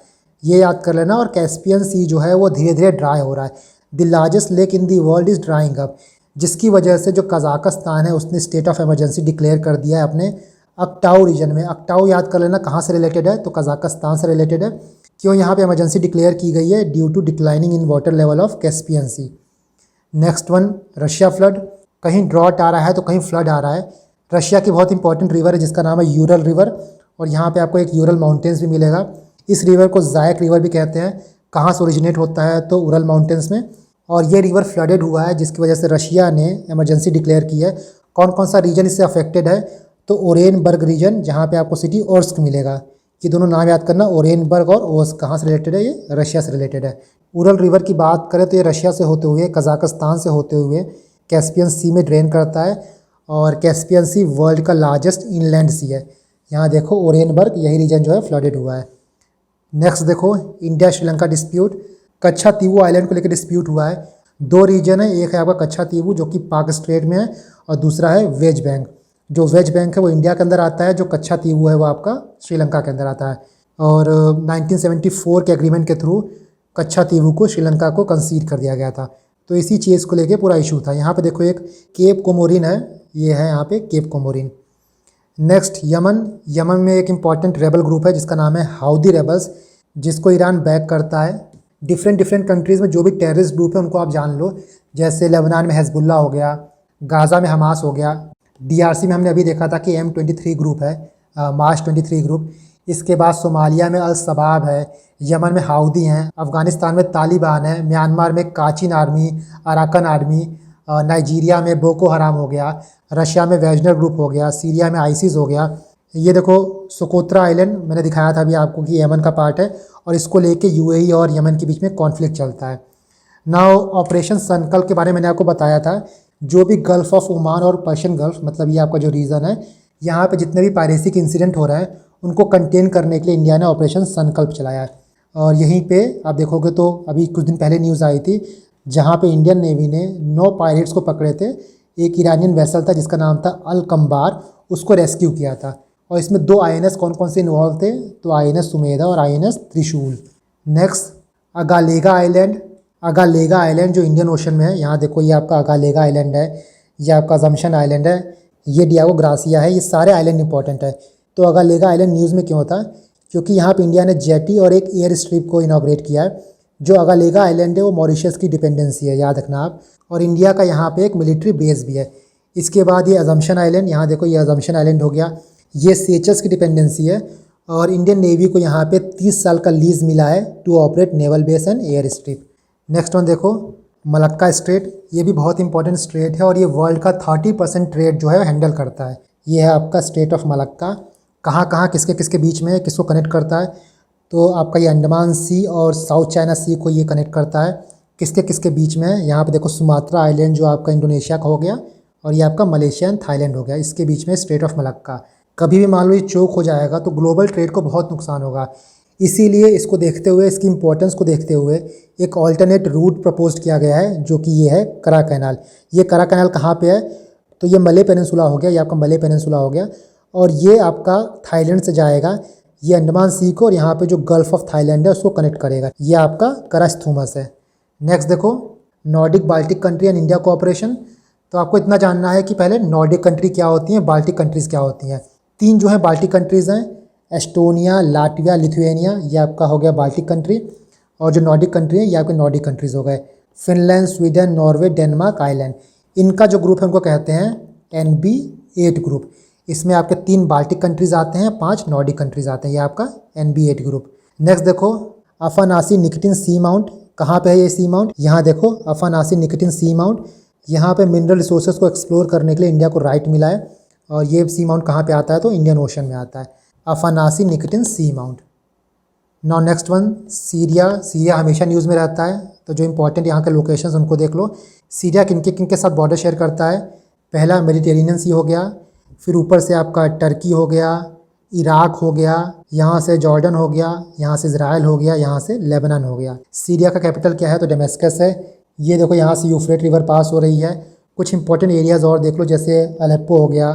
ये याद कर लेना। और कैस्पियन सी जो है वो धीरे धीरे ड्राई हो रहा है। The largest lake in the world is drawing up, जिसकी वजह से जो कज़ाकिस्तान है उसने स्टेट ऑफ इमरजेंसी डिक्लेयर कर दिया है अपने अक्टाऊ रीजन में। अक्टाऊ याद कर लेना कहाँ से रिलेटेड है? तो कज़ाकिस्तान से रिलेटेड है। क्यों यहाँ पे इमरजेंसी डिक्लेयर की गई है? Due to declining in water level of Caspian Sea. Next one, Russia flood. कहीं ड्रॉट आ रहा है तो कहीं फ्लड आ रहा है। रशिया की बहुत इंपॉर्टेंट रिवर है जिसका नाम है यूरल रिवर, और यहाँ पे आपको एक यूरल माउंटेन्स भी मिलेगा। इस रिवर को जायक रिवर भी कहते हैं। कहाँ से ओरिजिनेट होता है? तो उरल माउंटेन्स में। और ये रिवर फ्लडेड हुआ है जिसकी वजह से रशिया ने इमरजेंसी डिक्लेयर की है। कौन कौन सा रीजन इससे अफेक्टेड है? तो ओरेनबर्ग रीजन, जहाँ पे आपको सिटी ओर्स्क मिलेगा। ये दोनों नाम याद करना, ओरेनबर्ग और ओर्स्क। कहाँ से रिलेटेड है? ये रशिया से रिलेटेड है। उरल रिवर की बात करें तो ये रशिया से होते हुए, कज़ाकिस्तान से होते हुए कैस्पियन सी में ड्रेन करता है। और कैस्पियन सी वर्ल्ड का लार्जेस्ट इनलैंड सी है। यहाँ देखो ओरेनबर्ग, यही रीजन जो है फ्लडेड हुआ है। नेक्स्ट देखो, इंडिया श्रीलंका डिस्प्यूट। कच्छा तीवू आइलैंड को लेकर डिस्प्यूट हुआ है। दो रीजन है, एक है आपका कच्छा तीवू जो कि पाक स्ट्रेट में है, और दूसरा है वेज बैंक। जो वेज बैंक है वो इंडिया के अंदर आता है, जो कच्छा तीवू है वो आपका श्रीलंका के अंदर आता है। और 1974 के एग्रीमेंट के थ्रू कच्छा तीवू को श्रीलंका को कंसीड कर दिया गया था। तो इसी चीज़ को लेके पूरा इशू था। यहाँ पे देखो एक केप कोमोरिन है, ये है यहाँ पे Cape Comorin. Next, Yemen. Yemen में एक इम्पॉर्टेंट रेबल ग्रुप है जिसका नाम है हाउदी रेबल्स, जिसको ईरान बैक करता है। डिफरेंट कंट्रीज़ में जो भी टेररिस्ट ग्रुप है उनको आप जान लो, जैसे लेबनान में हिजबुल्लाह हो गया, गाज़ा में हमास हो गया, DRC में हमने अभी देखा था कि M23 ग्रुप है, मार्च 23 ग्रुप। इसके बाद सोमालिया में अल शबाब है, यमन में हाउदी हैं, अफ़गानिस्तान में तालिबान है, म्यांमार में काचिन आर्मी, अराकन आर्मी, नाइजीरिया में बोको हराम हो गया, रशिया में वैगनर ग्रुप हो गया, सीरिया में आईसिस हो गया। ये देखो सोकोत्रा आइलैंड मैंने दिखाया था अभी आपको कि यमन का पार्ट है, और इसको लेके UAE और यमन के बीच में कॉन्फ्लिक्ट चलता है। नाउ ऑपरेशन संकल्प के बारे में मैंने आपको बताया था। जो भी गल्फ़ ऑफ ओमान और पर्शियन गल्फ़, मतलब ये आपका जो रीजन है, यहाँ पे जितने भी पायरेसी के इंसिडेंट हो रहे हैं उनको कंटेन करने के लिए इंडिया ने ऑपरेशन संकल्प चलाया है। और यहीं पे आप देखोगे तो अभी कुछ दिन पहले न्यूज़ आई थी जहाँ पे इंडियन नेवी ने 9 पायरेट्स को पकड़े थे। एक ईरानियन वेसल था जिसका नाम था अल कंबार, उसको रेस्क्यू किया था। और इसमें 2 INS कौन कौन से इन्वॉल्व थे? तो INS सुमेधा और INS Trishul. Next, Agalega island. Agalega island जो इंडियन ओशन में है, यहाँ देखो ये आपका अगालेगा आइलैंड है, ये आपका जम्शन आइलैंड है, ये डियागो ग्रासिया है। ये सारे आइलैंड इंपॉर्टेंट है। तो अगालेगा आइलैंड न्यूज़ में क्यों था? क्योंकि यहाँ पे इंडिया ने जेटी और एक एयर स्ट्रिप को इनॉग्रेट किया है। जो अगालेगा आइलैंड है वो मॉरिशस की डिपेंडेंसी है, याद रखना आप। और इंडिया का यहाँ पे एक मिलिट्री बेस भी है। इसके बाद ये अजम्पशन आइलैंड, यहाँ देखो ये अजम्पशन आइलैंड हो गया, ये सेचस की डिपेंडेंसी है। और इंडियन नेवी को यहाँ पे 30 साल का लीज मिला है to operate naval base and airstrip. Next one देखो, मलक्का स्ट्रेट। ये भी बहुत इंपॉर्टेंट स्ट्रेट है और ये वर्ल्ड का 30% ट्रेड जो है हैंडल करता है। ये है आपका स्ट्रेट ऑफ मलक्का। कहाँ कहाँ किसके किसके बीच में है, किसको कनेक्ट करता है? तो आपका ये अंडमान सी और साउथ चाइना सी को ये कनेक्ट करता है। किसके किसके बीच में है। यहाँ पे देखो सुमात्रा आइलैंड जो आपका इंडोनेशिया का हो गया, और ये आपका मलेशिया एंड थाईलैंड हो गया, इसके बीच में स्ट्रेट ऑफ मलक्का। कभी भी मान लो ये चोक हो जाएगा तो ग्लोबल ट्रेड को बहुत नुकसान होगा। इसीलिए इसको देखते हुए, इसकी इंपॉर्टेंस को देखते हुए एक ऑल्टरनेट रूट प्रपोज किया गया है, जो कि ये है करा कैनाल। ये करा कैनाल कहाँ पे है, तो ये मले पेनिनसुला हो गया, ये आपका मले पेनिनसुला हो गया, और ये आपका थाईलैंड से जाएगा, ये अंडमान सी को और यहाँ पे जो गल्फ ऑफ थाईलैंड है उसको कनेक्ट करेगा। ये आपका करास्थूमस है। नेक्स्ट देखो, Nordic Baltic country and India cooperation. तो आपको इतना जानना है कि पहले नॉर्डिक कंट्री क्या होती हैं, बाल्टिक कंट्रीज़ क्या होती हैं। 3 जो है बाल्टिक कंट्रीज़ हैं, एस्टोनिया, लाटविया, लिथुएनिया, ये आपका हो गया बाल्टिक कंट्री। और जो नॉर्डिक कंट्री है ये आपके नॉर्डिक कंट्रीज़ हो गए, Finland, Sweden, Norway, Denmark, island. इनका जो ग्रुप है उनको कहते हैं NB8 ग्रुप। इसमें आपके 3 बाल्टिक कंट्रीज़ आते हैं, 5 नॉर्डिक कंट्रीज़ आते हैं, ये आपका NB8 ग्रुप। नेक्स्ट देखो, अफानासी निकोटिन सी माउंट। कहाँ पे है ये सी माउंट, यहाँ देखो अफानासी निकोटिन सी माउंट। यहाँ पे मिनरल रिसोर्सेज को एक्सप्लोर करने के लिए इंडिया को राइट मिला है, और ये सी माउंट कहाँ पे आता है, तो इंडियन ओशन में आता है, Afanasy Nikitin seamount. Now next one, Syria. Syria हमेशा न्यूज़ में रहता है, तो जो इंपॉर्टेंट यहाँ के लोकेशंस उनको देख लो। सीरिया किन के साथ बॉर्डर शेयर करता है, पहला मेडिटेरेनियन सी हो गया, फिर ऊपर से आपका टर्की हो गया, इराक हो गया, यहाँ से जॉर्डन हो गया, यहाँ से इजराइल हो गया, यहाँ से लेबनान हो गया। सीरिया का कैपिटल क्या है, तो डेमेस्कस है। ये देखो यहाँ से यूफ्रेट रिवर पास हो रही है। कुछ इंपॉर्टेंट एरियाज़ और देख लो, जैसे अलेप्पो हो गया,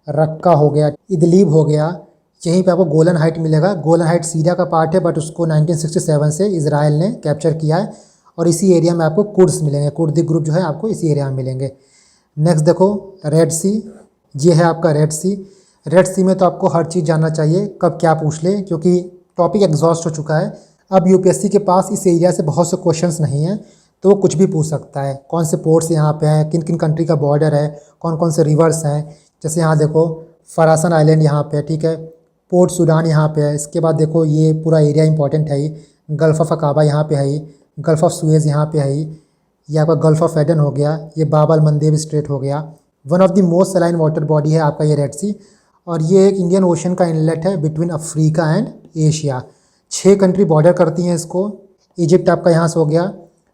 रक्का हो गया, इदलीब हो गया। यहीं पे आपको गोलन हाइट मिलेगा। गोलन हाइट सीरिया का पार्ट है, बट उसको 1967 से इजराइल ने कैप्चर किया है, और इसी एरिया में आपको कुर्ड्स मिलेंगे, कुर्दी ग्रुप जो है आपको इसी एरिया में मिलेंगे। नेक्स्ट देखो, रेड सी। ये है आपका रेड सी। रेड सी में तो आपको हर चीज़ जानना चाहिए, कब क्या पूछ ले, क्योंकि टॉपिक एग्जॉस्ट हो चुका है। अब यूपीएससी के पास इस एरिया से बहुत से क्वेश्चंस नहीं हैं, तो वो कुछ भी पूछ सकता है। कौन से पोर्ट्स यहाँ पे हैं, किन किन कंट्री का बॉर्डर है, कौन कौन से रिवर्स हैं। जैसे यहाँ देखो फरासन आइलैंड यहाँ पे है, ठीक है, पोर्ट सूडान यहाँ पे है। इसके बाद देखो ये पूरा एरिया इंपॉर्टेंट है ही, गल्फ़ ऑफ अकाबा यहाँ पे है ही, गल्फ़ ऑफ सुएज़ यहाँ पे है ही, ये आपका गल्फ़ ऑफ एडन हो गया, ये बाब अल मंदेब स्ट्रेट हो गया। One of the most saline water body है आपका ये रेड सी, और ये एक इंडियन ओशन का इनलेट है between Africa and Asia. 6 country border करती हैं इसको। इजिप्ट आपका यहाँ से हो गया,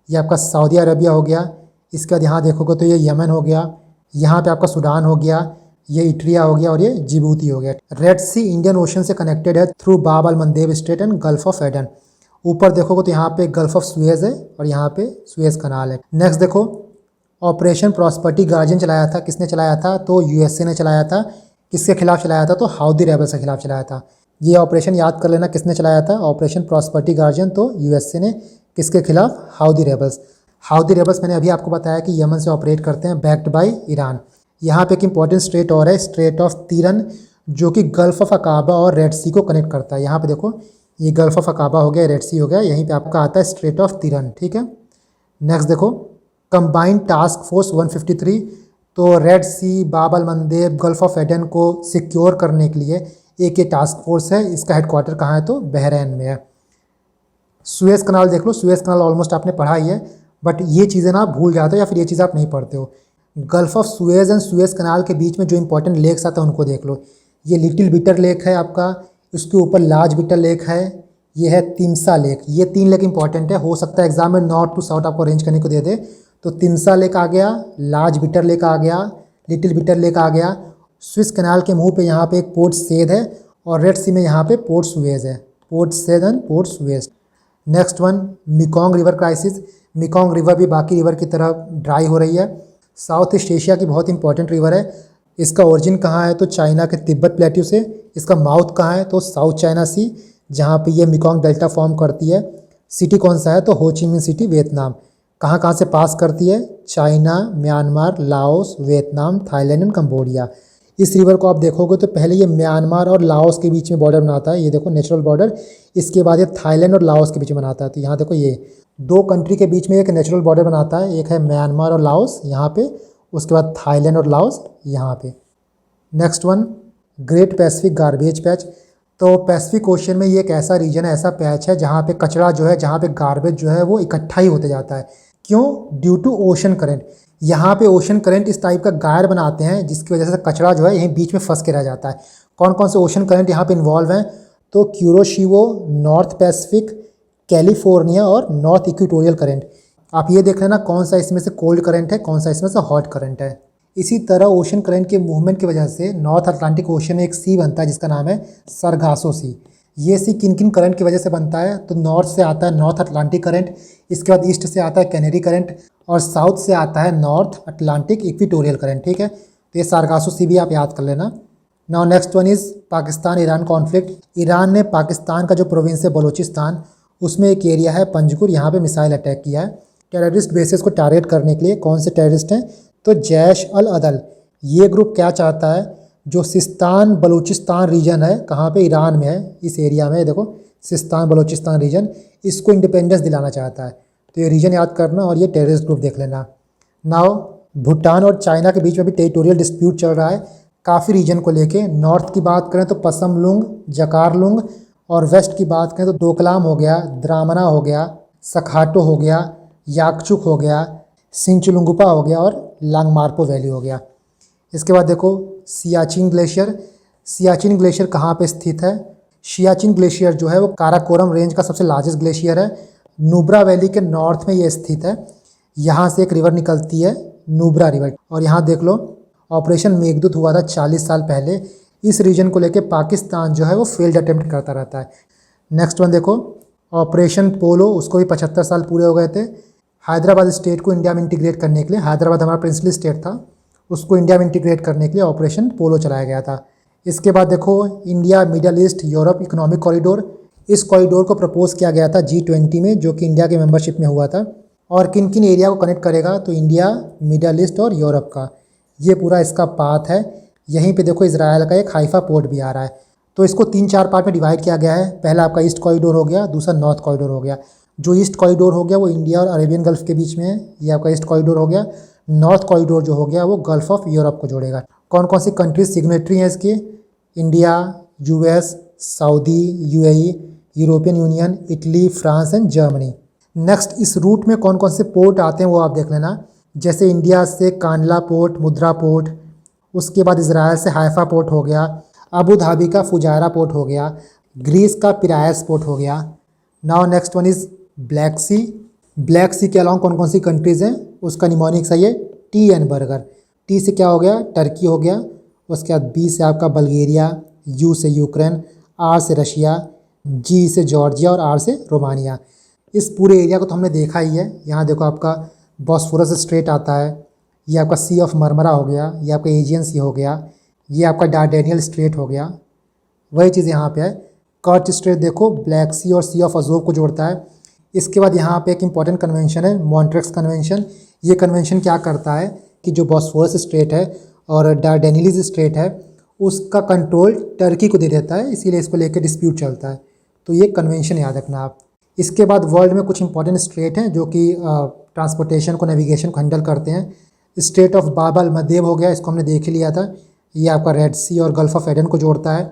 ये आपका सऊदी अरबिया हो गया। इसके बाद यहाँ देखोगे तो ये यमन हो गया, यहाँ पे आपका सूडान हो गया, ये इट्रिया हो गया, और ये जिबूती हो गया। रेड सी इंडियन ओशन से कनेक्टेड है through Bab el Mandeb Strait and Gulf of Aden. ऊपर देखोगे तो यहाँ पे गल्फ़ ऑफ सुएज़ है, और यहाँ पे सुएज़ कनाल है। नेक्स्ट देखो, ऑपरेशन प्रॉस्पर्टी गार्जियन चलाया था, किसने चलाया था, तो यूएसए ने चलाया था। किसके खिलाफ चलाया था, तो हाउदी रेबल्स के खिलाफ चलाया था। ये ऑपरेशन याद कर लेना, किसने चलाया था, ऑपरेशन प्रॉस्पर्टी गार्जियन, तो यूएसए ने। किसके खिलाफ, हाउदी रेबल्स। हाउदी रेबल्स मैंने अभी आपको बताया कि यमन से ऑपरेट करते हैं, बैक्ड बाई ईरान। यहाँ पे एक इंपॉर्टेंट स्ट्रेट और है, स्ट्रेट ऑफ तीरन, जो कि गल्फ़ ऑफ अकाबा और रेड सी को कनेक्ट करता है। यहाँ पे देखो, ये गल्फ़ ऑफ अकाबा हो गया, रेड सी हो गया, यहीं पे आपका आता है स्ट्रेट ऑफ तीरन, ठीक है। नेक्स्ट देखो, कंबाइंड टास्क फोर्स 153। तो रेड सी, बाब अल मंदेब, गल्फ़ ऑफ एडन को सिक्योर करने के लिए एक ये टास्क फोर्स है। इसका हेडक्वार्टर कहाँ है, तो बहरैन में है। सुएज़ कनाल देख लो, सुएज़ कनाल ऑलमोस्ट आपने पढ़ा ही है, बट ये चीज़ें ना आप भूल जाते हो, या फिर ये चीज़ आप नहीं पढ़ते हो। Gulf of Suez and Suez Canal के बीच में जो इंपॉर्टेंट लेक्स आता है उनको देख लो। ये लिटिल बिटर लेक है आपका, उसके ऊपर लार्ज बिटर लेक है, ये है तिम्सा लेक। ये 3 लेक इंपॉर्टेंट है, हो सकता है एग्जाम में नॉर्थ टू साउथ आपको अरेंज करने को दे दे। तो तिम्सा लेक आ गया, लार्ज बिटर लेक आ गया, लिटिल बिटर लेक आ गया। स्विस कनाल के मुंह पे यहाँ पे एक पोर्ट सेद है, और रेड सी में यहाँ पे पोर्ट सुएज़ है, Port Said and Port Suez. Next one, Mekong river crisis. Mekong river भी बाकी रिवर की तरह ड्राई हो रही है। साउथ ईस्ट एशिया की बहुत इंपॉर्टेंट रिवर है। इसका ओरिजिन कहाँ है, तो चाइना के तिब्बत प्लेट्यू से। इसका माउथ कहाँ है, तो साउथ चाइना सी, जहाँ पे ये मेकॉन्ग डेल्टा फॉर्म करती है। सिटी कौन सा है, तो हो ची मिन सिटी, वियतनाम। कहाँ कहाँ से पास करती है, China, Myanmar, Laos, Vietnam, Thailand and Cambodia. इस रिवर को आप देखोगे तो पहले ये म्यांमार और लाओस के बीच में बॉर्डर बनाता है, ये देखो नेचुरल बॉर्डर। इसके बाद ये थाईलैंड और लाओस के बीच में बनाता है। तो यहाँ देखो, ये 2 कंट्री के बीच में एक नेचुरल बॉर्डर बनाता है, एक है म्यांमार और लाओस यहाँ पे, उसके बाद थाईलैंड और लाओस यहाँ पे। Next one, great Pacific garbage patch. तो पैसिफिक ओशन में ये एक ऐसा रीजन है, ऐसा पैच है जहाँ पे कचरा जो है, जहाँ पे गार्बेज जो है वो इकट्ठा ही होते जाता है। क्यों, ड्यू टू ओशन करंट। यहाँ पे ओशन करंट इस टाइप का गायर बनाते हैं, जिसकी वजह से कचरा जो है यहीं बीच में फंस के रह जाता है। कौन कौन से ओशन करंट यहाँ पे इन्वॉल्व हैं, तो क्यूरोशिवो, नॉर्थ पैसिफिक, कैलिफोर्निया और नॉर्थ इक्वेटोरियल करंट। आप ये देख लेना कौन सा इसमें से कोल्ड करंट है, कौन सा इसमें से हॉट करंट है। इसी तरह ओशन करंट के मूवमेंट की वजह से नॉर्थ अटलांटिक ओशन में एक सी बनता है जिसका नाम है सरगासो सी। ये सी किन किन करंट की वजह से बनता है, तो नॉर्थ से आता है नॉर्थ अटलांटिक करंट, इसके बाद ईस्ट से आता है कैनेरी करंट और साउथ से आता है नॉर्थ अटलांटिक इक्वेटोरियल करंट। ठीक है, तो ये सारगासो सी भी आप याद कर लेना। Now next one is Pakistan Iran conflict. Iran ने पाकिस्तान का जो प्रोविंस है बलूचिस्तान, उसमें एक एरिया है पंजगुर, यहाँ पे मिसाइल अटैक किया है टेररिस्ट बेसिस को टारगेट करने के लिए। कौन से टेररिस्ट हैं, तो जैश अल अदल। ये ग्रुप क्या चाहता है, जो सिस्तान बलूचिस्तान रीजन है, कहाँ पे, ईरान में है, इस एरिया में देखो सिस्तान बलूचिस्तान रीजन, इसको इंडिपेंडेंस दिलाना चाहता है। तो ये रीजन याद करना और ये टेररिस्ट ग्रुप देख लेना। नाउ भूटान और चाइना के बीच में भी टेरिटोरियल डिस्प्यूट चल रहा है काफ़ी रीजन को लेके। नॉर्थ की बात करें तो पसमलुंग, जकारलुंग, और वेस्ट की बात करें तो डोकलाम हो गया, द्रामना हो गया, सखाटो हो गया, याकचुक हो गया, सिंचुलुंगुपा हो गया और लांगमार्पो वैली हो गया। इसके बाद देखो सियाचिन ग्लेशियर। सियाचिन ग्लेशियर कहाँ पे स्थित है, सियाचिन ग्लेशियर जो है वो काराकोरम रेंज का सबसे लार्जेस्ट ग्लेशियर है। नुब्रा वैली के नॉर्थ में ये स्थित है। यहाँ से एक रिवर निकलती है नुब्रा रिवर, और यहाँ देख लो ऑपरेशन मेघदूत हुआ था 40 साल पहले। इस रीजन को लेके पाकिस्तान जो है वो फेल्ड अटेम्प्ट करता रहता है। नेक्स्ट वन देखो ऑपरेशन पोलो, उसको भी 75 साल पूरे हो गए थे। हैदराबाद स्टेट को इंडिया में इंटीग्रेट करने के लिए, हैदराबाद हमारा प्रिंसली स्टेट था, उसको इंडिया में इंटीग्रेट करने के लिए ऑपरेशन पोलो चलाया गया था। इसके बाद देखो India middle east Europe economic corridor. इस कॉरिडोर को प्रपोज किया गया था G20 में, जो कि इंडिया के मेंबरशिप में हुआ था। और किन किन एरिया को कनेक्ट करेगा, तो इंडिया, मिडल ईस्ट और यूरोप का ये पूरा इसका पाथ है। यहीं पे देखो इजराइल का एक हाइफा पोर्ट भी आ रहा है। तो इसको 3-4 पार्ट में डिवाइड किया गया है। पहला आपका ईस्ट कॉरिडोर हो गया, दूसरा नॉर्थ कॉरिडोर हो गया। जो ईस्ट कॉरिडोर हो गया वो इंडिया और अरेबियन गल्फ के बीच में है, ये आपका ईस्ट कॉरिडोर हो गया। नॉर्थ कॉरिडोर जो हो गया वो गल्फ ऑफ यूरोप को जोड़ेगा। कौन कौन सी कंट्रीज सिग्नेटरी हैं इसकी, India, US, Saudi, UAE, European union, Italy, France and Germany. Next इस रूट में कौन कौन से पोर्ट आते हैं वो आप देख लेना। जैसे इंडिया से कांडला पोर्ट, मुद्रा पोर्ट, उसके बाद इजराइल से हाइफा पोर्ट हो गया, अबू धाबी का फुजायरा पोर्ट हो गया, ग्रीस का पिरायस पोर्ट हो गया। Now next one is Black Sea. Black Sea के अलावा कौन कौन सी कंट्रीज़ हैं, उसका निमोनिक सही है TN बर्गर। T से क्या हो गया, टर्की हो गया। उसके बाद B से आपका बल्गेरिया, U से यूक्रेन, R से रशिया, G से जॉर्जिया और R से रोमानिया। इस पूरे एरिया को तो हमने देखा ही है। यहाँ देखो आपका बॉस्फोरस स्ट्रेट आता है, ये आपका सी ऑफ मरमरा हो गया, ये आपका एजियन सी हो गया, ये आपका डार्डेनियल स्ट्रेट हो गया। वही चीज़ यहाँ पे है। कर्च स्ट्रेट देखो ब्लैक सी और सी ऑफ अजोव को जोड़ता है। इसके बाद यहाँ पे एक इंपॉर्टेंट कन्वेंशन है मॉन्ट्रेक्स कन्वेंशन। ये कन्वेंशन क्या करता है कि जो बॉस्फोरस स्ट्रेट है और डार्डेनियल्स स्ट्रेट है उसका कंट्रोल टर्की को दे देता है, इसीलिए इसको लेकर डिस्प्यूट चलता है। तो ये कन्वेंशन याद रखना आप। इसके बाद वर्ल्ड में कुछ इंपॉर्टेंट स्ट्रेट हैं जो कि ट्रांसपोर्टेशन को, नेविगेशन को हैंडल करते हैं। स्ट्रेट ऑफ बाब अल मंदेब हो गया, इसको हमने देख ही लिया था। ये आपका रेड सी और गल्फ ऑफ एडन को जोड़ता है।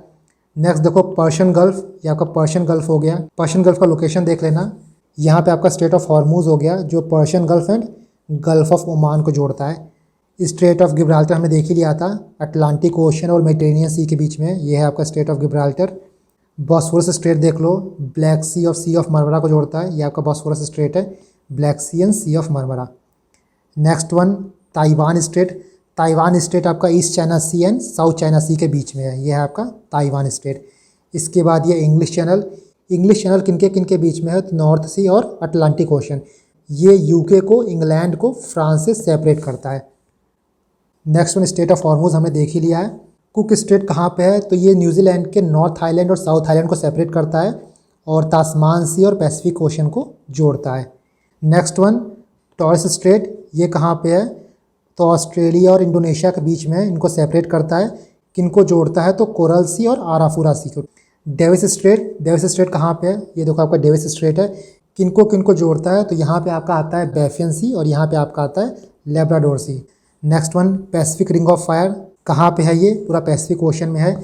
नेक्स्ट देखो पर्शियन गल्फ, ये आपका पर्शियन गल्फ हो गया। पर्शियन गल्फ का लोकेशन देख लेना। यहाँ पे आपका स्ट्रेट ऑफ हॉर्मूज हो गया जो Persian gulf and gulf of Oman को जोड़ता है। स्ट्रेट ऑफ गिब्राल्टर हमने देख ही लिया था, अटलांटिक ओशन और मेडिटेरेनियन सी के बीच में, ये है आपका straight of Gibraltar. Bosphorus straight देख लो, ब्लैक सी और सी ऑफ मरमरा को जोड़ता है, ये आपका बॉस्फोरस स्ट्रेट है, Black Sea and Sea of Marmara. Next one Taiwan Strait. Taiwan Strait आपका East China Sea and South China Sea के बीच में है, ये है आपका ताइवान स्ट्रेट। इसके बाद ये इंग्लिश चैनल। इंग्लिश चैनल किनके बीच में है, तो नॉर्थ सी और अटलांटिक ओशन। ये यूके को, इंग्लैंड को फ्रांस से सेपरेट करता है। Next one straight of Hormuz हमने देख ही लिया है। कुक स्ट्रेट कहाँ पे है, तो ये न्यूजीलैंड के नॉर्थ आइलैंड और साउथ आइलैंड को सेपरेट करता है और तास्मान सी और पैसिफिक ओशन को जोड़ता है। नेक्स्ट वन टॉरस स्ट्रेट, ये कहाँ पे है, तो ऑस्ट्रेलिया और इंडोनेशिया के बीच में इनको सेपरेट करता है। किनको जोड़ता है, तो कोरल सी और आराफुरा सी को। डेविस स्ट्रेट, डेविस स्ट्रेट कहाँ पे है, ये देखो आपका डेविस स्ट्रेट है। किनको किनको जोड़ता है, तो यहाँ पे आपका आता है बैफियन सी और यहाँ पे आपका आता है Labrador Sea. Next one Pacific Ring of Fire, कहाँ पे है, ये पूरा पैसिफिक ओशन में है।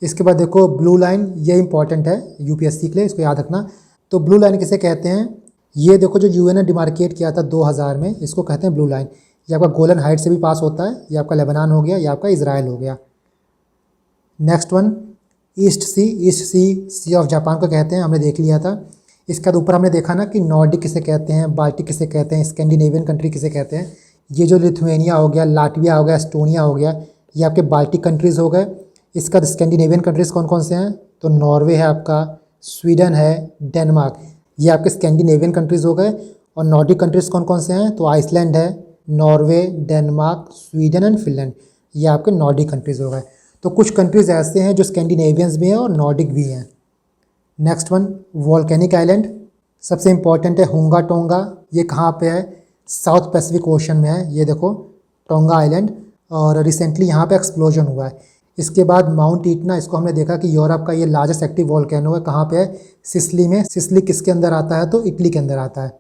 इसके बाद देखो ब्लू लाइन, ये इंपॉर्टेंट है UPSC के लिए, इसको याद रखना। तो ब्लू लाइन किसे कहते हैं, ये देखो जो UN ने डिमार्केट किया था 2000 में, इसको कहते हैं ब्लू लाइन। ये आपका गोलन हाइट से भी पास होता है, ये आपका लेबनान हो गया, ये आपका इजराइल हो गया। Next one East Sea. East Sea Sea of Japan को कहते हैं, हमने देख लिया था। इसके बाद ऊपर हमने देखा ना कि नॉर्डिक किसे कहते हैं, बाल्टिक किसे कहते हैं, स्कैंडिनेवियन कंट्री किसे कहते हैं। ये जो लिथुएनिया हो गया, लाटविया हो गया, एस्टोनिया हो गया, ये आपके बाल्टिक कंट्रीज़ हो गए। इसका बाद स्कैंडिनेवियन कंट्रीज़ कौन कौन से हैं, तो नॉर्वे है आपका, स्वीडन है, डेनमार्क, ये आपके स्कैंडिनेवियन कंट्रीज़ हो गए। और नॉर्डिक कंट्रीज़ कौन कौन से हैं, तो आइसलैंड है, Norway, Denmark, Sweden and Finland, ये आपके नॉर्डिक कंट्रीज़ हो गए। तो कुछ कंट्रीज़ ऐसे हैं जो स्कैंडिनेवियंस भी हैं और नॉर्डिक भी हैं। नेक्स्ट वन वॉल्केनिक आइलैंड, सबसे इंपॉर्टेंट है हुंगा टोंगा। ये कहाँ पे है, साउथ पैसिफिक ओशन में है, ये देखो टोंगा आइलैंड, और रिसेंटली यहाँ पे एक्सप्लोजन हुआ है। इसके बाद माउंट इटना, इसको हमने देखा कि यूरोप का ये लार्जेस्ट एक्टिव वॉल्केनो है, कहाँ पे है, सिसली में। सिसली किसके अंदर आता है, तो इटली के अंदर आता है।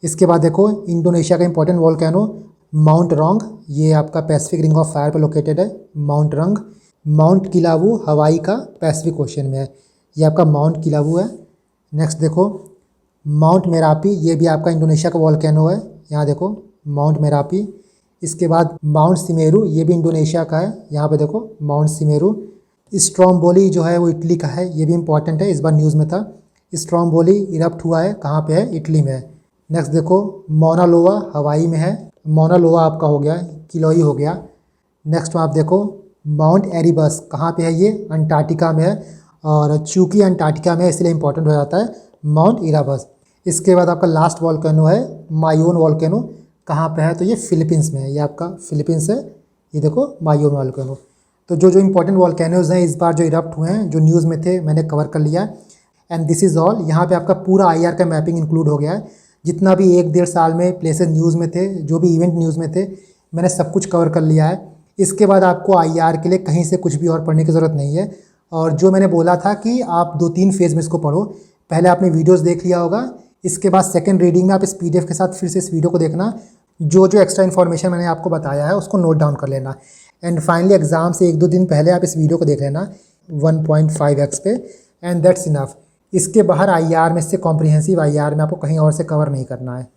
इसके बाद देखो इंडोनेशिया का इंपॉर्टेंट वॉल्केनो माउंट रोंग, ये आपका पैसिफिक रिंग ऑफ फायर पे लोकेटेड है, माउंट रोंग। माउंट किलावू हवाई का पैसिफिक ओशन में है, ये आपका माउंट किलावू है। नेक्स्ट देखो माउंट मेरापी, ये भी आपका इंडोनेशिया का वॉल्केनो है, यहाँ देखो माउंट मेरापी। इसके बाद माउंट सिमेरू, ये भी इंडोनेशिया का है, यहाँ पे देखो माउंट सिमेरू। स्ट्रोम्बोली जो है वो इटली का है, ये भी इंपॉर्टेंट है, इस बार न्यूज़ में था। स्ट्रोम्बोली इरप्ट हुआ है, कहाँ पे है, इटली में है। नेक्स्ट देखो मौना लोआ हवाई में है, मौना लोआ आपका हो गया, किलोई हो गया। नेक्स्ट आप देखो माउंट एरिबस, कहाँ पे है, ये अंटार्कटिका में है, और चूंकि अंटार्कटिका में इसलिए इंपॉर्टेंट हो जाता है माउंट इराबस। इसके बाद आपका लास्ट वॉल्केनो है मायोन वॉल्केनो, कहाँ पे है, तो ये फिलीपींस में है, ये आपका फिलीपींस है, ये देखो मायोन वॉल्केनो। तो जो जो इंपॉर्टेंट वॉल्केनोज हैं इस बार जो इरप्ट हुए हैं, जो न्यूज़ में थे, मैंने कवर कर लिया। एंड दिस इज़ ऑल, यहाँ पे आपका पूरा आईआर का मैपिंग इंक्लूड हो गया है। जितना भी 1-1.5 साल में प्लेसेस न्यूज़ में थे, जो भी इवेंट न्यूज़ में थे, मैंने सब कुछ कवर कर लिया है। इसके बाद आपको आईआर के लिए कहीं से कुछ भी और पढ़ने की ज़रूरत नहीं है। और जो मैंने बोला था कि आप 2-3 फेज़ में इसको पढ़ो, पहले आपने वीडियोज़ देख लिया होगा, इसके बाद सेकंड रीडिंग में आप इस पीडीएफ के साथ फिर से इस वीडियो को देखना, जो जो एक्स्ट्रा इन्फॉर्मेशन मैंने आपको बताया है उसको नोट डाउन कर लेना। एंड फाइनली एग्जाम से 1-2 दिन पहले आप इस वीडियो को देख लेना 1.5x पे, एंड दैट्स इनफ। इसके बाहर आईआर में से कॉम्प्रिहेंसिव आईआर में आपको कहीं और से कवर नहीं करना है।